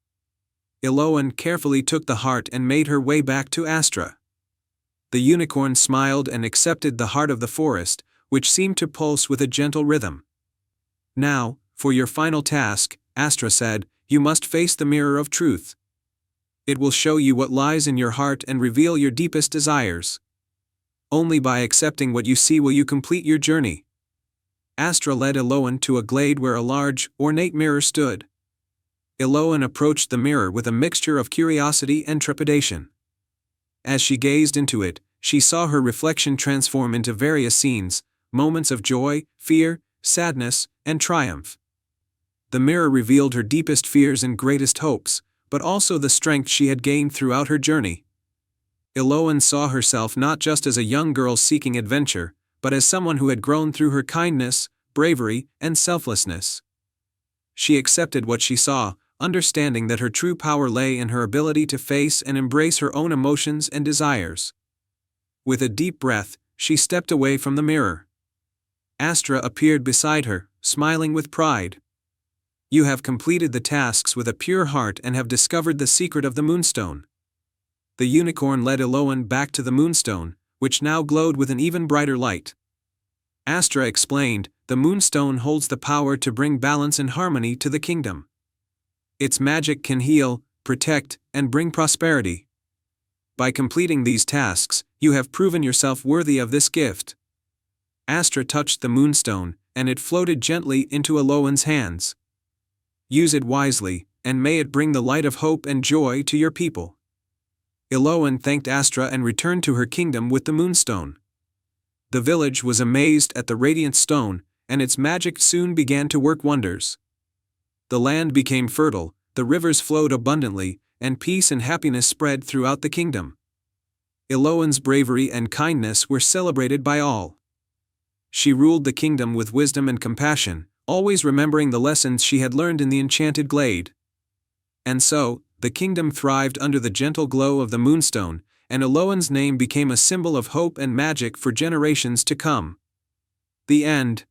Speaker 1: Eloan carefully took the heart and made her way back to Astra. The unicorn smiled and accepted the heart of the forest, which seemed to pulse with a gentle rhythm. "Now, for your final task," Astra said, "you must face the mirror of truth. It will show you what lies in your heart and reveal your deepest desires. Only by accepting what you see will you complete your journey." Astra led Eloan to a glade where a large, ornate mirror stood. Eloan approached the mirror with a mixture of curiosity and trepidation. As she gazed into it, she saw her reflection transform into various scenes, moments of joy, fear, sadness, and triumph. The mirror revealed her deepest fears and greatest hopes, but also the strength she had gained throughout her journey. Eloan saw herself not just as a young girl seeking adventure, but as someone who had grown through her kindness, bravery, and selflessness. She accepted what she saw, understanding that her true power lay in her ability to face and embrace her own emotions and desires. With a deep breath, she stepped away from the mirror. Astra appeared beside her, smiling with pride. "You have completed the tasks with a pure heart and have discovered the secret of the moonstone." The unicorn led Eloan back to the moonstone, which now glowed with an even brighter light. Astra explained, "The moonstone holds the power to bring balance and harmony to the kingdom. Its magic can heal, protect, and bring prosperity. By completing these tasks, you have proven yourself worthy of this gift." Astra touched the moonstone, and it floated gently into Eloan's hands. "Use it wisely, and may it bring the light of hope and joy to your people." Eloan thanked Astra and returned to her kingdom with the moonstone. The village was amazed at the radiant stone, and its magic soon began to work wonders. The land became fertile, the rivers flowed abundantly, and peace and happiness spread throughout the kingdom. Eloan's bravery and kindness were celebrated by all. She ruled the kingdom with wisdom and compassion, always remembering the lessons she had learned in the enchanted glade. And so, the kingdom thrived under the gentle glow of the moonstone, and Eloan's name became a symbol of hope and magic for generations to come. The end.